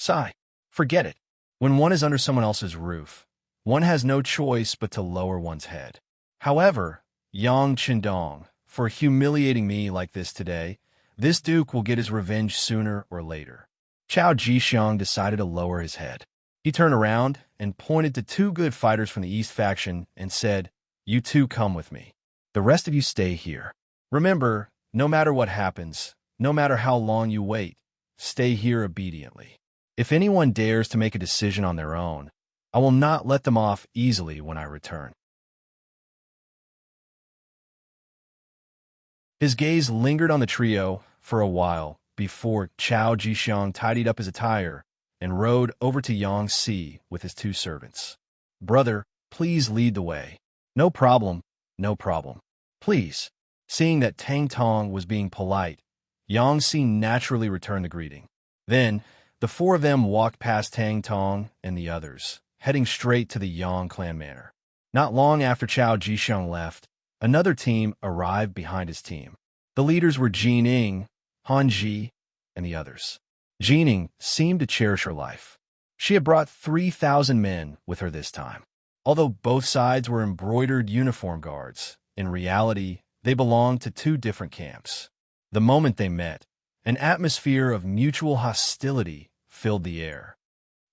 Sigh, forget it. When one is under someone else's roof, one has no choice but to lower one's head. However, Yang Chendong, for humiliating me like this today, this duke will get his revenge sooner or later. Chao Jixiang decided to lower his head. He turned around and pointed to 2 good fighters from the East faction and said, "You 2 come with me. The rest of you stay here. Remember, no matter what happens, no matter how long you wait, stay here obediently. If anyone dares to make a decision on their own, I will not let them off easily when I return." His gaze lingered on the trio for a while before Chao Jixiang tidied up his attire and rode over to Yang Si with his 2 servants. "Brother, please lead the way." "No problem, no problem. Please." Seeing that Tang Tong was being polite, Yang Si naturally returned the greeting. Then, the 4 of them walked past Tang Tong and the others, heading straight to the Yang clan manor. Not long after Chao Jixiang left, another team arrived behind his team. The leaders were Jining, Han Ji, and the others. Jining seemed to cherish her life. She had brought 3,000 men with her this time. Although both sides were embroidered uniform guards, in reality, they belonged to two different camps. The moment they met, an atmosphere of mutual hostility filled the air.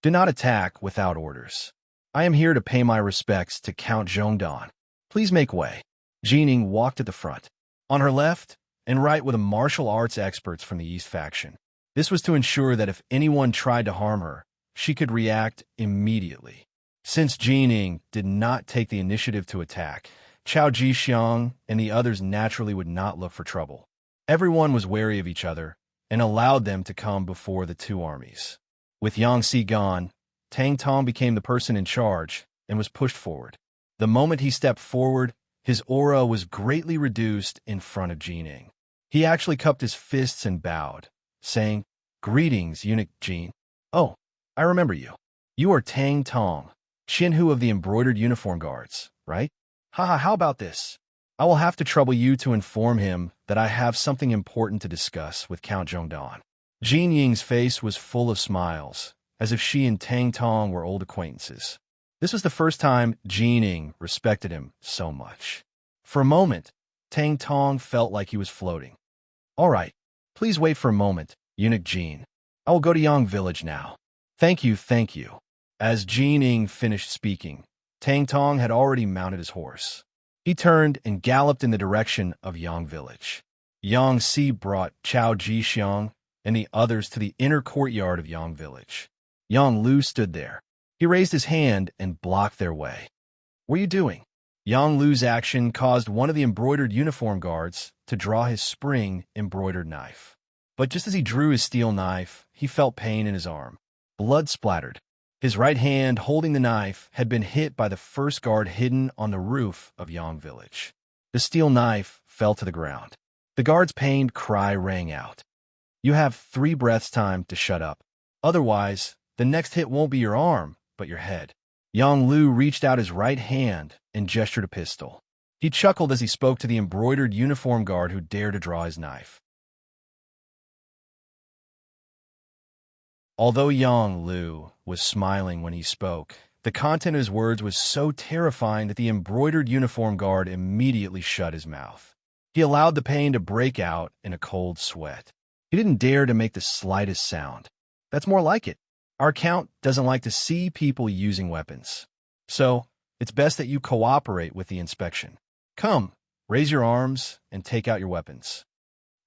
Do not attack without orders. I am here to pay my respects to Count Zhongdan. Please make way. Jining walked at the front. On her left and right were the martial arts experts from the East faction. This was to ensure that if anyone tried to harm her, she could react immediately. Since Jining did not take the initiative to attack, Chao Jixiang and the others naturally would not look for trouble. Everyone was wary of each other and allowed them to come before the two armies. With Yang Si gone, Tang Tong became the person in charge and was pushed forward. The moment he stepped forward, his aura was greatly reduced in front of Jining. He actually cupped his fists and bowed, saying, "Greetings, eunuch Jin. Oh, I remember you. You are Tang Tong, Xinhu of the embroidered uniform guards, right? Haha, how about this? I will have to trouble you to inform him that I have something important to discuss with Count Zhongdan." Jin Ying's face was full of smiles, as if she and Tang Tong were old acquaintances. This was the first time Jining respected him so much. For a moment, Tang Tong felt like he was floating. "All right, please wait for a moment, eunuch Jin. I will go to Yang Village now." Thank you, thank you." As Jining finished speaking, Tang Tong had already mounted his horse. He turned and galloped in the direction of Yang Village. Yang Si brought Chao Jixiang and the others to the inner courtyard of Yang Village. Yang Lu stood there. He raised his hand and blocked their way. "What are you doing?" Yang Lu's action caused one of the embroidered uniform guards to draw his spring embroidered knife. But just as he drew his steel knife, he felt pain in his arm. Blood splattered. His right hand, holding the knife, had been hit by the first guard hidden on the roof of Yang Village. The steel knife fell to the ground. The guard's pained cry rang out. "You have 3 breaths time to shut up. Otherwise, the next hit won't be your arm, but your head." Yang Lu reached out his right hand and gestured a pistol. He chuckled as he spoke to the embroidered uniform guard who dared to draw his knife. Although Yang Lu was smiling when he spoke, the content of his words was so terrifying that the embroidered uniform guard immediately shut his mouth. He allowed the pain to break out in a cold sweat. He didn't dare to make the slightest sound. That's more like it. Our count doesn't like to see people using weapons. So, it's best that you cooperate with the inspection. Come, raise your arms and take out your weapons.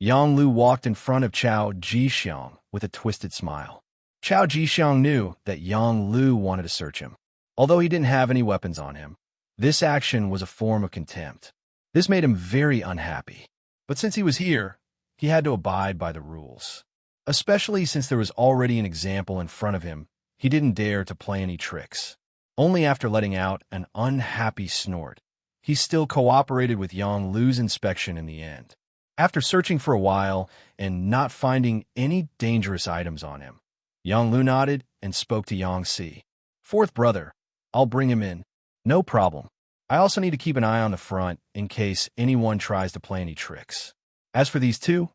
Yang Lu walked in front of Chao Jixiang with a twisted smile. Chao Jixiang knew that Yang Lu wanted to search him. Although he didn't have any weapons on him, this action was a form of contempt. This made him very unhappy. But since he was here, he had to abide by the rules. Especially since there was already an example in front of him, he didn't dare to play any tricks. Only after letting out an unhappy snort, he still cooperated with Yang Lu's inspection in the end. After searching for a while and not finding any dangerous items on him, Yang Lu nodded and spoke to Yang Si. "Fourth brother, I'll bring him in. No problem. I also need to keep an eye on the front in case anyone tries to play any tricks. As for these two,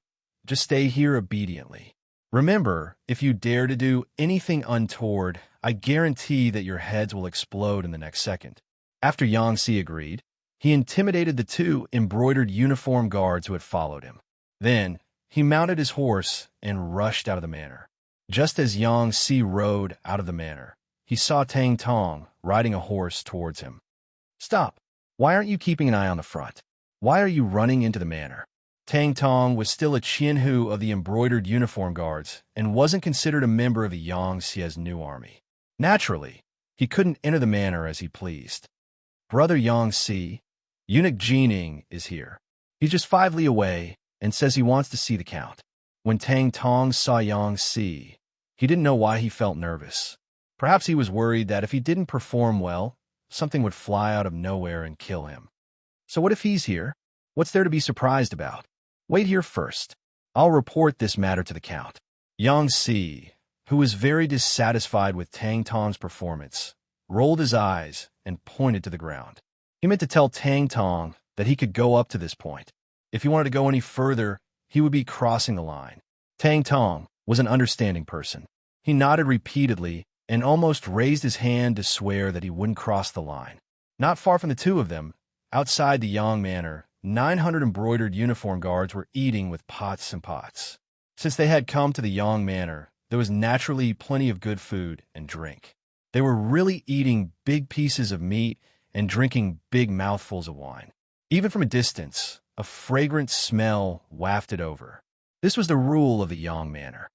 just stay here obediently. Remember, if you dare to do anything untoward, I guarantee that your heads will explode in the next second." After Yang Si agreed, he intimidated the 2 embroidered uniform guards who had followed him. Then, he mounted his horse and rushed out of the manor. Just as Yang Si rode out of the manor, he saw Tang Tong riding a horse towards him. "Stop! Why aren't you keeping an eye on the front? Why are you running into the manor?" Tang Tong was still a Qianhu of the embroidered uniform guards and wasn't considered a member of the Yang Xie's new army. Naturally, he couldn't enter the manor as he pleased. "Brother Yang Si, eunuch Jining is here. He's just 5 li away and says he wants to see the count." When Tang Tong saw Yang Si, he didn't know why he felt nervous. Perhaps he was worried that if he didn't perform well, something would fly out of nowhere and kill him. So what if he's here? What's there to be surprised about? Wait here first. I'll report this matter to the count. Yang Si, who was very dissatisfied with Tang Tong's performance, rolled his eyes, and pointed to the ground. He meant to tell Tang Tong that he could go up to this point. If he wanted to go any further, he would be crossing the line. Tang Tong was an understanding person. He nodded repeatedly and almost raised his hand to swear that he wouldn't cross the line. Not far from the two of them, outside the Yang Manor, 900 embroidered uniform guards were eating with pots and pots. Since they had come to the Yang Manor, there was naturally plenty of good food and drink. They were really eating big pieces of meat and drinking big mouthfuls of wine. Even from a distance, a fragrant smell wafted over. This was the rule of the Yang Manor.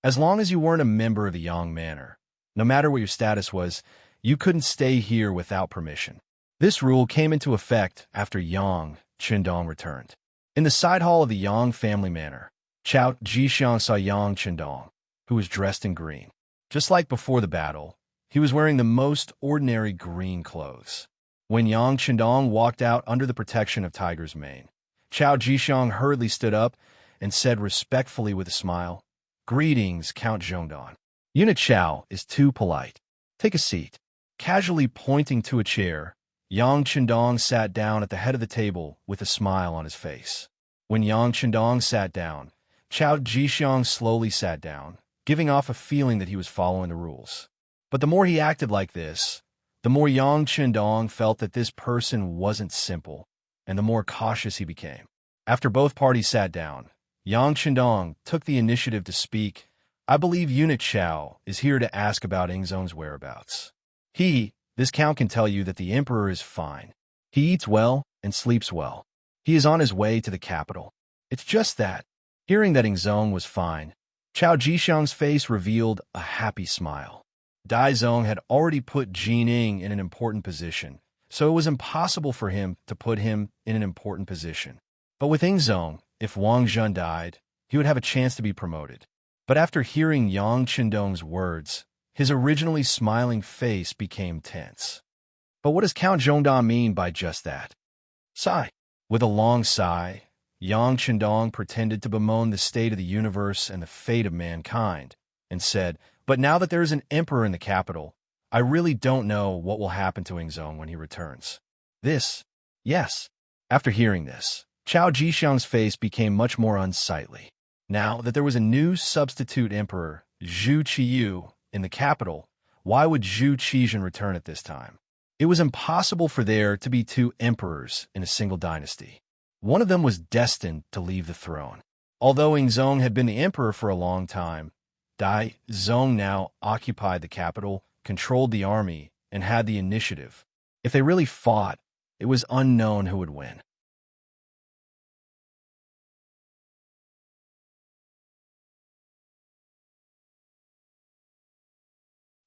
As long as you weren't a member of the Yang Manor, no matter what your status was, you couldn't stay here without permission. This rule came into effect after Yang Qindong returned. In the side hall of the Yang family manor, Chao Jixiang saw Yang Qindong, who was dressed in green. Just like before the battle, he was wearing the most ordinary green clothes. When Yang Qindong walked out under the protection of Tiger's Mane, Chao Jixiang hurriedly stood up and said respectfully with a smile, "Greetings, Count Zhongdan. Eunuch Chao is too polite. Take a seat." Casually pointing to a chair, Yang Qindong sat down at the head of the table with a smile on his face. When Yang Qindong sat down, Chao Jixiang slowly sat down, giving off a feeling that he was following the rules. But the more he acted like this, the more Yang Qindong felt that this person wasn't simple, and the more cautious he became. After both parties sat down, Yang Qindong took the initiative to speak. "I believe Eunuch Chao is here to ask about Ingzong's whereabouts. This count can tell you that the emperor is fine. He eats well and sleeps well. He is on his way to the capital. It's just that." Hearing that Ingzong was fine, Chao Jixiang's face revealed a happy smile. Dai Zong had already put Jining in an important position, so it was impossible for him to put him in an important position. But with Ingzong, if Wang Zhun died, he would have a chance to be promoted. But after hearing Yang Qindong's words, his originally smiling face became tense. But what does Count Zhongdan mean by just that? Sigh. With a long sigh, Yang Qindong pretended to bemoan the state of the universe and the fate of mankind, and said, "But now that there is an emperor in the capital, I really don't know what will happen to Ingzong when he returns." Yes. After hearing this, Chao Jixiang's face became much more unsightly. Now that there was a new substitute emperor, Zhu Qiyu, in the capital, why would Zhu Qizhen return at this time? It was impossible for there to be two emperors in a single dynasty. One of them was destined to leave the throne. Although Ingzong had been the emperor for a long time, Dai Zong now occupied the capital, controlled the army, and had the initiative. If they really fought, it was unknown who would win.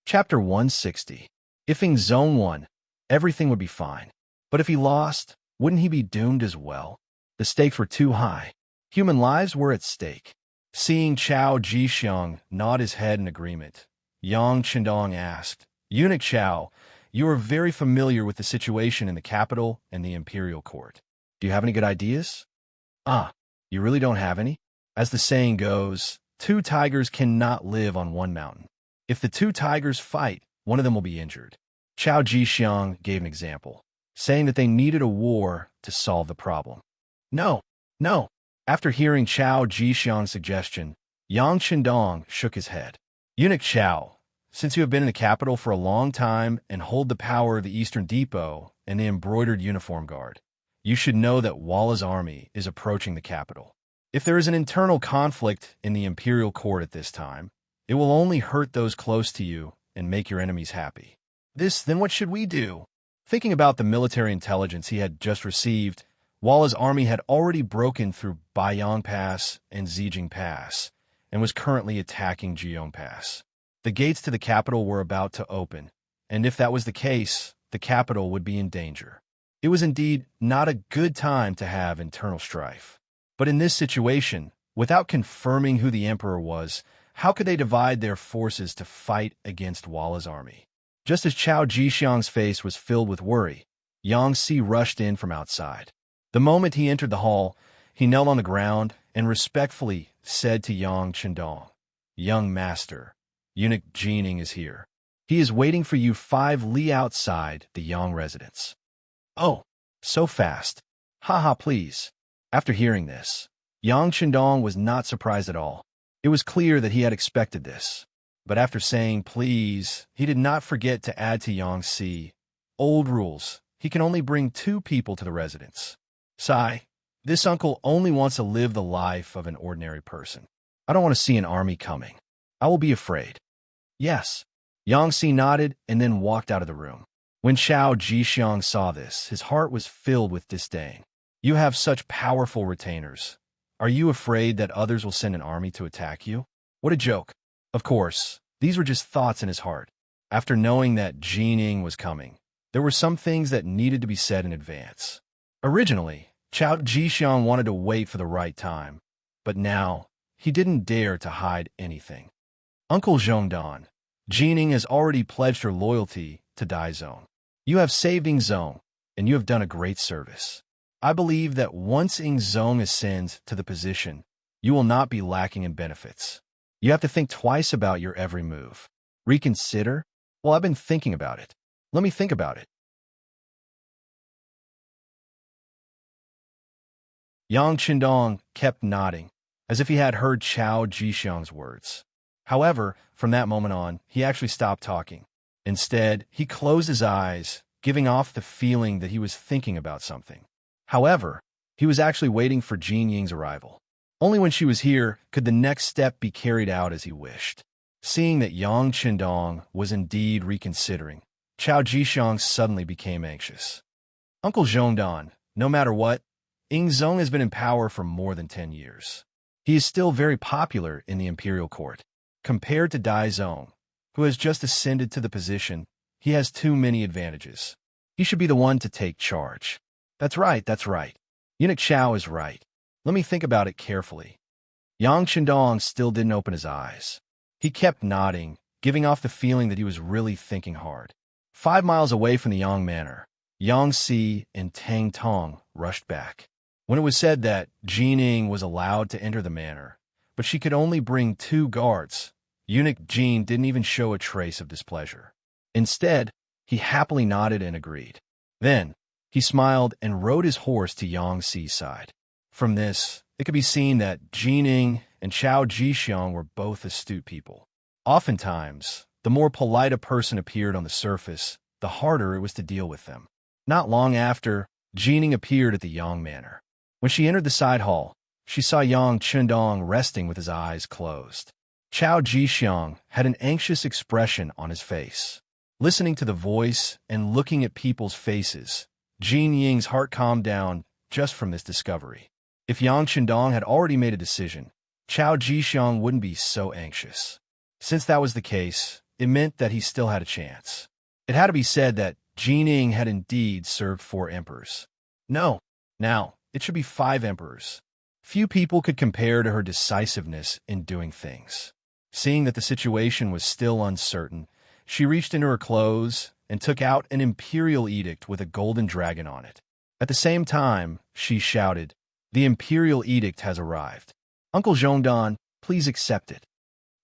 Chapter 160. If Ingzong won, everything would be fine. But if he lost, wouldn't he be doomed as well? The stakes were too high. Human lives were at stake. Seeing Chao Jixiang nod his head in agreement, Yang Qindong asked, "Eunuch Chao, you are very familiar with the situation in the capital and the imperial court. Do you have any good ideas?" You really don't have any? As the saying goes, two tigers cannot live on one mountain. If the two tigers fight, one of them will be injured. Chao Jixiang gave an example, saying that they needed a war to solve the problem. No. After hearing Chao Jixiang's suggestion, Yang Qindong shook his head. "Eunuch Chao, since you have been in the capital for a long time and hold the power of the Eastern Depot and the embroidered uniform guard, you should know that Walla's army is approaching the capital. If there is an internal conflict in the imperial court at this time, it will only hurt those close to you and make your enemies happy. Then what should we do?" Thinking about the military intelligence he had just received, Walla's army had already broken through Baiyang Pass and Zijing Pass and was currently attacking Jiong Pass. The gates to the capital were about to open, and if that was the case, the capital would be in danger. It was indeed not a good time to have internal strife. But in this situation, without confirming who the emperor was, how could they divide their forces to fight against Walla's army? Just as Chao Jixiang's face was filled with worry, Yang Si rushed in from outside. The moment he entered the hall, he knelt on the ground and respectfully said to Yang Qindong, "Young master, Eunuch Jining is here. He is waiting for you 5 li outside the Yang residence. Oh, so fast. Haha, please. After hearing this, Yang Chendong was not surprised at all. It was clear that he had expected this. But after saying please, he did not forget to add to Yang Si. Old rules. He can only bring 2 people to the residence. Sigh. This uncle only wants to live the life of an ordinary person. I don't want to see an army coming. I will be afraid. Yes. Yang Si nodded and then walked out of the room. When Xiao Jixiang saw this, his heart was filled with disdain. You have such powerful retainers. Are you afraid that others will send an army to attack you? What a joke. Of course, these were just thoughts in his heart. After knowing that Jining was coming, there were some things that needed to be said in advance. Originally, Xiao Jixiang wanted to wait for the right time, but now he didn't dare to hide anything. Uncle Zhongdan, Jining has already pledged her loyalty to Daizong. You have saved Ingzong, and you have done a great service. I believe that once Ingzong ascends to the position, you will not be lacking in benefits. You have to think twice about your every move. Reconsider? Well, I've been thinking about it. Let me think about it. Yang Chendong kept nodding, as if he had heard Xiao Jixiang's words. However, from that moment on, he actually stopped talking. Instead, he closed his eyes, giving off the feeling that he was thinking about something. However, he was actually waiting for Jin Ying's arrival. Only when she was here could the next step be carried out as he wished. Seeing that Yang Chendong was indeed reconsidering, Xiao Jixiang suddenly became anxious. Uncle Zhongdan, no matter what, Ingzong has been in power for more than 10 years. He is still very popular in the imperial court. Compared to Daizong, who has just ascended to the position, he has too many advantages. He should be the one to take charge. That's right, that's right. Eunuch Xiao is right. Let me think about it carefully. Yang Chendong still didn't open his eyes. He kept nodding, giving off the feeling that he was really thinking hard. 5 miles away from the Yang Manor, Yang Si and Tang Tong rushed back. When it was said that Jining was allowed to enter the manor, but she could only bring 2 guards, Eunuch Jin didn't even show a trace of displeasure. Instead, he happily nodded and agreed. Then, he smiled and rode his horse to Yang Si's side. From this, it could be seen that Jining and Xiao Jixiang were both astute people. Oftentimes, the more polite a person appeared on the surface, the harder it was to deal with them. Not long after, Jining appeared at the Yang Manor. When she entered the side hall, she saw Yang Chendong resting with his eyes closed. Xiao Jixiang had an anxious expression on his face. Listening to the voice and looking at people's faces, Jin Ying's heart calmed down just from this discovery. If Yang Chendong had already made a decision, Xiao Jixiang wouldn't be so anxious. Since that was the case, it meant that he still had a chance. It had to be said that Jin Ying had indeed served 4 emperors. No, now, it should be 5 emperors. Few people could compare to her decisiveness in doing things. Seeing that the situation was still uncertain, she reached into her clothes and took out an imperial edict with a golden dragon on it. At the same time, she shouted, "The imperial edict has arrived. Uncle Zhongdan, please accept it."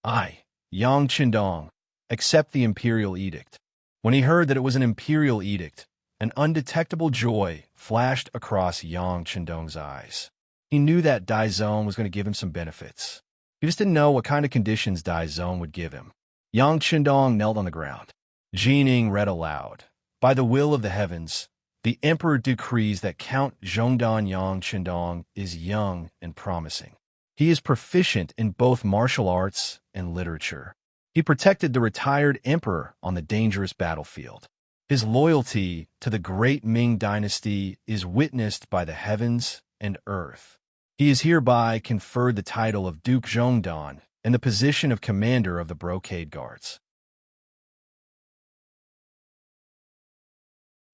I, Yang Chendong, accept the imperial edict. When he heard that it was an imperial edict, an undetectable joy flashed across Yang Chendong's eyes. He knew that Daizong was going to give him some benefits. He just didn't know what kind of conditions Daizong would give him. Yang Chendong knelt on the ground. Jining read aloud, "By the will of the heavens, the emperor decrees that Count Zhongdan Yang Chendong is young and promising. He is proficient in both martial arts and literature. He protected the retired emperor on the dangerous battlefield. His loyalty to the great Ming dynasty is witnessed by the heavens and earth. He is hereby conferred the title of Duke Zhongdan and the position of commander of the Brocade Guards."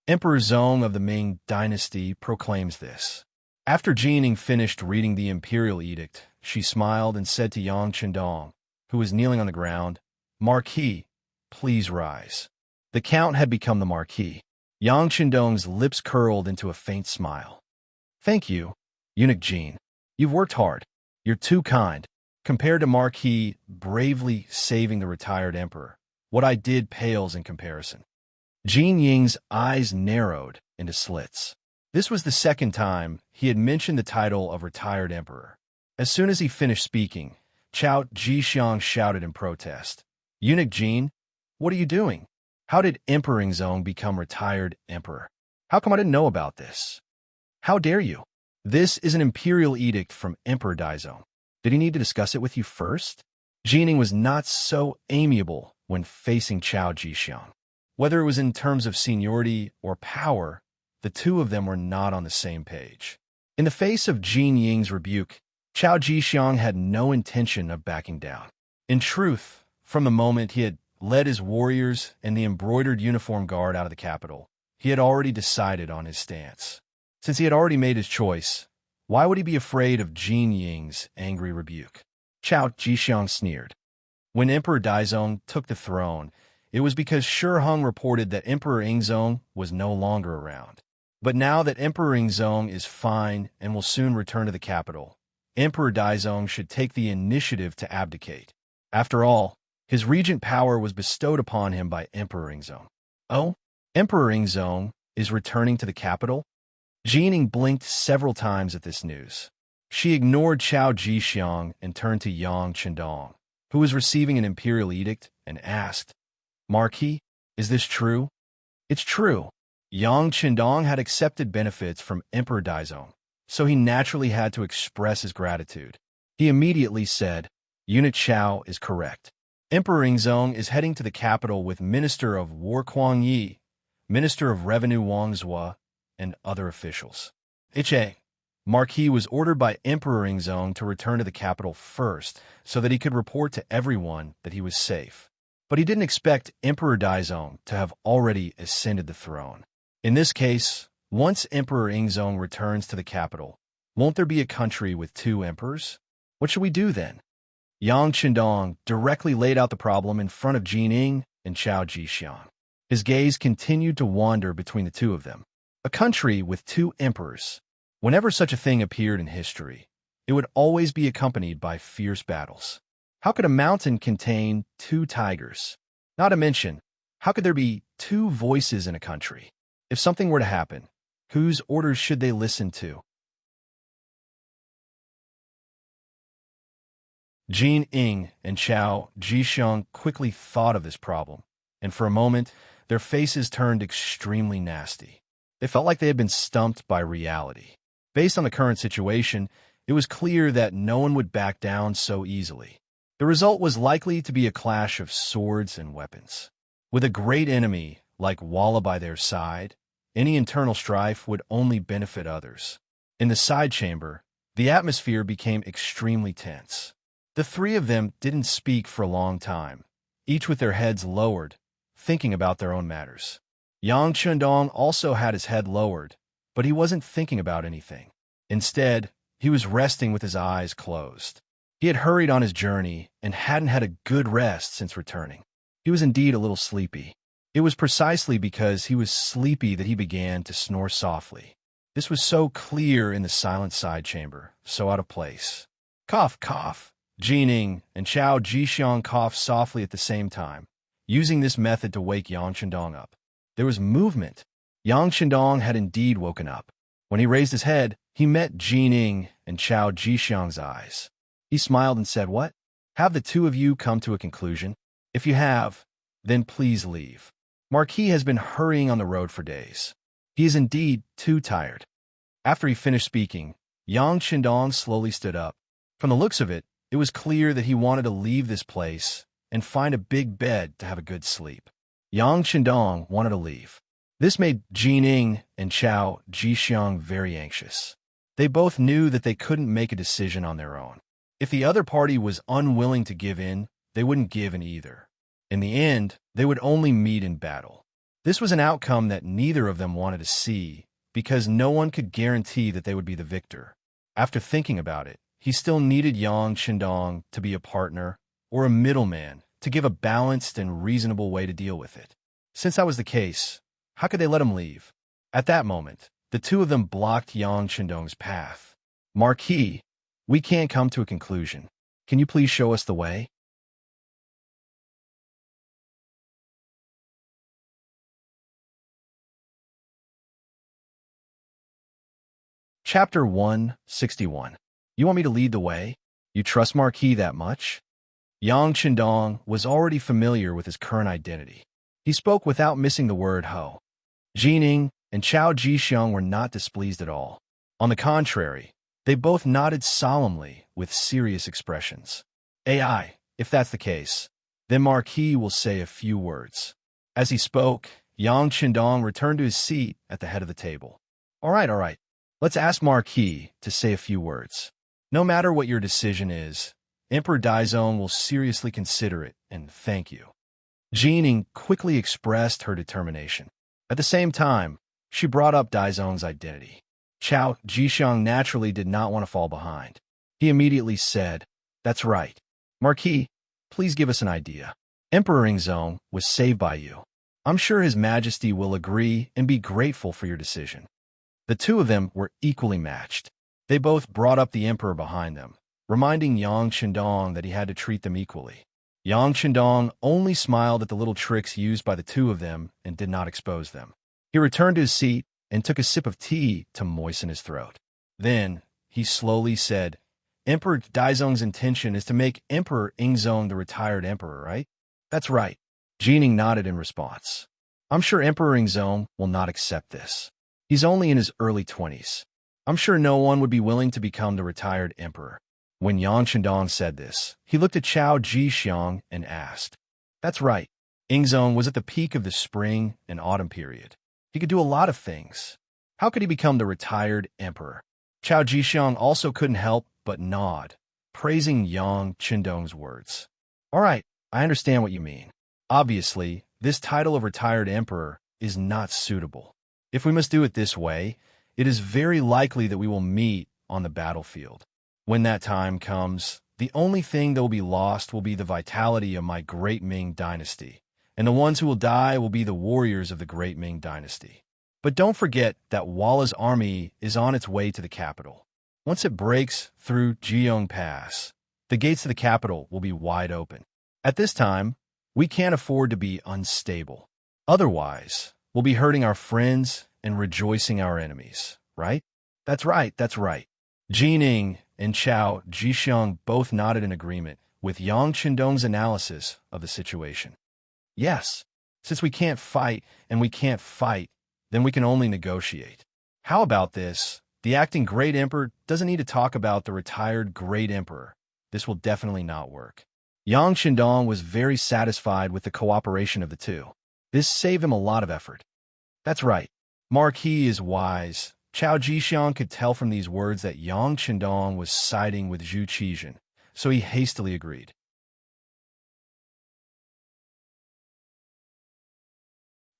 Emperor Zong of the Ming dynasty proclaims this. After Jining finished reading the imperial edict, she smiled and said to Yang Chendong, who was kneeling on the ground, "Marquis, please rise." The count had become the Marquis. Yang Chendong's lips curled into a faint smile. "Thank you, Eunuch Jin. You've worked hard. You're too kind. Compared to Marquis bravely saving the retired emperor, what I did pales in comparison. Jin Ying's eyes narrowed into slits. This was the second time he had mentioned the title of retired emperor. As soon as he finished speaking, Chao Jixiang shouted in protest. Eunuch Jin, what are you doing? How did Emperor Ingzong become retired emperor? How come I didn't know about this? How dare you? This is an imperial edict from Emperor Daizong. Did he need to discuss it with you first? Jining was not so amiable when facing Chao Jixiang. Whether it was in terms of seniority or power, the two of them were not on the same page. In the face of Jin Ying's rebuke, Chao Jixiang had no intention of backing down. In truth, from the moment he had led his warriors and the embroidered uniform guard out of the capital, he had already decided on his stance. Since he had already made his choice, why would he be afraid of Jin Ying's angry rebuke? Chao Jixiang sneered. When Emperor Daizong took the throne, it was because Shiheng reported that Emperor Ingzong was no longer around. But now that Emperor Ingzong is fine and will soon return to the capital, Emperor Daizong should take the initiative to abdicate. After all, his regent power was bestowed upon him by Emperor Ingzong. Oh, Emperor Ingzong is returning to the capital? Jining blinked several times at this news. She ignored Chao Jixiang and turned to Yang Chendong, who was receiving an imperial edict, and asked, Marquis, is this true? It's true. Yang Chendong had accepted benefits from Emperor Daizong, so he naturally had to express his gratitude. He immediately said, Eunuch Chao is correct. Emperor Ingzong is heading to the capital with Minister of War Kuang Yi, Minister of Revenue Wang Zhua, and other officials. H.A. Marquis was ordered by Emperor Ingzong to return to the capital first so that he could report to everyone that he was safe. But he didn't expect Emperor Daizong to have already ascended the throne. In this case, once Emperor Ingzong returns to the capital, won't there be a country with two emperors? What should we do then? Yang Chendong directly laid out the problem in front of Jining and Chao Jixiang. His gaze continued to wander between the two of them. A country with two emperors. Whenever such a thing appeared in history, it would always be accompanied by fierce battles. How could a mountain contain two tigers? Not to mention, how could there be two voices in a country? If something were to happen, whose orders should they listen to? Jin Ying and Chao Jixiang quickly thought of this problem, and for a moment, their faces turned extremely nasty. They felt like they had been stumped by reality. Based on the current situation, it was clear that no one would back down so easily. The result was likely to be a clash of swords and weapons. With a great enemy like Walla by their side, any internal strife would only benefit others. In the side chamber, the atmosphere became extremely tense. The three of them didn't speak for a long time, each with their heads lowered, thinking about their own matters. Yang Chendong also had his head lowered, but he wasn't thinking about anything. Instead, he was resting with his eyes closed. He had hurried on his journey and hadn't had a good rest since returning. He was indeed a little sleepy. It was precisely because he was sleepy that he began to snore softly. This was so clear in the silent side chamber, so out of place. Cough, cough. Jining and Chao Jixiang coughed softly at the same time, using this method to wake Yang Chendong up. There was movement. Yang Chendong had indeed woken up. When he raised his head, he met Jining and Chao Jixiang's eyes. He smiled and said, What? Have the two of you come to a conclusion? If you have, then please leave. Marquis has been hurrying on the road for days. He is indeed too tired. After he finished speaking, Yang Chendong slowly stood up. From the looks of it, it was clear that he wanted to leave this place and find a big bed to have a good sleep. Yang Chendong wanted to leave. This made Jining and Chao Jixiang very anxious. They both knew that they couldn't make a decision on their own. If the other party was unwilling to give in, they wouldn't give in either. In the end, they would only meet in battle. This was an outcome that neither of them wanted to see, because no one could guarantee that they would be the victor. After thinking about it, he still needed Yang Chendong to be a partner or a middleman to give a balanced and reasonable way to deal with it. Since that was the case, how could they let him leave? At that moment, the two of them blocked Yang Chendong's path. Marquis, we can't come to a conclusion. Can you please show us the way? Chapter 161. You want me to lead the way? You trust Marquis that much? Yang Qindong was already familiar with his current identity. He spoke without missing the word ho. Jining and Chao Jixiang were not displeased at all. On the contrary, they both nodded solemnly with serious expressions. AI, if that's the case, then Marquis will say a few words. As he spoke, Yang Qindong returned to his seat at the head of the table. All right. Let's ask Marquis to say a few words. No matter what your decision is, Emperor Daizong will seriously consider it and thank you. Jining quickly expressed her determination. At the same time, she brought up Daizong's identity. Chao Jixiang naturally did not want to fall behind. He immediately said, "That's right. Marquis, please give us an idea. Emperor Ingzong was saved by you. I'm sure His Majesty will agree and be grateful for your decision." The two of them were equally matched. They both brought up the emperor behind them, reminding Yang Qindong that he had to treat them equally. Yang Qindong only smiled at the little tricks used by the two of them and did not expose them. He returned to his seat and took a sip of tea to moisten his throat. Then, he slowly said, "Emperor Daizong's intention is to make Emperor Ingzong the retired emperor, right?" "That's right." Jining nodded in response. "I'm sure Emperor Ingzong will not accept this. He's only in his early 20s. I'm sure no one would be willing to become the retired emperor." When Yang Qindong said this, he looked at Chao Jixiang and asked, "That's right. Ingzong was at the peak of the spring and autumn period. He could do a lot of things. How could he become the retired emperor?" Chao Jixiang also couldn't help but nod, praising Yang Qindong's words. "All right, I understand what you mean. Obviously, this title of retired emperor is not suitable. If we must do it this way, it is very likely that we will meet on the battlefield. When that time comes, the only thing that will be lost will be the vitality of my great Ming dynasty, and the ones who will die will be the warriors of the great Ming dynasty. But don't forget that Walla's army is on its way to the capital. Once it breaks through Jiong Pass, the gates of the capital will be wide open. At this time, we can't afford to be unstable. Otherwise, we'll be hurting our friends and rejoicing our enemies, right?" That's right. Jining and Chao Jixiang both nodded in agreement with Yang Qindong's analysis of the situation. "Yes, since we can't fight and we can't fight, then we can only negotiate. How about this? The acting great emperor doesn't need to talk about the retired great emperor. This will definitely not work." Yang Qindong was very satisfied with the cooperation of the two. This saved him a lot of effort. "That's right. Marquis is wise." Chao Jixiang could tell from these words that Yang Qindong was siding with Zhu Qizhen, so he hastily agreed.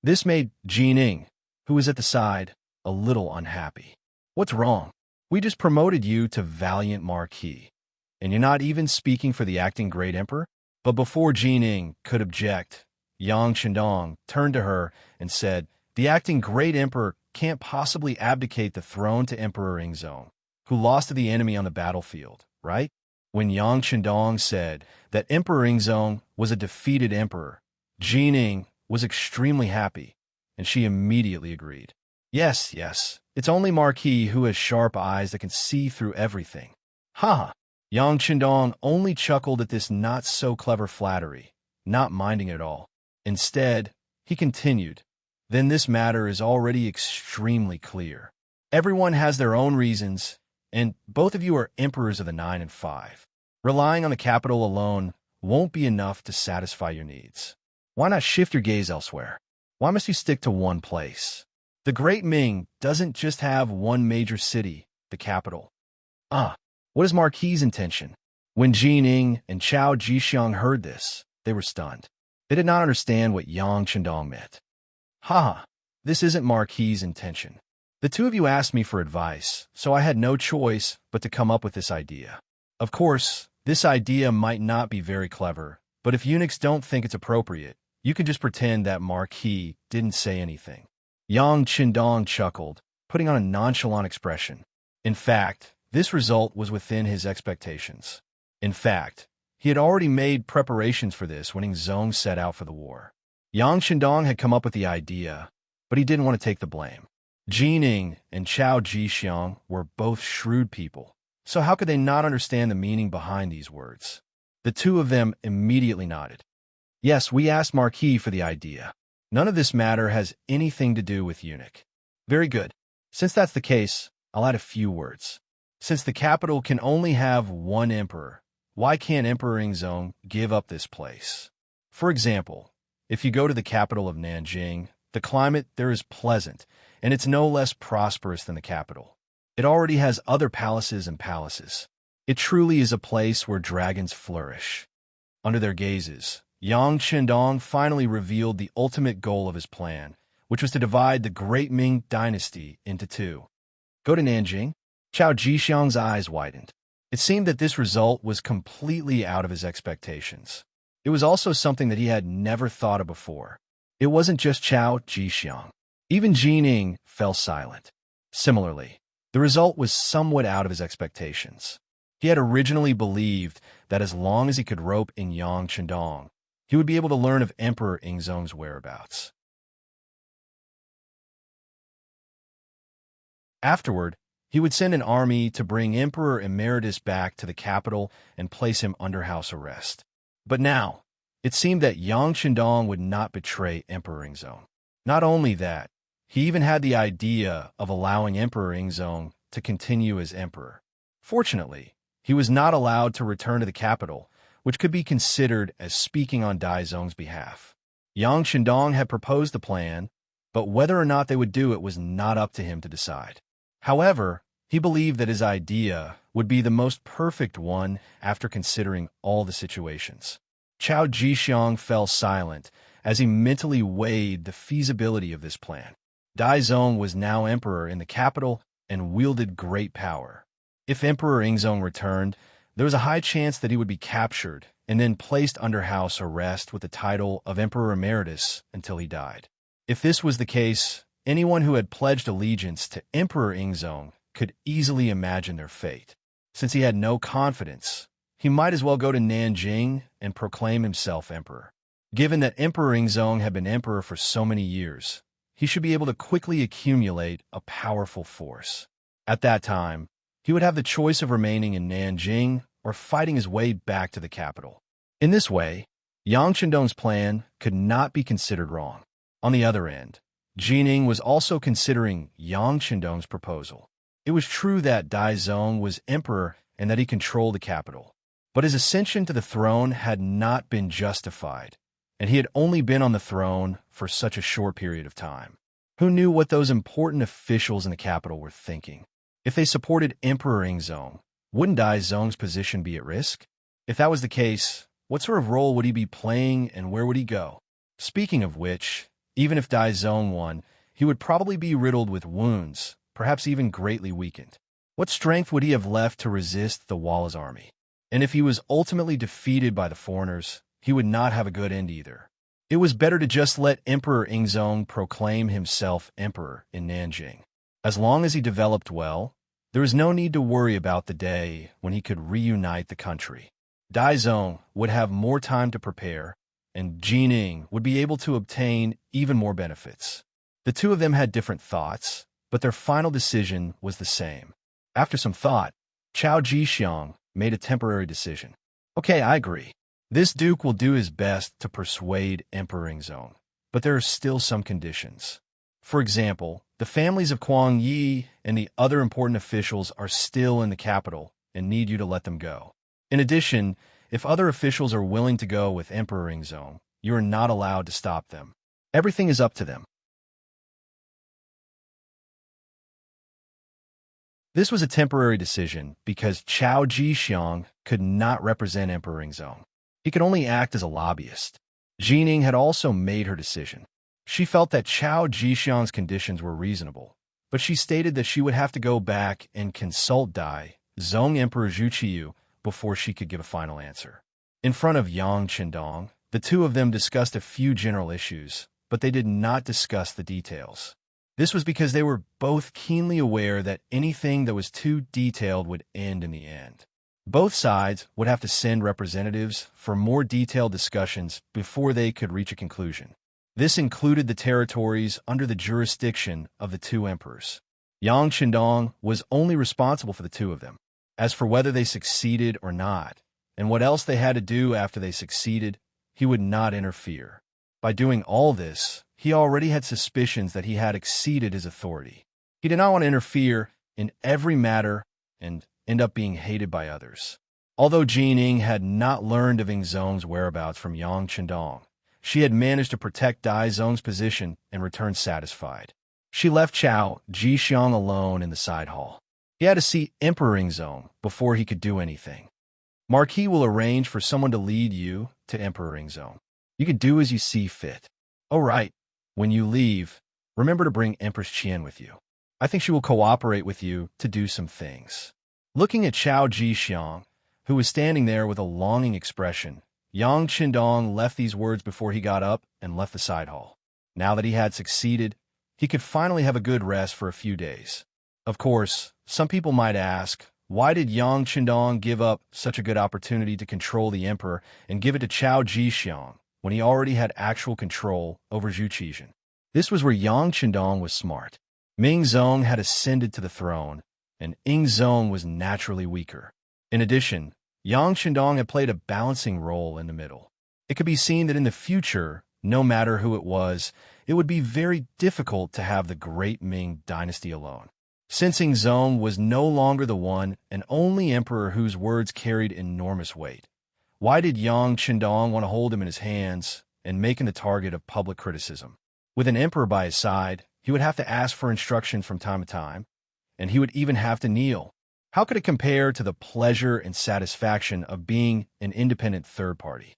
This made Jining, who was at the side, a little unhappy. "What's wrong? We just promoted you to Valiant Marquis, and you're not even speaking for the acting great emperor?" But before Jining could object, Yang Qindong turned to her and said, "The acting great emperor can't possibly abdicate the throne to Emperor Ingzong, who lost to the enemy on the battlefield, right?" When Yang Qindong said that Emperor Ingzong was a defeated emperor, Jining was extremely happy, and she immediately agreed. Yes, it's only Marquis who has sharp eyes that can see through everything." "Ha!" Yang Qindong only chuckled at this not-so-clever flattery, not minding it at all. Instead, he continued, "Then this matter is already extremely clear. Everyone has their own reasons, and both of you are emperors of the 9 and 5. Relying on the capital alone won't be enough to satisfy your needs. Why not shift your gaze elsewhere? Why must you stick to one place? The Great Ming doesn't just have one major city, the capital." What is Marquis' intention? When Jining and Chao Jixiang heard this, they were stunned. They did not understand what Yang Qindong meant. This isn't Marquis' intention. The two of you asked me for advice, so I had no choice but to come up with this idea. Of course, this idea might not be very clever, but if eunuchs don't think it's appropriate, you can just pretend that Marquis didn't say anything." Yang Qindong chuckled, putting on a nonchalant expression. In fact, this result was within his expectations. In fact, he had already made preparations for this when Zong set out for the war. Yang Shandong had come up with the idea, but he didn't want to take the blame. Jining and Chao Jixiang were both shrewd people, so how could they not understand the meaning behind these words? The two of them immediately nodded. Yes, we asked Marquis for the idea. None of this matter has anything to do with eunuch. Very good. Since that's the case, I'll add a few words. Since the capital can only have one emperor, why can't Emperor Ingzong give up this place? For example, if you go to the capital of Nanjing, the climate there is pleasant, and it's no less prosperous than the capital. It already has other palaces and palaces. It truly is a place where dragons flourish. Under their gazes, Yang Shandong finally revealed the ultimate goal of his plan, which was to divide the Great Ming dynasty into two. Go to Nanjing? Chao Jixiang's eyes widened. It seemed that this result was completely out of his expectations. It was also something that he had never thought of before. It wasn't just Chao Jixiang. Even Jining fell silent. Similarly, the result was somewhat out of his expectations. He had originally believed that as long as he could rope in Yang Shandong, he would be able to learn of Emperor Ingzong's whereabouts. Afterward, he would send an army to bring Emperor Emeritus back to the capital and place him under house arrest. But now, it seemed that Yang Shandong would not betray Emperor Ingzong. Not only that, he even had the idea of allowing Emperor Ingzong to continue as emperor. Fortunately, he was not allowed to return to the capital, which could be considered as speaking on Daizong's behalf. Yang Shandong had proposed the plan, but whether or not they would do it was not up to him to decide. However, he believed that his idea would be the most perfect one after considering all the situations. Chao Jixiang fell silent as he mentally weighed the feasibility of this plan. Daizong was now emperor in the capital and wielded great power. If Emperor Ingzong returned, there was a high chance that he would be captured and then placed under house arrest with the title of Emperor Emeritus until he died. If this was the case, anyone who had pledged allegiance to Emperor Ingzong could easily imagine their fate. Since he had no confidence, he might as well go to Nanjing and proclaim himself emperor. Given that Emperor Ingzong had been emperor for so many years, he should be able to quickly accumulate a powerful force. At that time, he would have the choice of remaining in Nanjing or fighting his way back to the capital. In this way, Yang Shandong's plan could not be considered wrong. On the other end, Jining was also considering Yang Shandong's proposal. It was true that Daizong was emperor and that he controlled the capital, but his ascension to the throne had not been justified, and he had only been on the throne for such a short period of time. Who knew what those important officials in the capital were thinking? If they supported Emperor Ingzong, wouldn't Daizong's position be at risk? If that was the case, what sort of role would he be playing and where would he go? Speaking of which, even if Daizong won, he would probably be riddled with wounds, perhaps even greatly weakened. What strength would he have left to resist the Walla's army? And if he was ultimately defeated by the foreigners, he would not have a good end either. It was better to just let Emperor Ingzong proclaim himself emperor in Nanjing. As long as he developed well, there was no need to worry about the day when he could reunite the country. Daizong would have more time to prepare, and Jining would be able to obtain even more benefits. The two of them had different thoughts, but their final decision was the same. After some thought, Chao Jixiang made a temporary decision. Okay, I agree. This duke will do his best to persuade Emperor Ingzong, but there are still some conditions. For example, the families of Kuang Yi and the other important officials are still in the capital and need you to let them go. In addition, if other officials are willing to go with Emperor Ingzong, you are not allowed to stop them. Everything is up to them. This was a temporary decision because Chao Jixiang could not represent Emperor Ingzong. He could only act as a lobbyist. Jining had also made her decision. She felt that Chao Jixiang's conditions were reasonable, but she stated that she would have to go back and consult Daizong Emperor Zhu Qiyu before she could give a final answer. In front of Yang Shandong, the two of them discussed a few general issues, but they did not discuss the details. This was because they were both keenly aware that anything that was too detailed would end in the end. Both sides would have to send representatives for more detailed discussions before they could reach a conclusion. This included the territories under the jurisdiction of the two emperors. Yang Qindong was only responsible for the two of them. As for whether they succeeded or not, and what else they had to do after they succeeded, he would not interfere. By doing all this, he already had suspicions that he had exceeded his authority. He did not want to interfere in every matter and end up being hated by others. Although Jining had not learned of Ingzong's whereabouts from Yang Qindong, she had managed to protect Dai Zong's position and return satisfied. She left Chao Jixiang alone in the side hall. He had to see Emperor Ingzong before he could do anything. Marquis will arrange for someone to lead you to Emperor Ingzong. You could do as you see fit. Oh right, when you leave, remember to bring Empress Qian with you. I think she will cooperate with you to do some things. Looking at Chao Jixiang, who was standing there with a longing expression, Yang Qindong left these words before he got up and left the side hall. Now that he had succeeded, he could finally have a good rest for a few days. Of course, some people might ask, why did Yang Qindong give up such a good opportunity to control the emperor and give it to Chao Jixiang when he already had actual control over Zhu Qizhen? This was where Yang Qindong was smart. Ming Zong had ascended to the throne, and Ingzong was naturally weaker. In addition, Yang Qindong had played a balancing role in the middle. It could be seen that in the future, no matter who it was, it would be very difficult to have the great Ming dynasty alone. Since Ingzong was no longer the one and only emperor whose words carried enormous weight, why did Yang Qindong want to hold him in his hands and make him the target of public criticism? With an emperor by his side, he would have to ask for instruction from time to time, and he would even have to kneel. How could it compare to the pleasure and satisfaction of being an independent third party?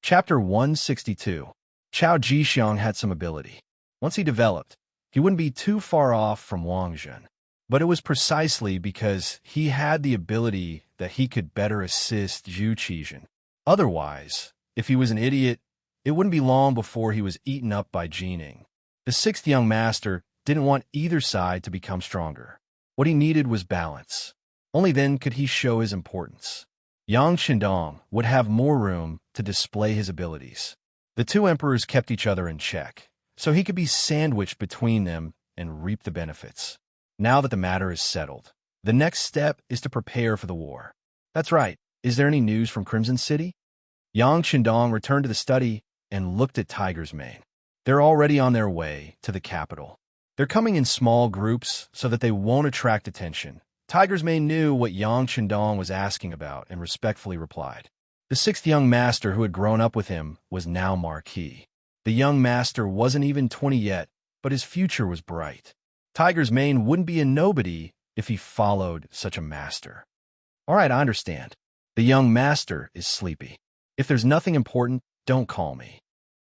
Chapter 162. Chao Jixiang had some ability. Once he developed, he wouldn't be too far off from Wang Zhen. But it was precisely because he had the ability that he could better assist Zhu Qizhen. Otherwise, if he was an idiot, it wouldn't be long before he was eaten up by Jining. The sixth young master didn't want either side to become stronger. What he needed was balance. Only then could he show his importance. Yang Qindong would have more room to display his abilities. The two emperors kept each other in check, so he could be sandwiched between them and reap the benefits. Now that the matter is settled, the next step is to prepare for the war. That's right. Is there any news from Crimson City? Yang Qindong returned to the study and looked at Tiger's Mane. They're already on their way to the capital. They're coming in small groups so that they won't attract attention. Tiger's Mane knew what Yang Qindong was asking about and respectfully replied. The sixth young master who had grown up with him was now Marquis. The young master wasn't even 20 yet, but his future was bright. Tiger's Mane wouldn't be a nobody if he followed such a master. All right, I understand. The young master is sleepy. If there's nothing important, don't call me.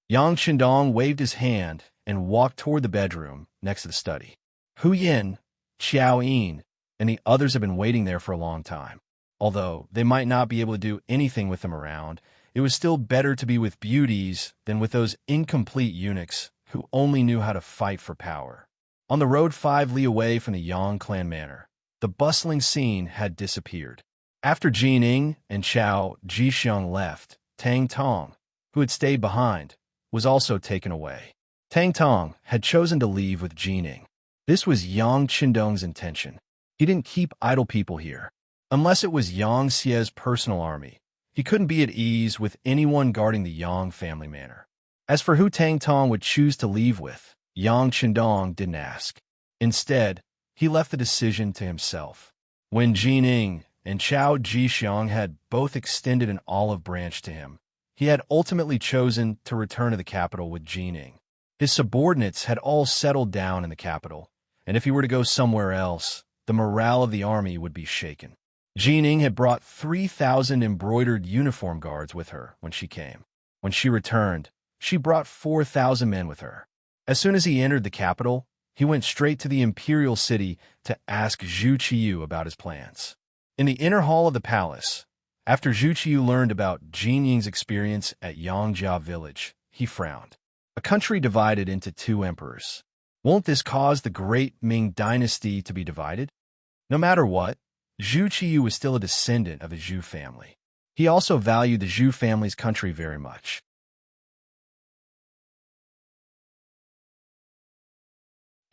Yang Qindong waved his hand and walked toward the bedroom next to the study. Hu Yin, Xiao Yin, and the others have been waiting there for a long time. Although they might not be able to do anything with them around, it was still better to be with beauties than with those incomplete eunuchs who only knew how to fight for power. On the road 5 li away from the Yang clan manor, the bustling scene had disappeared. After Jining and Chao Jixiang left, Tang Tong, who had stayed behind, was also taken away. Tang Tong had chosen to leave with Jining. This was Yang Qindong's intention. He didn't keep idle people here. Unless it was Yang Xie's personal army, he couldn't be at ease with anyone guarding the Yang family manor. As for who Tang Tong would choose to leave with, Yang Qindong didn't ask. Instead, he left the decision to himself. When Jining and Chao Jixiang had both extended an olive branch to him, he had ultimately chosen to return to the capital with Jining. His subordinates had all settled down in the capital, and if he were to go somewhere else, the morale of the army would be shaken. Jining had brought 3,000 embroidered uniform guards with her when she came. When she returned, she brought 4,000 men with her. As soon as he entered the capital, he went straight to the imperial city to ask Zhu Qiyu about his plans. In the inner hall of the palace, after Zhu Qiyu learned about Jin Ying's experience at Yangjia village, he frowned. A country divided into two emperors. Won't this cause the great Ming dynasty to be divided? No matter what, Zhu Qiyu was still a descendant of the Zhu family. He also valued the Zhu family's country very much.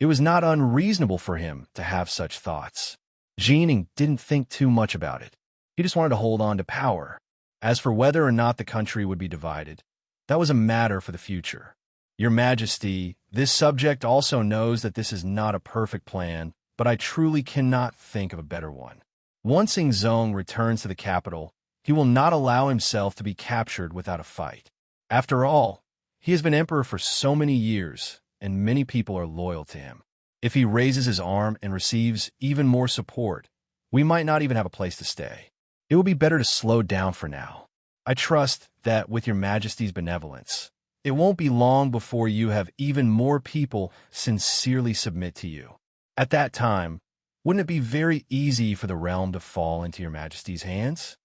It was not unreasonable for him to have such thoughts. Jining didn't think too much about it. He just wanted to hold on to power. As for whether or not the country would be divided, that was a matter for the future. Your Majesty, this subject also knows that this is not a perfect plan, but I truly cannot think of a better one. Once Ingzong returns to the capital, he will not allow himself to be captured without a fight. After all, he has been emperor for so many years, and many people are loyal to him. If he raises his arm and receives even more support, we might not even have a place to stay. It will be better to slow down for now. I trust that with your Majesty's benevolence, it won't be long before you have even more people sincerely submit to you. At that time, wouldn't it be very easy for the realm to fall into your Majesty's hands?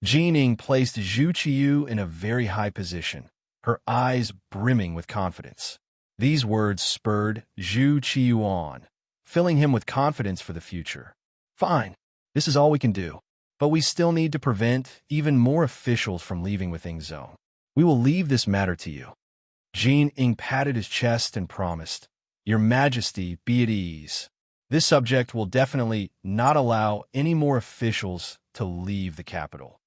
Jining placed Zhu Qiyu in a very high position, her eyes brimming with confidence. These words spurred Zhu Qiyu on, filling him with confidence for the future. Fine, this is all we can do, but we still need to prevent even more officials from leaving with Ingzong. We will leave this matter to you. Jining patted his chest and promised, Your Majesty, be at ease. This subject will definitely not allow any more officials to leave the capital.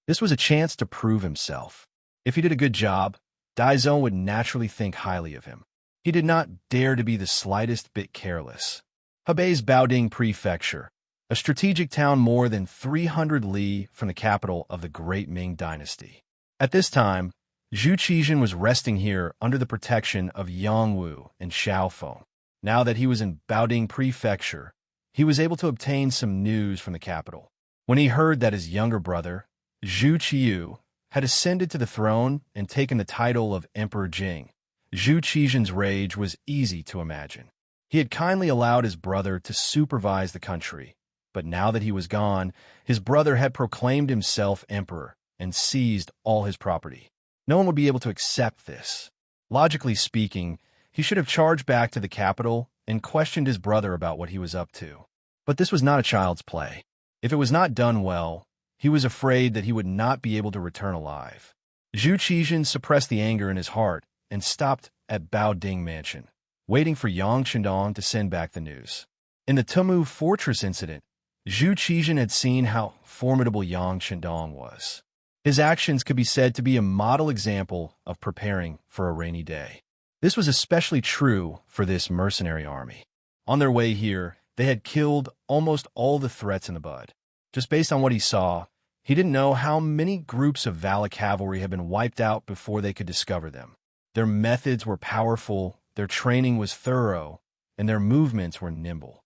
This was a chance to prove himself. If he did a good job, Daizong would naturally think highly of him. He did not dare to be the slightest bit careless. Hebei's Baoding Prefecture, a strategic town more than 300 li from the capital of the Great Ming Dynasty. At this time, Zhu Qizhen was resting here under the protection of Yangwu and Xiaofeng. Now that he was in Baoding Prefecture, he was able to obtain some news from the capital. When he heard that his younger brother, Zhu Qiyu, had ascended to the throne and taken the title of Emperor Jing, Zhu Qizhen's rage was easy to imagine. He had kindly allowed his brother to supervise the country, but now that he was gone, his brother had proclaimed himself emperor and seized all his property. No one would be able to accept this. Logically speaking, he should have charged back to the capital and questioned his brother about what he was up to. But this was not a child's play. If it was not done well, he was afraid that he would not be able to return alive. Zhu Qizhen suppressed the anger in his heart and stopped at Baoding Mansion, waiting for Yang Chendong to send back the news. In the Tumu Fortress incident, Zhu Qizhen had seen how formidable Yang Chendong was. His actions could be said to be a model example of preparing for a rainy day. This was especially true for this mercenary army. On their way here, they had killed almost all the threats in the bud. Just based on what he saw, he didn't know how many groups of Vala cavalry had been wiped out before they could discover them. Their methods were powerful, their training was thorough, and their movements were nimble.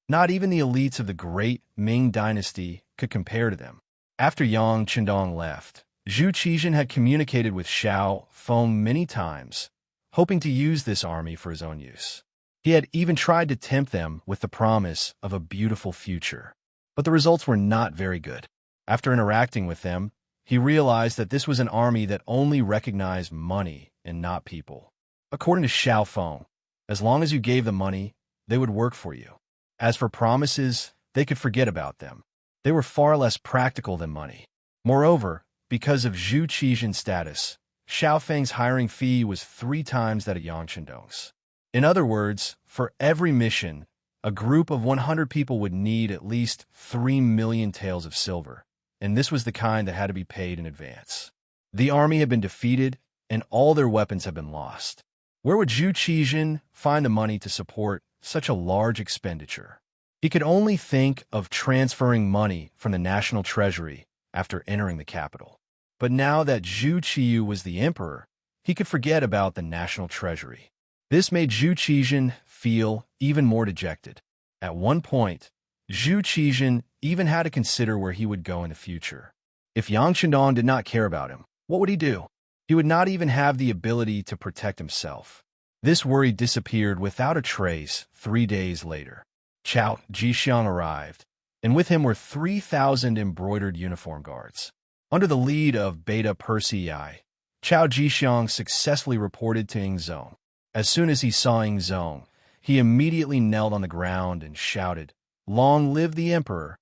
Not even the elites of the Great Ming Dynasty could compare to them. After Yang Chendong left, Zhu Qizhen had communicated with Xiao Feng many times, hoping to use this army for his own use. He had even tried to tempt them with the promise of a beautiful future. But the results were not very good. After interacting with them, he realized that this was an army that only recognized money and not people. According to Xiao Feng, as long as you gave them money, they would work for you. As for promises, they could forget about them. They were far less practical than money. Moreover, because of Zhu Qizhen's status, Xiao Feng's hiring fee was 3 times that of Yang Chendong's. In other words, for every mission, a group of 100 people would need at least 3 million taels of silver, and this was the kind that had to be paid in advance. The army had been defeated, and all their weapons had been lost. Where would Zhu Qizhen find the money to support such a large expenditure? He could only think of transferring money from the national treasury after entering the capital. But now that Zhu Qiyu was the emperor, he could forget about the national treasury. This made Zhu Qizhen feel even more dejected. At one point, Zhu Qizhen even had to consider where he would go in the future. If Yang Chendong did not care about him, what would he do? He would not even have the ability to protect himself. This worry disappeared without a trace 3 days later. Chao Jixiang arrived, and with him were 3,000 embroidered uniform guards. Under the lead of Beta Persei, Chao Jixiang successfully reported to Ingzong. As soon as he saw Ingzong, he immediately knelt on the ground and shouted, "Long live the emperor!"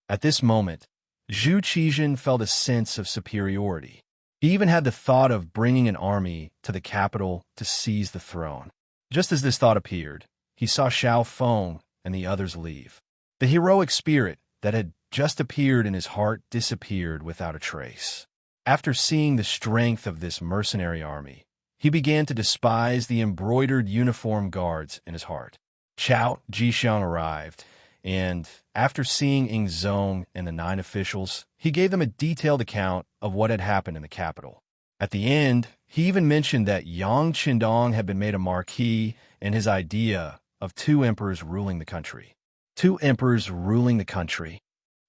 At this moment, Zhu Qizhen felt a sense of superiority. He even had the thought of bringing an army to the capital to seize the throne. Just as this thought appeared, he saw Xiao Feng and the others leave. The heroic spirit that had just appeared in his heart disappeared without a trace. After seeing the strength of this mercenary army, he began to despise the embroidered uniform guards in his heart. Chao Jixiang arrived, and after seeing Ingzong and the 9 officials, he gave them a detailed account of what had happened in the capital. At the end, he even mentioned that Yang Qindong had been made a marquis and his idea of 2 emperors ruling the country. 2 emperors ruling the country.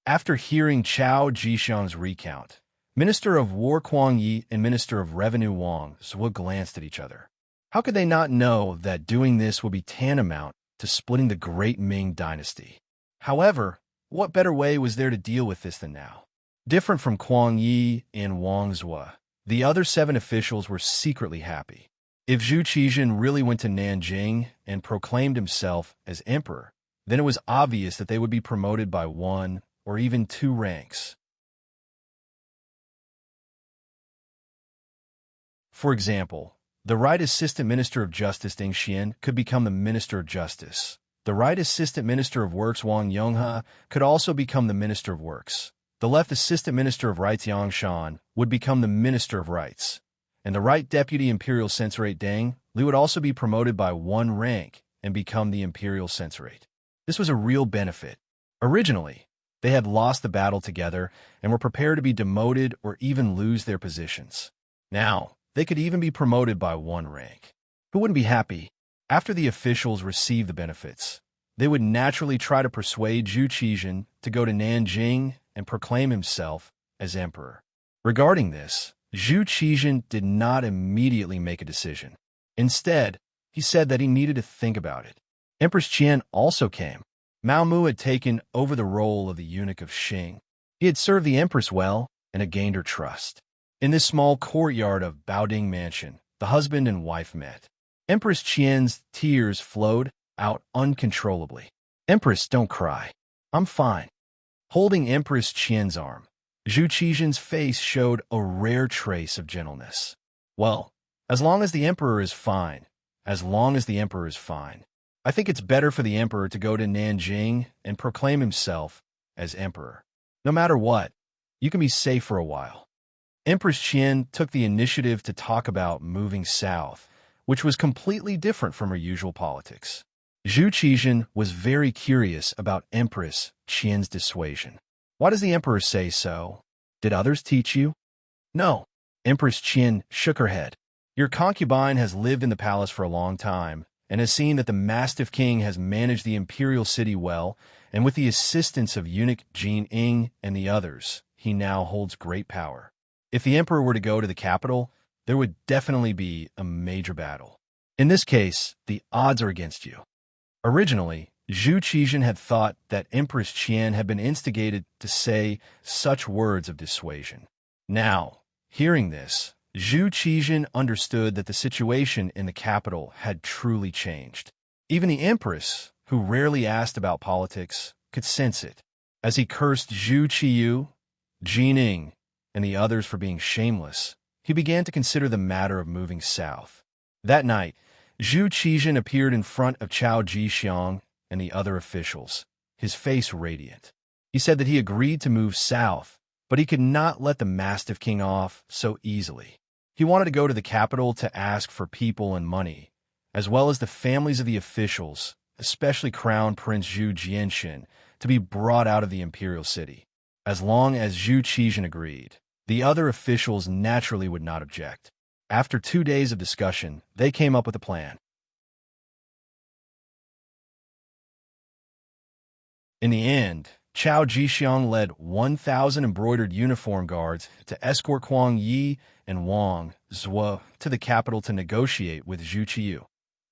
After hearing Chao Jixiang's recount, Minister of War Kuang Yi and Minister of Revenue Wang Zhuo glanced at each other. How could they not know that doing this would be tantamount to splitting the great Ming dynasty? However, what better way was there to deal with this than now? Different from Kuang Yi and Wang Zhuo, the other 7 officials were secretly happy. If Zhu Qizhen really went to Nanjing and proclaimed himself as emperor, then it was obvious that they would be promoted by 1 or even 2 ranks. For example, the Right Assistant Minister of Justice Ding Xian could become the Minister of Justice. The Right Assistant Minister of Works Wang Yonghe could also become the Minister of Works. The Left Assistant Minister of Rights Yang Shan would become the Minister of Rights. And the Right Deputy Imperial Censorate Deng Li would also be promoted by 1 rank and become the Imperial Censorate. This was a real benefit. Originally, they had lost the battle together and were prepared to be demoted or even lose their positions. Now, they could even be promoted by 1 rank. Who wouldn't be happy? After the officials received the benefits, they would naturally try to persuade Zhu Qizhen to go to Nanjing and proclaim himself as emperor. Regarding this, Zhu Qizhen did not immediately make a decision. Instead, he said that he needed to think about it. Empress Qian also came. Mao Mu had taken over the role of the eunuch of Xing. He had served the empress well and had gained her trust. In this small courtyard of Baoding Mansion, the husband and wife met. Empress Qian's tears flowed out uncontrollably. "Empress, don't cry. I'm fine." Holding Empress Qian's arm, Zhu Qizhen's face showed a rare trace of gentleness. "Well, as long as the emperor is fine, as long as the emperor is fine, I think it's better for the emperor to go to Nanjing and proclaim himself as emperor. No matter what, you can be safe for a while." Empress Qian took the initiative to talk about moving south, which was completely different from her usual politics. Zhu Qizhen was very curious about Empress Qian's dissuasion. "Why does the emperor say so? Did others teach you?" "No." Empress Qian shook her head. "Your concubine has lived in the palace for a long time and has seen that the Mastiff King has managed the imperial city well, and with the assistance of eunuch Jin Ing and the others, he now holds great power. If the emperor were to go to the capital, there would definitely be a major battle. In this case, the odds are against you." Originally, Zhu Qizhen had thought that Empress Qian had been instigated to say such words of dissuasion. Now, hearing this, Zhu Qizhen understood that the situation in the capital had truly changed. Even the empress, who rarely asked about politics, could sense it. As he cursed Zhu Qiyu, Jining, and the others for being shameless, he began to consider the matter of moving south. That night, Zhu Qizhen appeared in front of Chao Jixiang and the other officials, his face radiant. He said that he agreed to move south, but he could not let the Mastiff King off so easily. He wanted to go to the capital to ask for people and money, as well as the families of the officials, especially Crown Prince Zhu Jianxin, to be brought out of the imperial city. As long as Zhu Qizhen agreed, the other officials naturally would not object. After 2 days of discussion, they came up with a plan. In the end, Chao Jixiang led 1,000 embroidered uniform guards to escort Kuang Yi and Wang Zhuo to the capital to negotiate with Zhu Qiyu.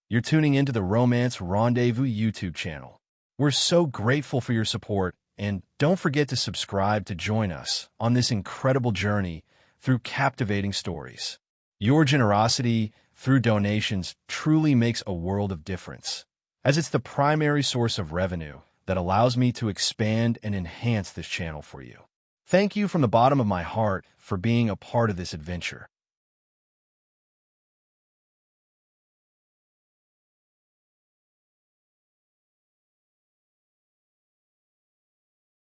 You're tuning into the Romance Rendezvous YouTube channel. We're so grateful for your support And don't forget to subscribe to join us on this incredible journey through captivating stories. Your generosity through donations truly makes a world of difference, as it's the primary source of revenue that allows me to expand and enhance this channel for you. Thank you from the bottom of my heart for being a part of this adventure.